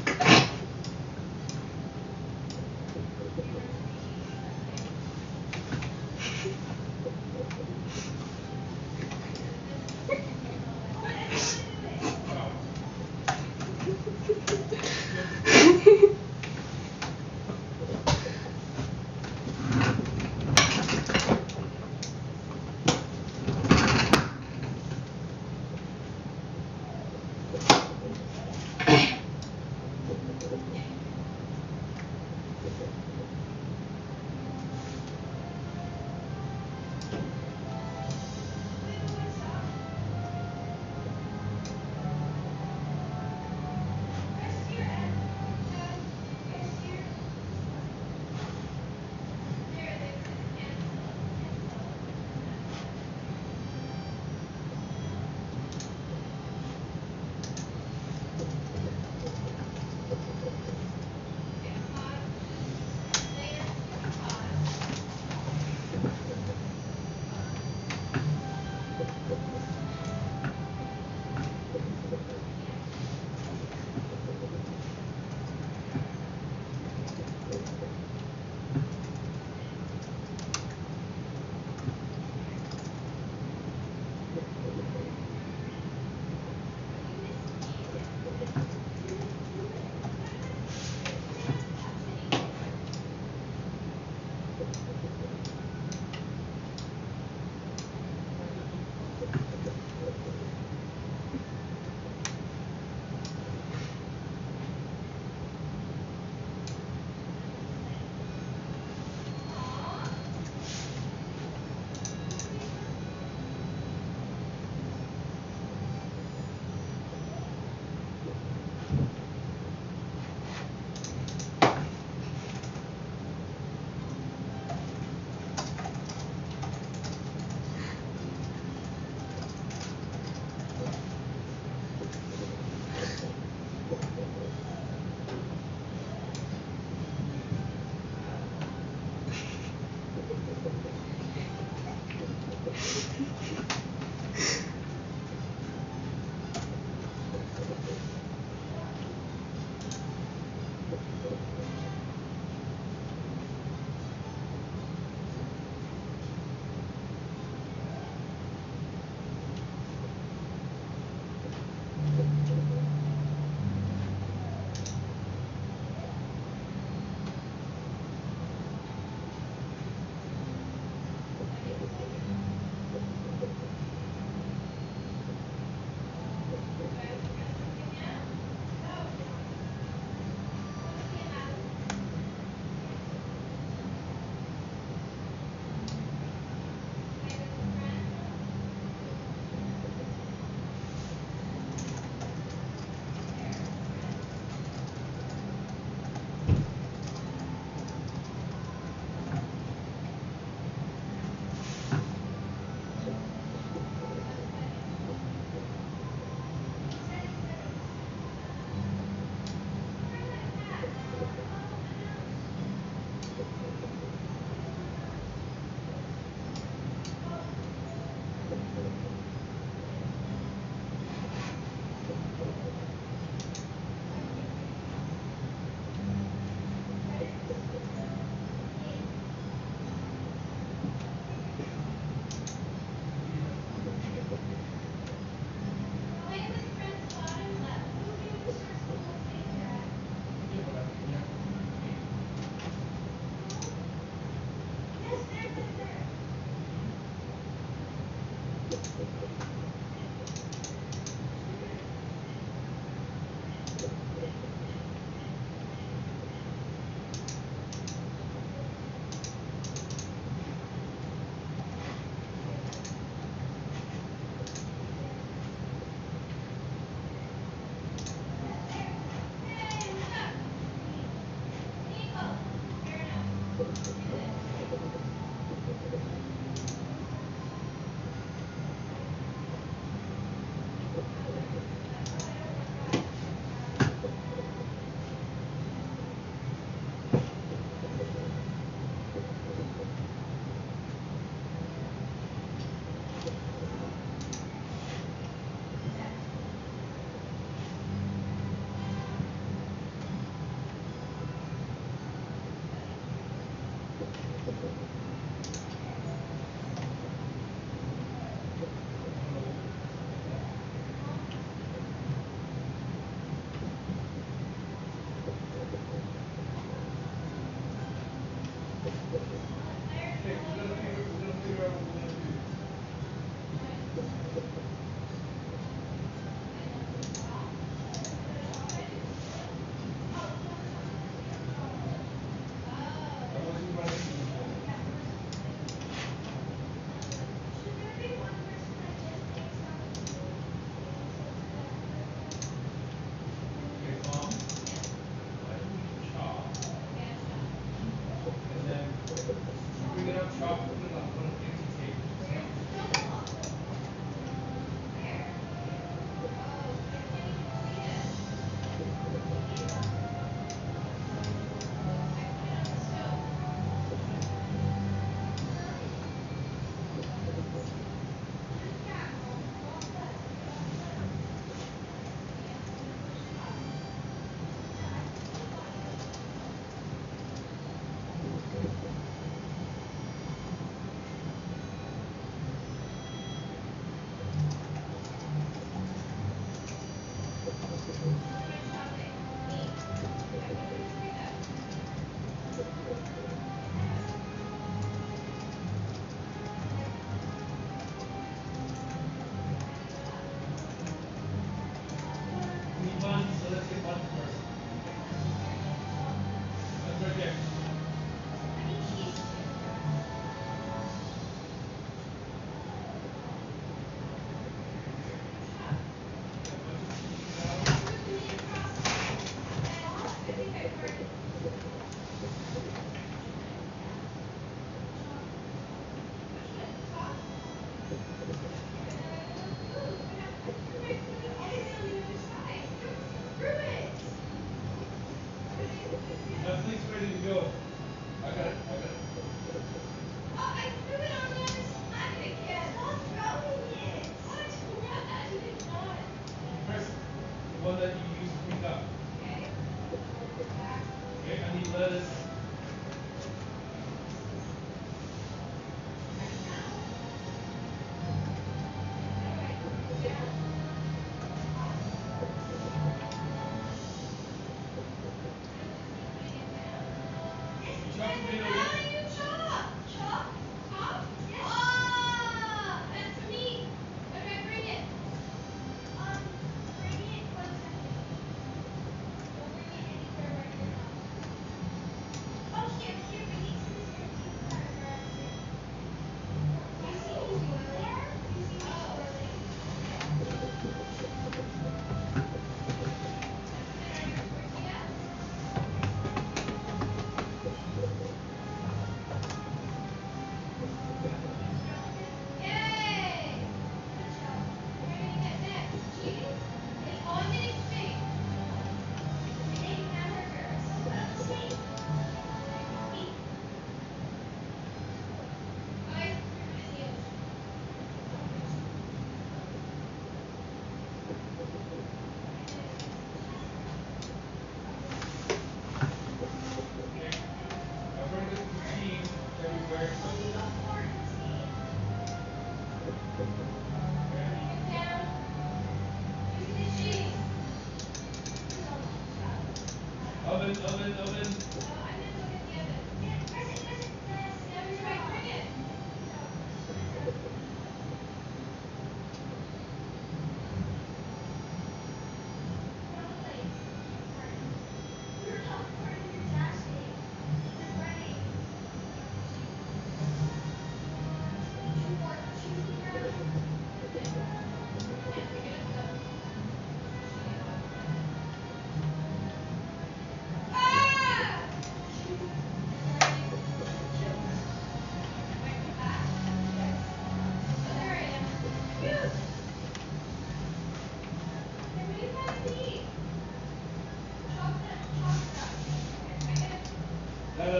The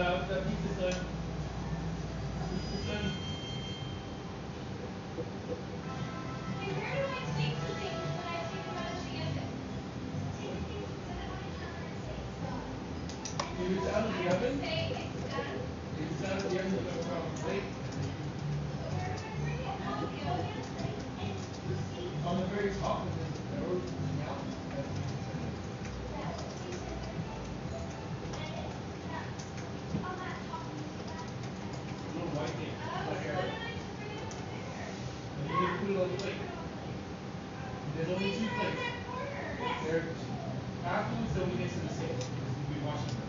pizza's done. Pizza's done. If it's out of the oven, no problem. Wait. On the very top of this, the road out. Little white thing. And you need to put it on the plate. There's only 2 plates. They're afterwards they'll be next to the sink. We'll be washing them.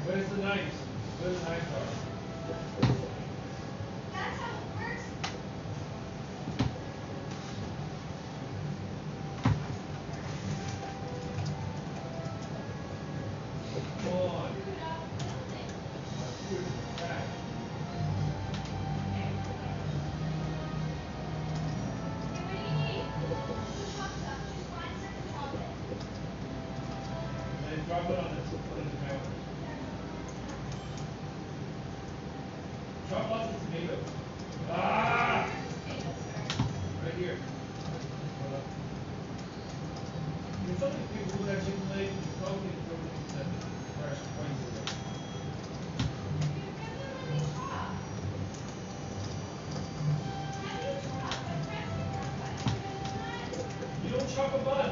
Where's the knives? Where's the knives are? That's how it works. Come on. And drop it on the counter. Chop lots of tomatoes. Ah! Right here. Can somebody pick that chicken leg? You probably need to throw it into that fresh twice a day. You don't chop a bun.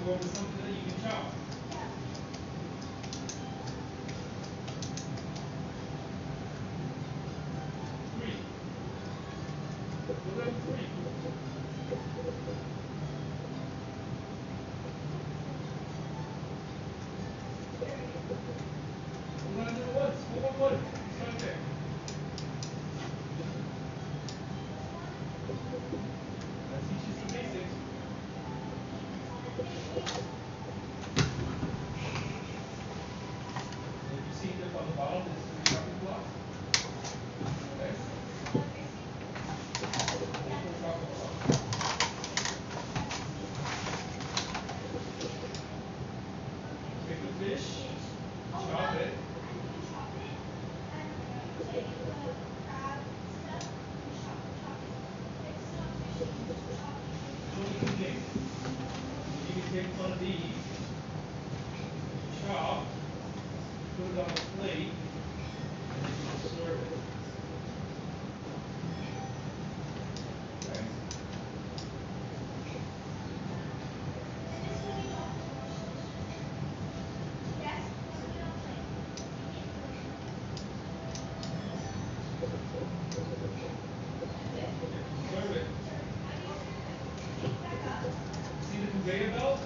go into something that you can chop. Three. Go down to 3. Go down to the ones. Go 1. It's right there. That teaches the basics. And if you see that on the bottom, there's 3 chopping blocks. Okay? There's 4 chopping blocks. Take the fish, chop it. So you can take, one of these, chop, put it on a plate, and then you just serve it. Okay. Serve it. See the conveyor belt?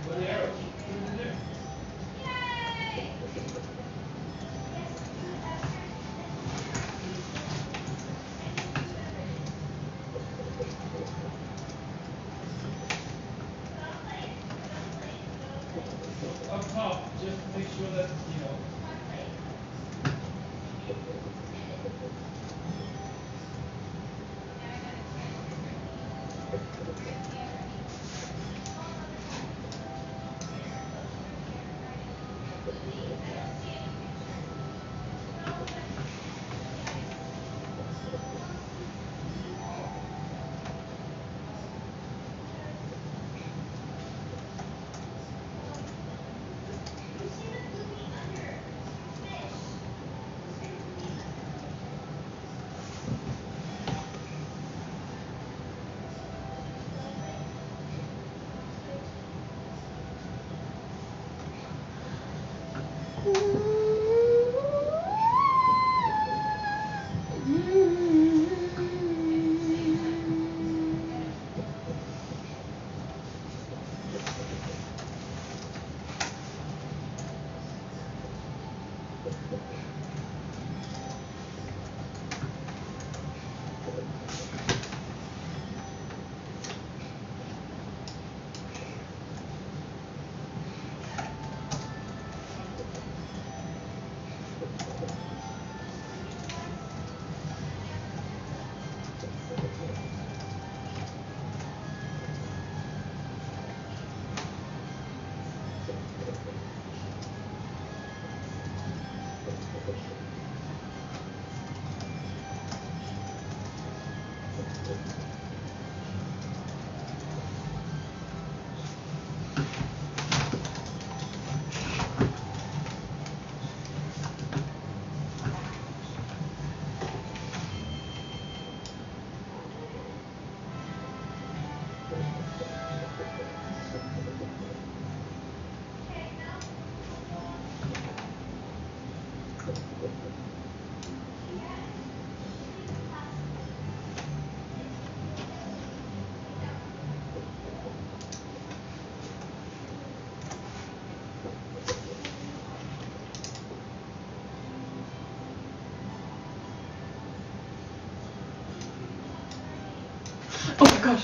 Where the arrows? Put it in there. So up top, just to make sure that, you know. Oh my gosh.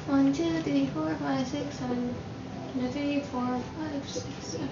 1, 2, 3, 4, 5, 6, 7. 1, 2, 3, 4, 5, 6, 7.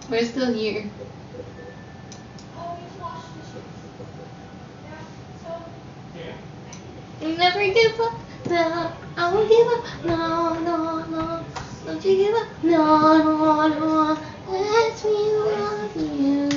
We're still here. Never give up, no, I won't give up, no, no, no, don't you give up, no, no, no, let me love you.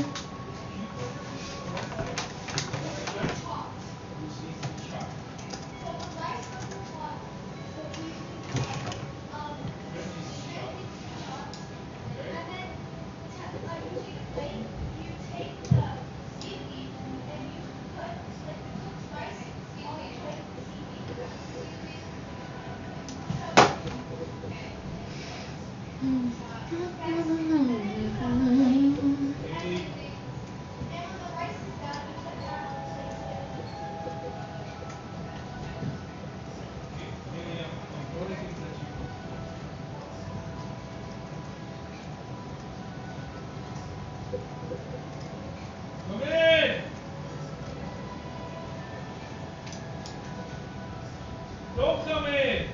Come in! Don't come in!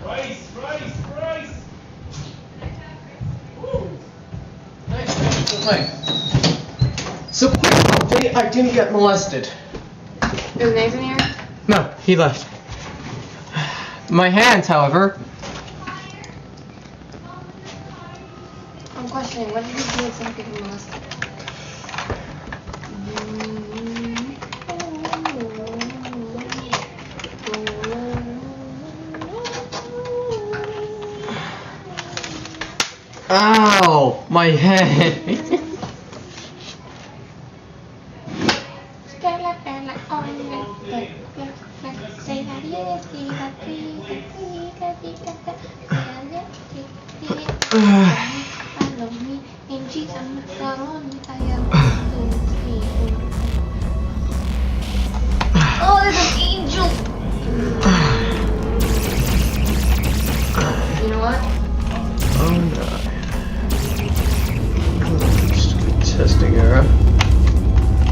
Rice! Woo! So quick, I didn't get molested. Is Nathan here? No, he left. My hands, however. I'm questioning, what did you do with some people molested? Ow! My head! Oh, there's an angel! You know what? Oh no. Just a good testing error.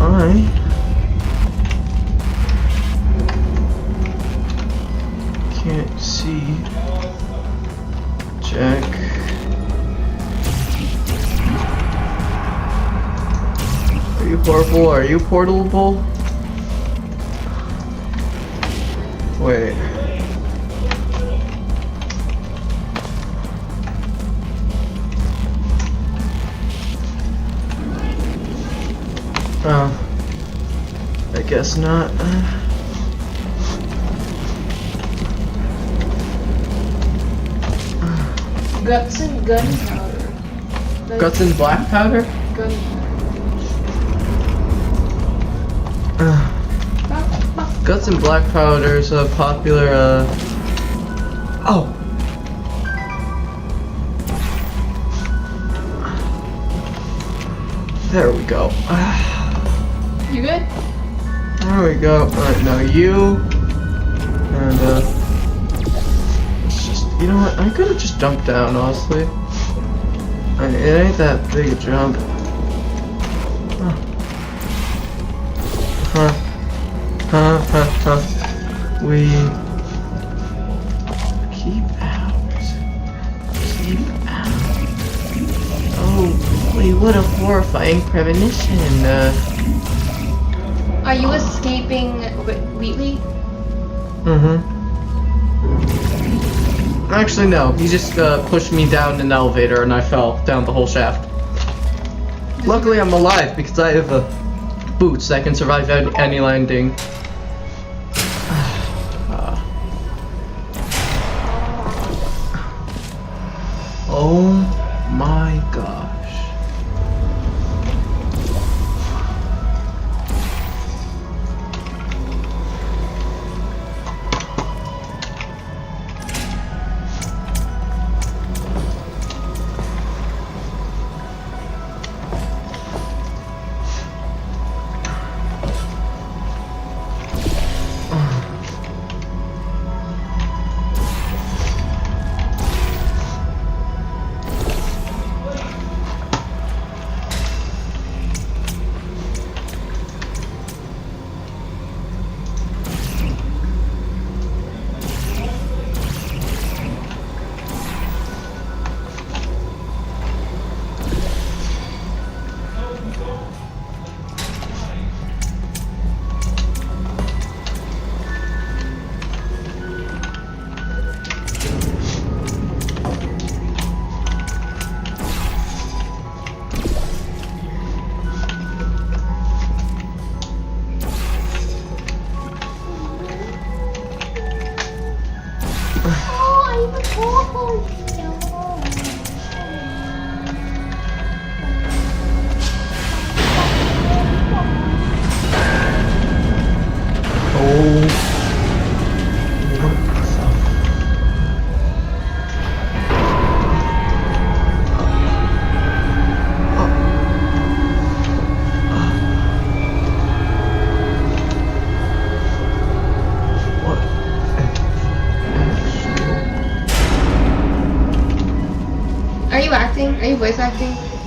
I can't see Jack. Are you horrible? Are you portable? Wait. Oh. I guess not. Guts and gunpowder. Guts and black powder? Gunpowder. Guts and black powder is a popular, Oh! There we go. You good? There we go. Alright, now you. And, it's just, you know what? I could've just jumped down, honestly. I mean, it ain't that big a jump. We keep out. Keep out. Oh, wait, what a horrifying premonition. Are you escaping Wheatley? Actually, no. He just pushed me down an elevator and I fell down the whole shaft. Luckily, I'm alive because I have boots that can survive any landing. Oh my gosh.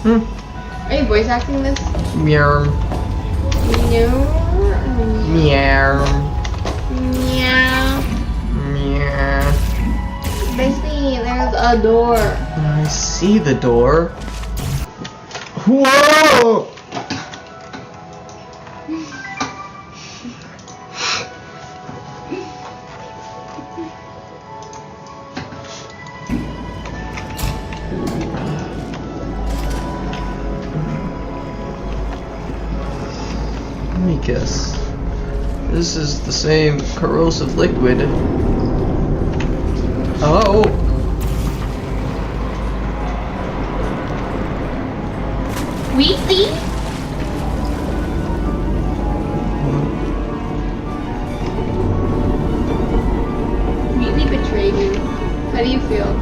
Are you voice acting this? Meow. No. Meow. Meow. Meow. Basically, there's a door. I see the door. Whoa! Let me guess. This is the same corrosive liquid. Oh! Wheatley? Wheatley betrayed you. How do you feel?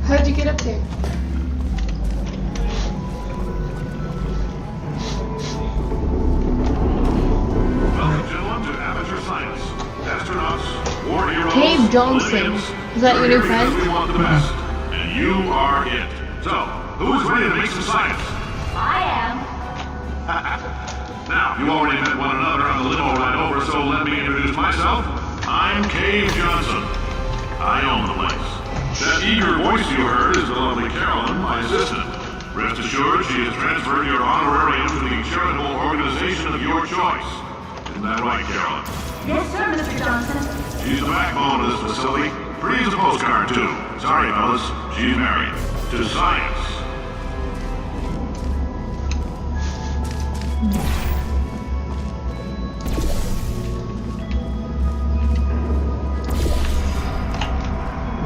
How'd you get up there? Welcome, gentlemen, to Amateur Science. Astronauts, war heroes, Cave Johnson. Olympians. Is that your new We're here friend? because we want the best, and you are it. So, who is ready to make some science? I am. Now, you already met one another on the limo ride over, so let me introduce myself. I'm Cave Johnson. I own the place. That eager voice you heard is the lovely Carolyn, my assistant. Rest assured, she has transferred your honorarium to the charitable organization of your choice. Isn't that right, Carolyn? Yes, sir, Mr. Johnson. She's the backbone of this facility, Pretty as a postcard, too. Sorry, fellas. She's married. To science.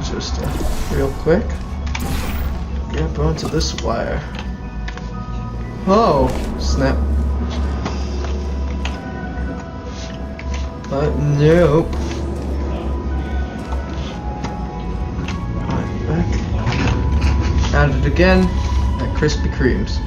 Just real quick. Grab onto this wire. Oh, snap. Nope. Right, back. Add it again. At Krispy Kremes.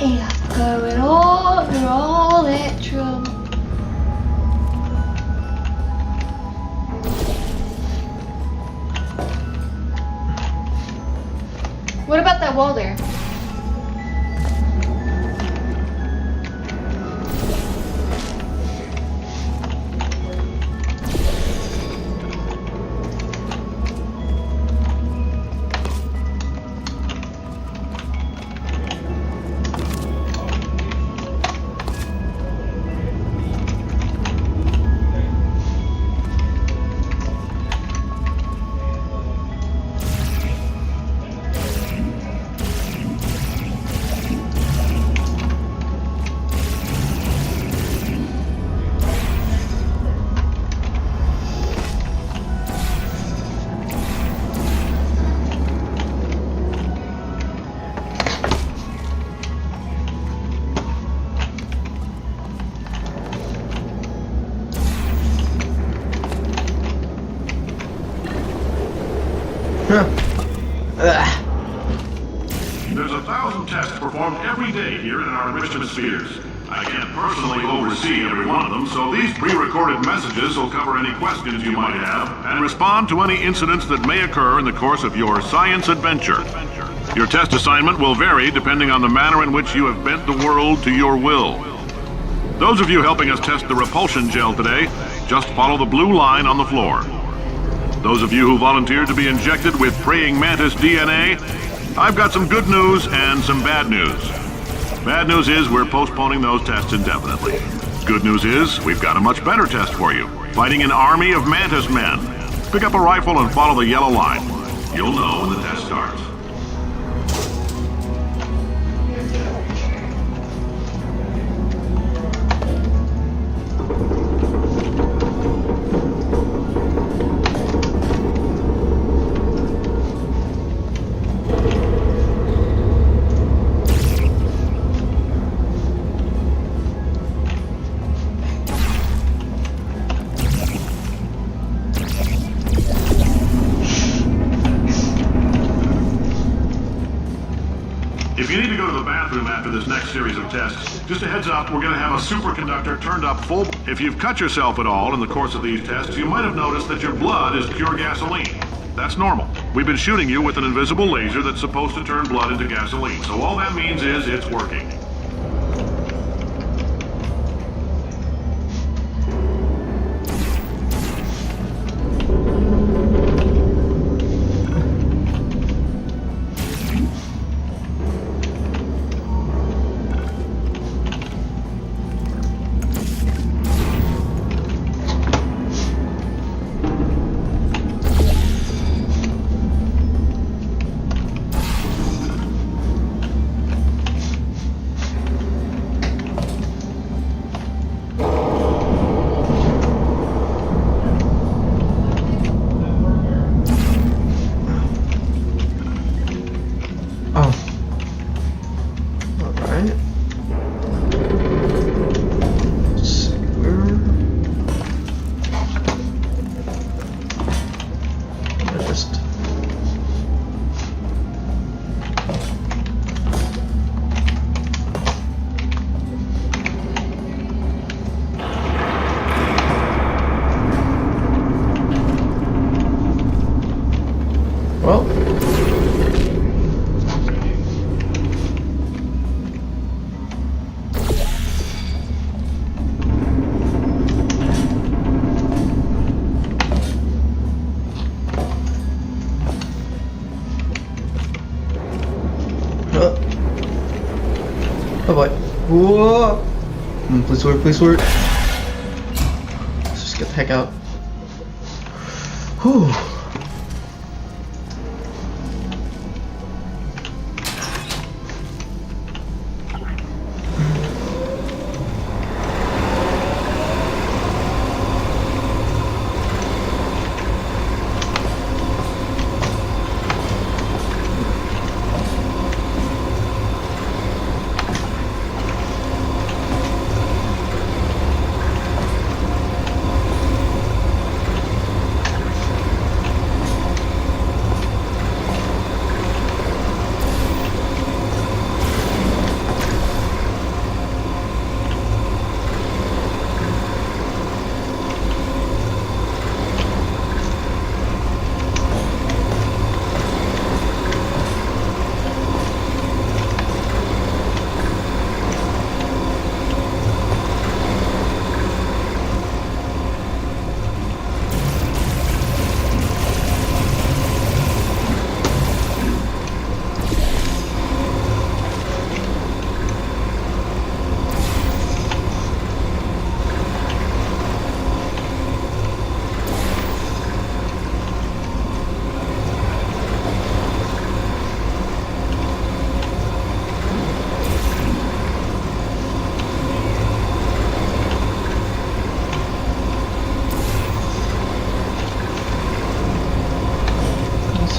And I'm going all through all that trouble. What about that wall there? There's 1,000 tests performed every day here in our enrichment spheres. I can't personally oversee every one of them, so these pre-recorded messages will cover any questions you might have and respond to any incidents that may occur in the course of your science adventure. Your test assignment will vary depending on the manner in which you have bent the world to your will. Those of you helping us test the repulsion gel today, just follow the blue line on the floor. Those of you who volunteered to be injected with praying mantis DNA, I've got some good news and some bad news. Bad news is we're postponing those tests indefinitely. Good news is we've got a much better test for you. Fighting an army of mantis men. Pick up a rifle and follow the yellow line. You'll know when the test starts. If you need to go to the bathroom after this next series of tests, just a heads up, we're going to have a superconductor turned up full. If you've cut yourself at all in the course of these tests, you might have noticed that your blood is pure gasoline. That's normal. We've been shooting you with an invisible laser that's supposed to turn blood into gasoline, so all that means is it's working. Oh boy. Whoa! Please work, please work. Let's just get the heck out. Whew.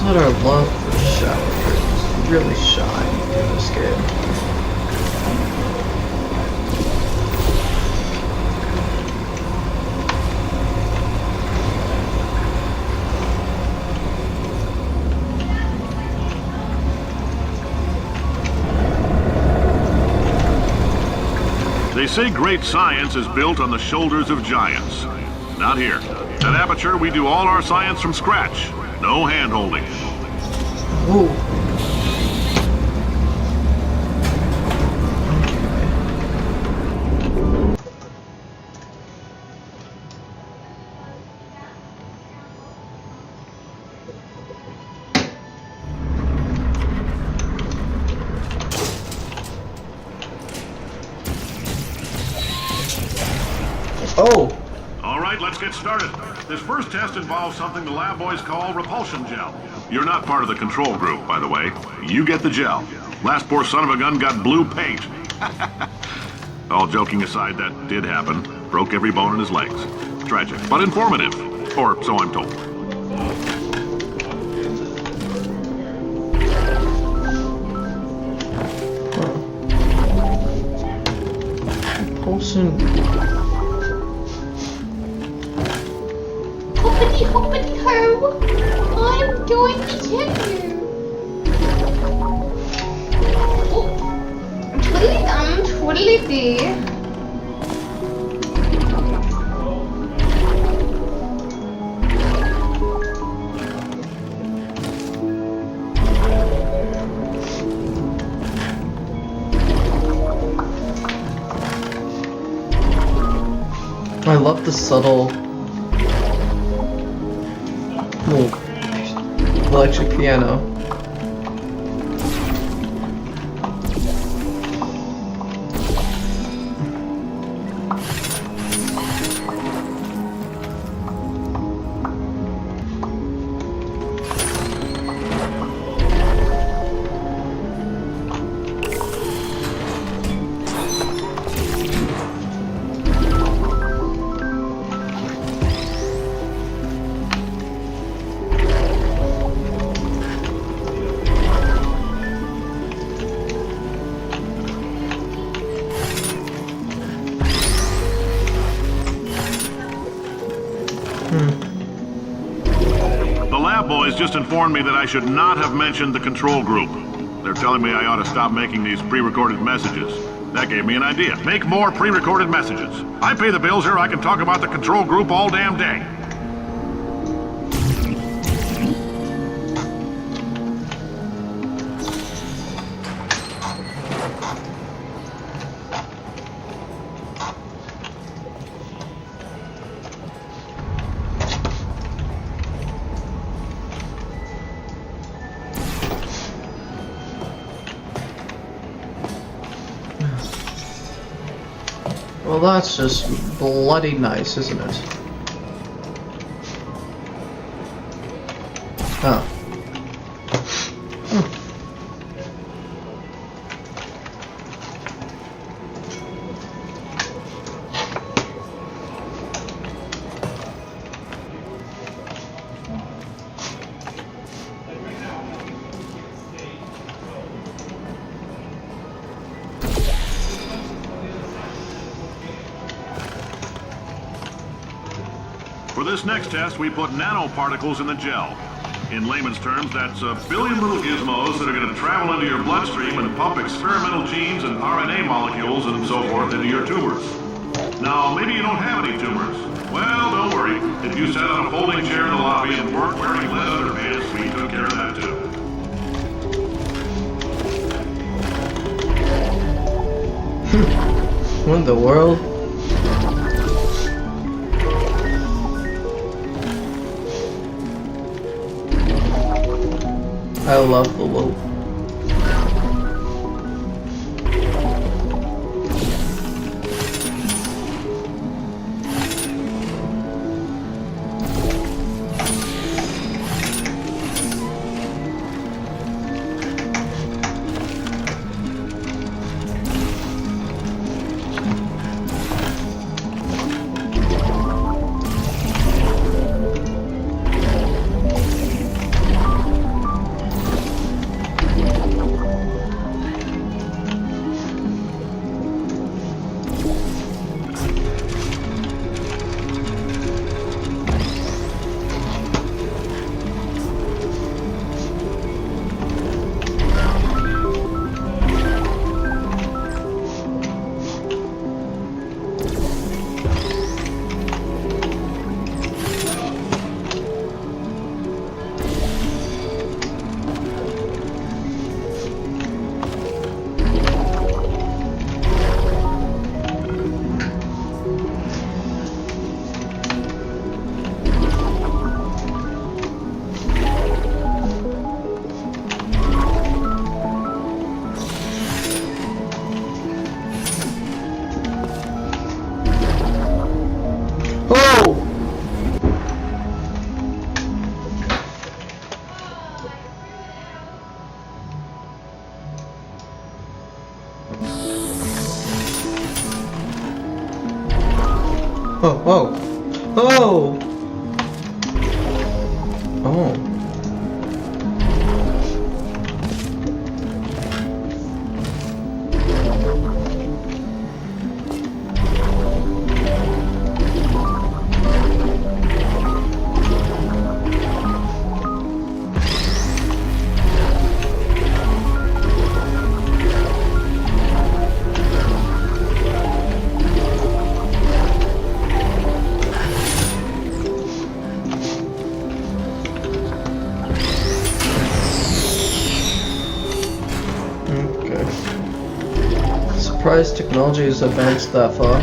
What our love for showers really shine in this game. They say great science is built on the shoulders of giants. Not here. At Aperture, we do all our science from scratch. No hand-holding. Ooh. Oh! All right, let's get started. This first test involves something the lab boys call repulsion gel. You're not part of the control group, by the way. You get the gel. Last poor son of a gun got blue paint. All joking aside, that did happen. Broke every bone in his legs. Tragic, but informative. Or so I'm told. Repulsion. Hoppity hoppity ho! I'm going to get you! Oh! Twiddly dum, twiddly dee. I love the subtle electric piano. The lab boys just informed me that I should not have mentioned the control group. They're telling me I ought to stop making these pre-recorded messages. That gave me an idea. Make more pre-recorded messages. I pay the bills here, I can talk about the control group all damn day. Well, that's just bloody nice, isn't it? Oh. For this next test, we put nanoparticles in the gel. In layman's terms, that's a billion little gizmos that are going to travel into your bloodstream and pump experimental genes and RNA molecules and so forth into your tumors. Now, maybe you don't have any tumors. Well, don't worry. If you sat on a folding chair in the lobby and weren't wearing lead underpants, we took care of that too. What in the world? I love the loop. Oh. Surprised technology has advanced that far.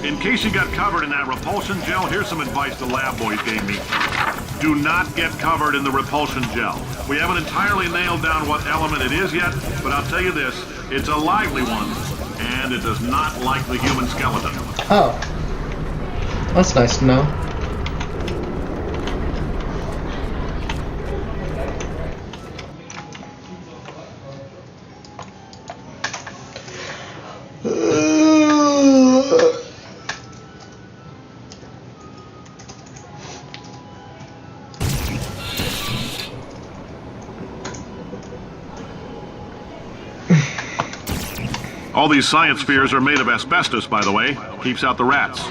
In case you got covered in that repulsion gel, here's some advice the lab boys gave me. Do not get covered in the repulsion gel. We haven't entirely nailed down what element it is yet, but I'll tell you this, it's a lively one, and it does not like the human skeleton. Oh. That's nice to know. All these science spheres are made of asbestos, by the way. Keeps out the rats.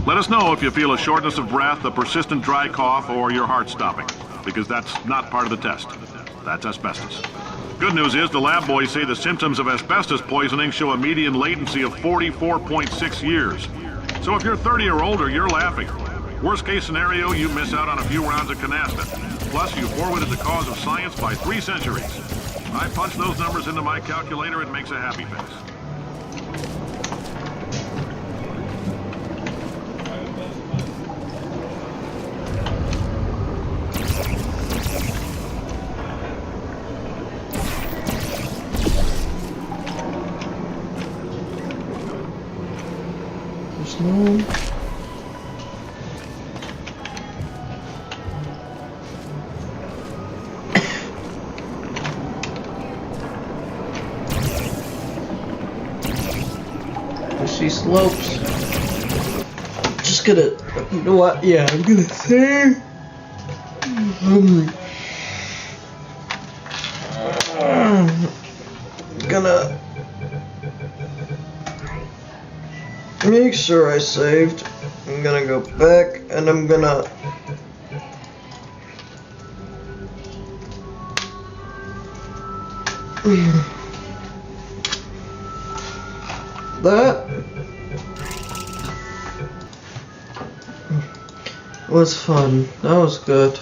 Let us know if you feel a shortness of breath, a persistent dry cough, or your heart stopping, because that's not part of the test. That's asbestos. Good news is the lab boys say the symptoms of asbestos poisoning show a median latency of 44.6 years. So if you're 30 or older, you're laughing. Worst case scenario, you miss out on a few rounds of canasta. Plus, you forwarded the cause of science by 3 centuries. I punch those numbers into my calculator, it makes a happy face. There's no... I see slopes. I'm just gonna... You know what? Yeah, I'm gonna say... I'm gonna... make sure I saved. I'm gonna go back and I'm gonna... That was fun. That was good.